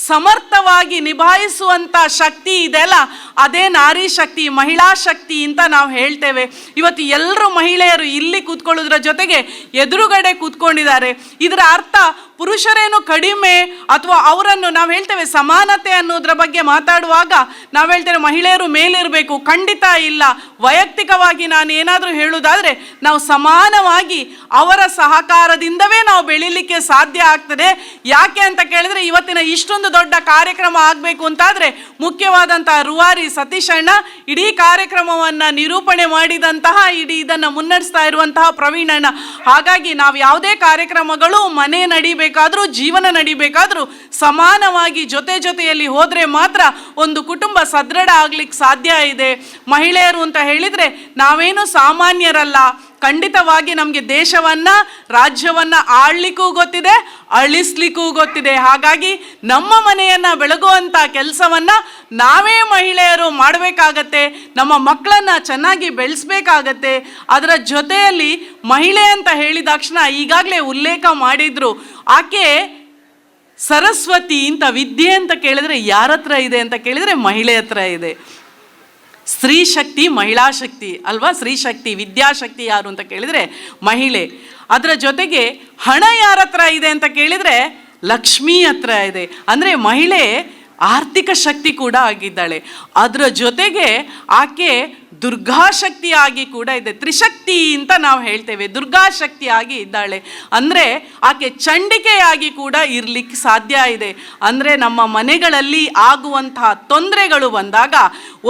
ಸಮರ್ಥವಾಗಿ ನಿಭಾಯಿಸುವಂಥ ಶಕ್ತಿ ಇದೆಯಲ್ಲ, ಅದೇ ನಾರಿ ಶಕ್ತಿ, ಮಹಿಳಾ ಶಕ್ತಿ ಅಂತ ನಾವು ಹೇಳ್ತೇವೆ. ಇವತ್ತು ಎಲ್ಲರೂ ಮಹಿಳೆಯರು ಇಲ್ಲಿ ಕೂತ್ಕೊಳ್ಳೋದ್ರ ಜೊತೆಗೆ ಎದುರುಗಡೆ ಕೂತ್ಕೊಂಡಿದ್ದಾರೆ. ಇದರ ಅರ್ಥ ಪುರುಷರೇನು ಕಡಿಮೆ ಅಥವಾ ಅವರನ್ನು ನಾವು ಹೇಳ್ತೇವೆ ಸಮಾನತೆ ಅನ್ನೋದ್ರ ಬಗ್ಗೆ ಮಾತಾಡುವಾಗ ನಾವು ಹೇಳ್ತೇವೆ ಮಹಿಳೆಯರು ಮೇಲಿರಬೇಕು. ಖಂಡಿತ ಇಲ್ಲ. ವೈಯಕ್ತಿಕವಾಗಿ ನಾನು ಏನಾದರೂ ಹೇಳುವುದಾದರೆ, ನಾವು ಸಮಾನವಾಗಿ ಅವರ ಸಹಕಾರದಿಂದವೇ ನಾವು ಬೆಳೀಲಿಕ್ಕೆ ಸಾಧ್ಯ ಆಗ್ತದೆ. ಯಾಕೆ ಅಂತ ಕೇಳಿದ್ರೆ, ಇವತ್ತಿನ ಇಷ್ಟೊಂದು ದೊಡ್ಡ ಕಾರ್ಯಕ್ರಮ ಆಗಬೇಕು ಅಂತಾದರೆ ಮುಖ್ಯವಾದಂತಹ ರೂವಾರಿ ಸತೀಶ್ ಅಣ್ಣ, ಇಡೀ ಕಾರ್ಯಕ್ರಮವನ್ನು ನಿರೂಪಣೆ ಮಾಡಿದಂತಹ, ಇದನ್ನು ಮುನ್ನಡೆಸ್ತಾ ಇರುವಂತಹ ಪ್ರವೀಣ್ ಅಣ್ಣ. ಹಾಗಾಗಿ ನಾವು ಯಾವುದೇ ಕಾರ್ಯಕ್ರಮಗಳು ಮನೆ ನಡಿಬೇಕಾದ್ರೂ ಜೀವನ ನಡಿಬೇಕಾದ್ರೂ ಸಮಾನವಾಗಿ ಜೊತೆಯಲ್ಲಿ ಹೋದರೆ ಮಾತ್ರ ಒಂದು ಕುಟುಂಬ ಸದೃಢ ಆಗ್ಲಿಕ್ಕೆ ಸಾಧ್ಯ ಇದೆ. ಮಹಿಳೆಯರು ಅಂತ ಹೇಳಿದರೆ ನಾವೇನು ಸಾಮಾನ್ಯರಲ್ಲ. ಖಂಡಿತವಾಗಿ ನಮಗೆ ದೇಶವನ್ನು ರಾಜ್ಯವನ್ನು ಆಳ್ಲಿಕ್ಕೂ ಗೊತ್ತಿದೆ, ಅಳಿಸ್ಲಿಕ್ಕೂ ಗೊತ್ತಿದೆ. ಹಾಗಾಗಿ ನಮ್ಮ ಮನೆಯನ್ನು ಬೆಳಗುವಂಥ ಕೆಲಸವನ್ನು ನಾವೇ ಮಹಿಳೆಯರು ಮಾಡಬೇಕಾಗತ್ತೆ. ನಮ್ಮ ಮಕ್ಕಳನ್ನು ಚೆನ್ನಾಗಿ ಬೆಳೆಸಬೇಕಾಗತ್ತೆ. ಅದರ ಜೊತೆಯಲ್ಲಿ ಮಹಿಳೆ ಅಂತ ಹೇಳಿದ ತಕ್ಷಣ ಈಗಾಗಲೇ ಉಲ್ಲೇಖ ಮಾಡಿದ್ರು, ಆಕೆ ಸರಸ್ವತಿ ಅಂತ. ವಿದ್ಯೆ ಅಂತ ಕೇಳಿದ್ರೆ ಯಾರ ಹತ್ರ ಇದೆ ಅಂತ ಕೇಳಿದರೆ ಮಹಿಳೆ ಹತ್ರ ಇದೆ. ಸ್ತ್ರೀ ಶಕ್ತಿ ಮಹಿಳಾ ಶಕ್ತಿ ಅಲ್ವಾ? ಸ್ತ್ರೀ ಶಕ್ತಿ ವಿದ್ಯಾಶಕ್ತಿ ಯಾರು ಅಂತ ಕೇಳಿದರೆ ಮಹಿಳೆ. ಅದರ ಜೊತೆಗೆ ಹಣ ಯಾರ ಹತ್ರ ಇದೆ ಅಂತ ಕೇಳಿದರೆ ಲಕ್ಷ್ಮೀ ಹತ್ರ ಇದೆ. ಅಂದರೆ ಮಹಿಳೆ ಆರ್ಥಿಕ ಶಕ್ತಿ ಕೂಡ ಆಗಿದ್ದಾಳೆ. ಅದರ ಜೊತೆಗೆ ಆಕೆ ದುರ್ಗಾಶಕ್ತಿ ಆಗಿ ಕೂಡ ಇದೆ. ತ್ರಿಶಕ್ತಿ ಅಂತ ನಾವು ಹೇಳ್ತೇವೆ, ದುರ್ಗಾಶಕ್ತಿ ಆಗಿ ಇದ್ದಾಳೆ. ಅಂದರೆ ಆಕೆ ಚಂಡಿಕೆಯಾಗಿ ಕೂಡ ಇರಲಿಕ್ಕೆ ಸಾಧ್ಯ ಇದೆ. ಅಂದರೆ ನಮ್ಮ ಮನೆಗಳಲ್ಲಿ ಆಗುವಂತಹ ತೊಂದರೆಗಳು ಬಂದಾಗ,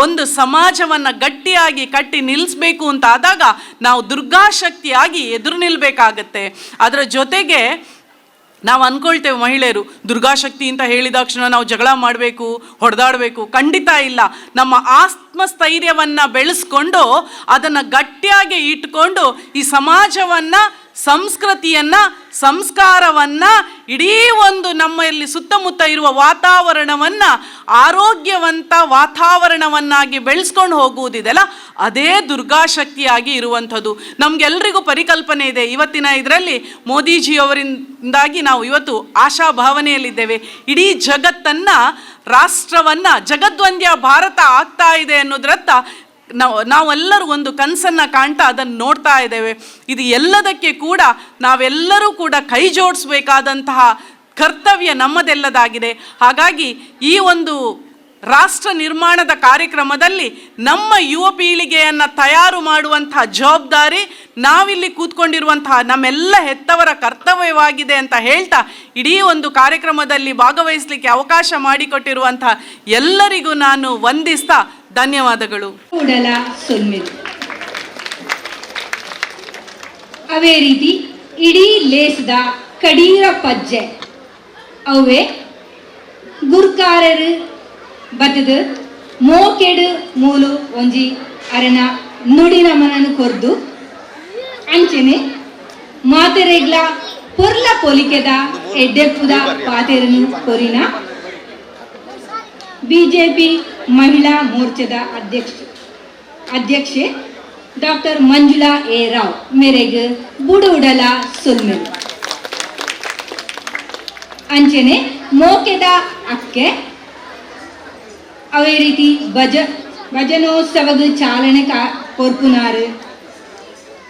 ಒಂದು ಸಮಾಜವನ್ನು ಗಟ್ಟಿಯಾಗಿ ಕಟ್ಟಿ ನಿಲ್ಲಿಸಬೇಕು ಅಂತ ಆದಾಗ ನಾವು ದುರ್ಗಾಶಕ್ತಿಯಾಗಿ ಎದುರು ನಿಲ್ಲಬೇಕಾಗತ್ತೆ. ಅದರ ಜೊತೆಗೆ ನಾವು ಅಂದ್ಕೊಳ್ತೇವೆ ಮಹಿಳೆಯರು ದುರ್ಗಾಶಕ್ತಿ ಅಂತ ಹೇಳಿದ ತಕ್ಷಣ ನಾವು ಜಗಳ ಮಾಡಬೇಕು, ಹೊಡೆದಾಡಬೇಕು. ಖಂಡಿತ ಇಲ್ಲ. ನಮ್ಮ ಆತ್ಮಸ್ಥೈರ್ಯವನ್ನು ಬೆಳೆಸ್ಕೊಂಡು ಅದನ್ನು ಗಟ್ಟಿಯಾಗಿ ಇಟ್ಕೊಂಡು ಈ ಸಮಾಜವನ್ನು, ಸಂಸ್ಕೃತಿಯನ್ನು, ಸಂಸ್ಕಾರವನ್ನು, ಇಡೀ ಒಂದು ನಮ್ಮಲ್ಲಿ ಸುತ್ತಮುತ್ತ ಇರುವ ವಾತಾವರಣವನ್ನು ಆರೋಗ್ಯವಂತ ವಾತಾವರಣವನ್ನಾಗಿ ಬೆಳೆಸ್ಕೊಂಡು ಹೋಗುವುದಿದೆಯಲ್ಲ, ಅದೇ ದುರ್ಗಾಶಕ್ತಿಯಾಗಿ ಇರುವಂಥದ್ದು. ನಮಗೆಲ್ಲರಿಗೂ ಪರಿಕಲ್ಪನೆ ಇದೆ. ಇವತ್ತಿನ ಇದರಲ್ಲಿ ಮೋದಿಜಿಯವರಿಂದಾಗಿ ನಾವು ಇವತ್ತು ಆಶಾಭಾವನೆಯಲ್ಲಿದ್ದೇವೆ. ಇಡೀ ಜಗತ್ತನ್ನು, ರಾಷ್ಟ್ರವನ್ನು ಜಗದ್ವಂದ್ಯ ಭಾರತ ಆಗ್ತಾ ಇದೆ ಅನ್ನೋದ್ರತ್ತ ನಾವೆಲ್ಲರೂ ಒಂದು ಕನಸನ್ನು ಕಾಣ್ತಾ ಅದನ್ನು ನೋಡ್ತಾ ಇದ್ದೇವೆ. ಇದು ಎಲ್ಲದಕ್ಕೆ ಕೂಡ ನಾವೆಲ್ಲರೂ ಕೂಡ ಕೈ ಜೋಡಿಸ್ಬೇಕಾದಂತಹ ಕರ್ತವ್ಯ ನಮ್ಮದೆಲ್ಲದಾಗಿದೆ. ಹಾಗಾಗಿ ಈ ಒಂದು ರಾಷ್ಟ್ರ ನಿರ್ಮಾಣದ ಕಾರ್ಯಕ್ರಮದಲ್ಲಿ ನಮ್ಮ ಯುವ ಪೀಳಿಗೆಯನ್ನು ತಯಾರು ಮಾಡುವಂತಹ ಜವಾಬ್ದಾರಿ ನಾವಿಲ್ಲಿ ಕೂತ್ಕೊಂಡಿರುವಂತಹ ನಮ್ಮೆಲ್ಲ ಹೆತ್ತವರ ಕರ್ತವ್ಯವಾಗಿದೆ ಅಂತ ಹೇಳ್ತಾ, ಇಡೀ ಒಂದು ಕಾರ್ಯಕ್ರಮದಲ್ಲಿ ಭಾಗವಹಿಸಲಿಕ್ಕೆ ಅವಕಾಶ ಮಾಡಿಕೊಟ್ಟಿರುವಂತಹ ಎಲ್ಲರಿಗೂ ನಾನು ವಂದಿಸ್ತಾ ಧನ್ಯವಾದಗಳು. ಉಡಲ ಸೊಲ್ಮೆದು ಅವೇ ರೀತಿ ಇಡೀ ಲೇಸದ ಕಡೀರ ಪಜ್ಜೆ ಅವೇ ಗುರ್ಕಾರರು ಬತ್ತದ ಮೋಕೆಡು ಮೂಲು ಒಂಜಿ ಅರನ ನುಡಿ ನಮನನ್ನು ಕೊರ್ದು ಅಂಚನೆ ಮಾತೆರೆಗ್ಲ ಪೊರ್ಲ ಪೊಲಿಕೆದ ಎಡ್ಡೆಪ್ಪುದ ಪಾತೆರನು ಕೊರಿನ ಬಿಜೆಪಿ ಮಹಿಳಾ ಮೋರ್ಚಾದ ಅಧ್ಯಕ್ಷೆ ಡಾಕ್ಟರ್ ಮಂಜುಳಾ ಎ ರಾವ್ ಮೇರೆಗೆ ಬುಡುಡಲ ಸುಲ್ಮೆಲ್ ಅಂಚನೆ ಮೋಕೆದ ಅಕ್ಕೆ ಅವೇ ರೀತಿ ಭಜನೋತ್ಸವದ ಚಾಲನೆ ಕೊರ್ಪುನಾರು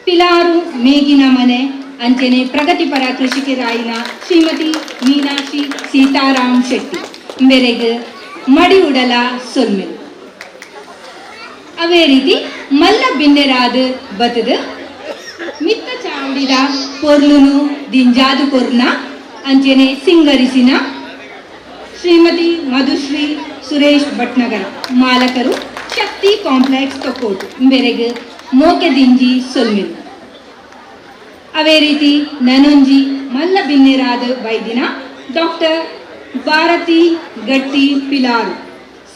ಪಿಲಾರು ಮೇಗಿನ ಮನೆ ಅಂಚನೆ ಪ್ರಗತಿಪರ ಕೃಷಿಕರಾಯಿನ ಶ್ರೀಮತಿ ಮೀನಾಕ್ಷಿ ಸೀತಾರಾಮ್ ಶೆಟ್ಟಿ ಬೆರೆಗ್ ಮಡಿ ಉಡಲ ಸೊಲ್ಮೆಲ್. ಅವೇ ರೀತಿ ಮಲ್ಲ ಬಿನ್ನೆರಾದ ಬತದ ಮಿತ್ತ ಚಾವಡಿದ ಪೊರ್ಲುನು ದಿಂಜಾದು ಕೊರ್ನ ಅಂಚನೆ ಸಿಂಗರಿಸಿನ ಶ್ರೀಮತಿ ಮಧುಶ್ರೀ ಸುರೇಶ್ ಭಟ್ನಗರ ಮಾಲಕರು ಶಕ್ತಿ ಕಾಂಪ್ಲೆಕ್ಸ್ ತೊಕ್ಕೋಟು ಬೆರೆಗ್ ಮೋಕೆ ದಿಂಜಿ ಸೊಲ್ಮೆಲ್. ಅವೇ ರೀತಿ ನನೊಂಜಿ ಮಲ್ಲ ಬಿನ್ನೆರಾದ ವೈದ್ಯನ ಡಾಕ್ಟರ್ ಭಾರತಿ ಗಟ್ಟಿ ಪಿಲಾರು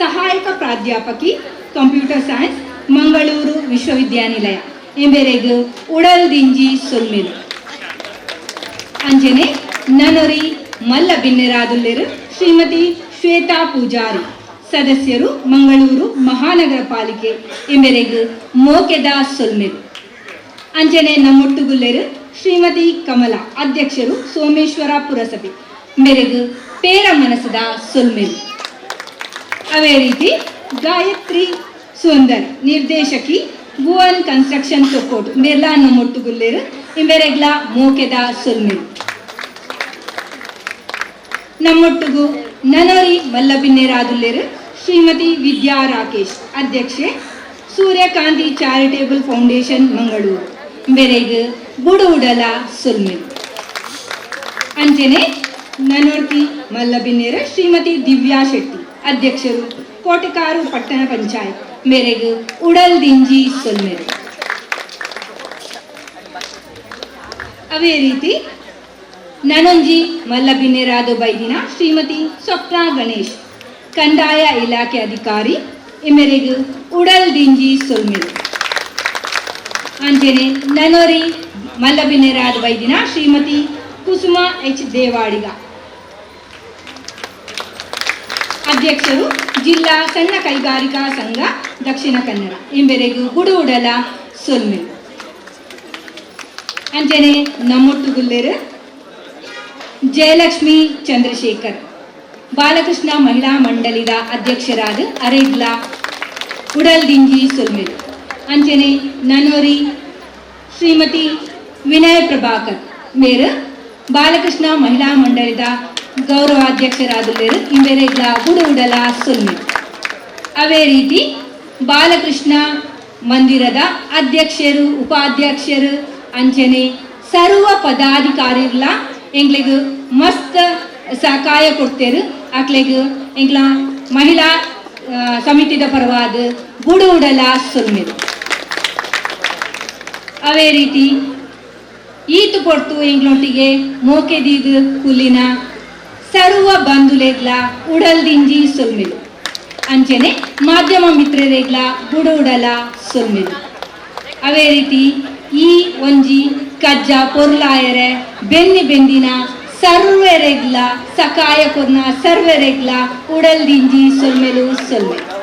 ಸಹಾಯಕ ಪ್ರಾಧ್ಯಾಪಕಿ ಕಂಪ್ಯೂಟರ್ ಸೈನ್ಸ್ ಮಂಗಳೂರು ವಿಶ್ವವಿದ್ಯಾನಿಲಯ ಎಂಬೆರೆಗ್ ಉಡಲ್ ದಿಂಜಿ ಸೊಲ್ಮೆಲು. ಅಂಜನೆ ನನೊರಿ ಮಲ್ಲ ಬಿನ್ನೆರಾದುಲ್ಲೆರು ಶ್ರೀಮತಿ ಶ್ವೇತಾ ಪೂಜಾರಿ ಸದಸ್ಯರು ಮಂಗಳೂರು ಮಹಾನಗರ ಪಾಲಿಕೆ ಎಂಬೆರೆಗ್ ಮೋಕೆದ ಸೊಲ್ಮೆಲು. ಅಂಜನೆ ನಮ್ಮೊಟ್ಟುಗುಲ್ಲೆರು ಶ್ರೀಮತಿ ಕಮಲಾ ಅಧ್ಯಕ್ಷರು ಸೋಮೇಶ್ವರ ಪುರಸಭೆ ಮೆರೆಗ್ ಪೇರ ಮನಸದ ಸೊಲ್ಮೆಲು. ಅವೇ ರೀತಿ ಗಾಯತ್ರಿ ಸುಂದರ್ ನಿರ್ದೇಶಕಿ ಭುವನ್ ಕನ್ಸ್ಟ್ರಕ್ಷನ್ ತೊಕ್ಕೋಟು ಮೆರ್ಲಾ ನಮ್ಮೊಟ್ಟುಗುಲ್ಲೆರು ಇಂಬೆರೆಗ್ಲ ಮೋಕೆದ ಸೊಲ್ಮೆಲು. ನಮ್ಮೊಟ್ಟುಗು ನನೊರಿ ಮಲ್ಲಬಿನ್ನೆರಾದುಲ್ಲೆರು ಶ್ರೀಮತಿ ವಿದ್ಯಾ ರಾಕೇಶ್ ಅಧ್ಯಕ್ಷೆ ಸೂರ್ಯಕಾಂತಿ ಚಾರಿಟೇಬಲ್ ಫೌಂಡೇಶನ್ ಮಂಗಳೂರು ಬೆರೆಗ್ ಬುಡು ಉಡಲ ಸೊಲ್ಮೆಲು. ಅಂಚನೆ ನನೊರ್ತಿ ಮಲ್ಲಬಿನ್ನೆರ ಶ್ರೀಮತಿ ದಿವ್ಯಾ ಶೆಟ್ಟಿ ಅಧ್ಯಕ್ಷರು ಕೋಟೆಕಾರು ಪಟ್ಟಣ ಪಂಚಾಯತ್ ಮೇರೆಗ್ ಉಡಲ್ ದಿಂಜಿ ಸೊಲ್ಮೆಲು. ಅವೇ ರೀತಿ ನನೊಂಜಿ ಮಲ್ಲಬಿನ್ನೆರಾದ ಬೈದಿನ ಶ್ರೀಮತಿ ಸ್ವಪ್ನ ಗಣೇಶ್ ಕಂದಾಯ ಇಲಾಖೆ ಅಧಿಕಾರಿ ಎಮೆರೆಗ್ ಉಡಲ್ ದಿಂಜಿ ಸೊಲ್ಮೆಲು. ಅಂಚನೆ ನನೊರಿ ಮಲ್ಲಬಿನ್ನೆರಾದ ವೈದಿನ ಶ್ರೀಮತಿ ಕುಸುಮ ಎಚ್ ದೇವಾಡಿಗ ಅಧ್ಯಕ್ಷರು ಜಿಲ್ಲಾ ಸಣ್ಣ ಕೈಗಾರಿಕಾ ಸಂಘ ದಕ್ಷಿಣ ಕನ್ನಡ ಎಂಬೆರೆಗೂ ಗುಡು ಉಡಲ ಸೊಲ್ಮೆಲು. ಅಂಚನೆ ನಮ್ಮೊಟ್ಟುಗುಲ್ಲೆರು ಜಯಲಕ್ಷ್ಮಿ ಚಂದ್ರಶೇಖರ್ ಬಾಲಕೃಷ್ಣ ಮಹಿಳಾ ಮಂಡಳಿದ ಅಧ್ಯಕ್ಷರಾದ ಅರೆಗ್ಲ ಉಡಲ್ ದಿಂಜಿ ಸೊಲ್ಮೆಲು. ಅಂಚನೆ ನನೋರಿ ಶ್ರೀಮತಿ ವಿನಯ್ ಪ್ರಭಾಕರ್ ಮೇರು ಬಾಲಕೃಷ್ಣ ಮಹಿಳಾ ಮಂಡಳಿದ ಗೌರವಾಧ್ಯಕ್ಷರಾದುಲ್ಲೆರು ಇಂಬೆರೆಗ್ಲ ಗುಡು ಉಡಲ ಸೊಲ್ಮೆಲು. ಅವೇ ರೀತಿ ಬಾಲಕೃಷ್ಣ ಮಂದಿರದ ಅಧ್ಯಕ್ಷರು ಉಪಾಧ್ಯಕ್ಷರು ಅಂಚನೆ ಸರ್ವ ಪದಾಧಿಕಾರಿಗಳ ಎಂಗ್ಲಿಗೆ ಮಸ್ತ್ ಸಹಾಯ ಕೊಡ್ತೇರು ಅಕ್ಲೆಗ್ ಎಂಗ್ಲ ಮಹಿಳಾ ಸಮಿತಿದ ಪರವಾದ ಗುಡು ಉಡಲ ಸೊಲ್ಮೆಲು. ಅವೇ ರೀತಿ ಈತು ಕೊಡ್ತು ಎಂಗ್ಲೊಟ್ಟಿಗೆ ಮೋಕೆದೀದು ಕುಲಿನ ಸರ್ವ ಬಂಧುಲೆಗ್ಲ ಉಡಲ್ ದಿಂಜಿ ಸೊಲ್ಮೆಲು. ಅಂಚನೆ ಮಾಧ್ಯಮ ಮಿತ್ರರೆಗ್ಲ ಗುಡು ಉಡಲ ಸೊಲ್ಮೆಲು. ಅವೇ ರೀತಿ ಈ ಒಂಜಿ ಕಜ್ಜ ಪೊರ್ಲಾಯರೆ ಬೆನ್ನಿ ಬೆಂದಿನ ಸರ್ವರೆಗ್ಲ ಸಕಾಯ ಕೊರ್ನ ಸರ್ವರೆಗ್ಲ ಉಡಲ್ ದಿಂಜಿ ಸೊಲ್ಮೆಲು ಸೊಲ್ಮೆಲು.